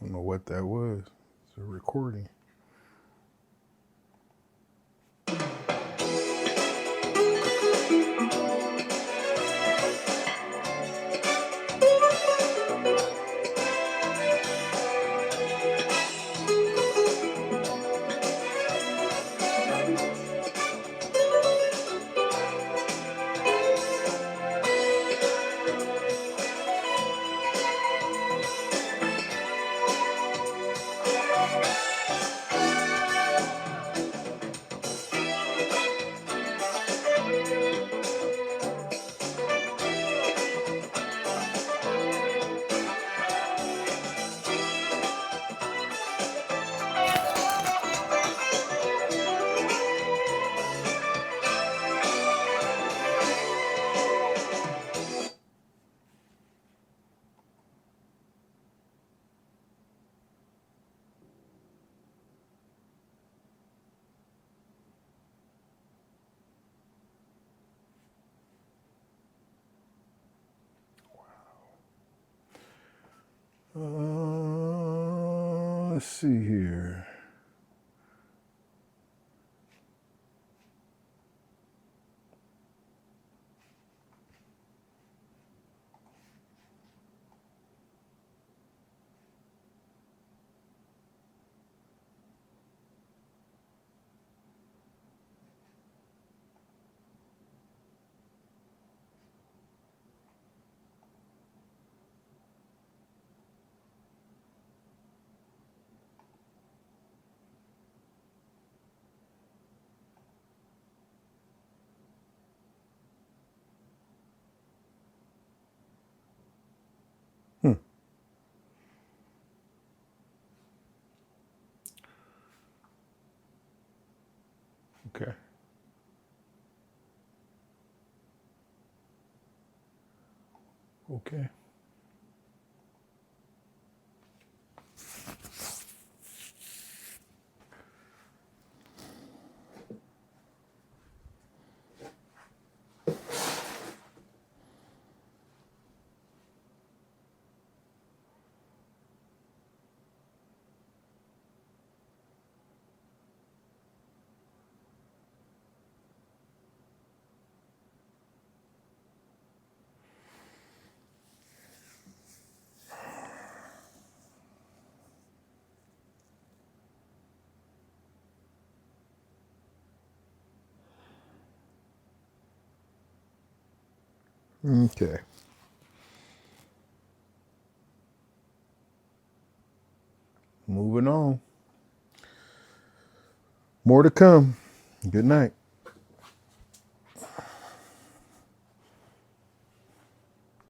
A: Don't know what that was. It's a recording. Let's see here. Okay. Okay. Okay. Moving on. More to come. Good night.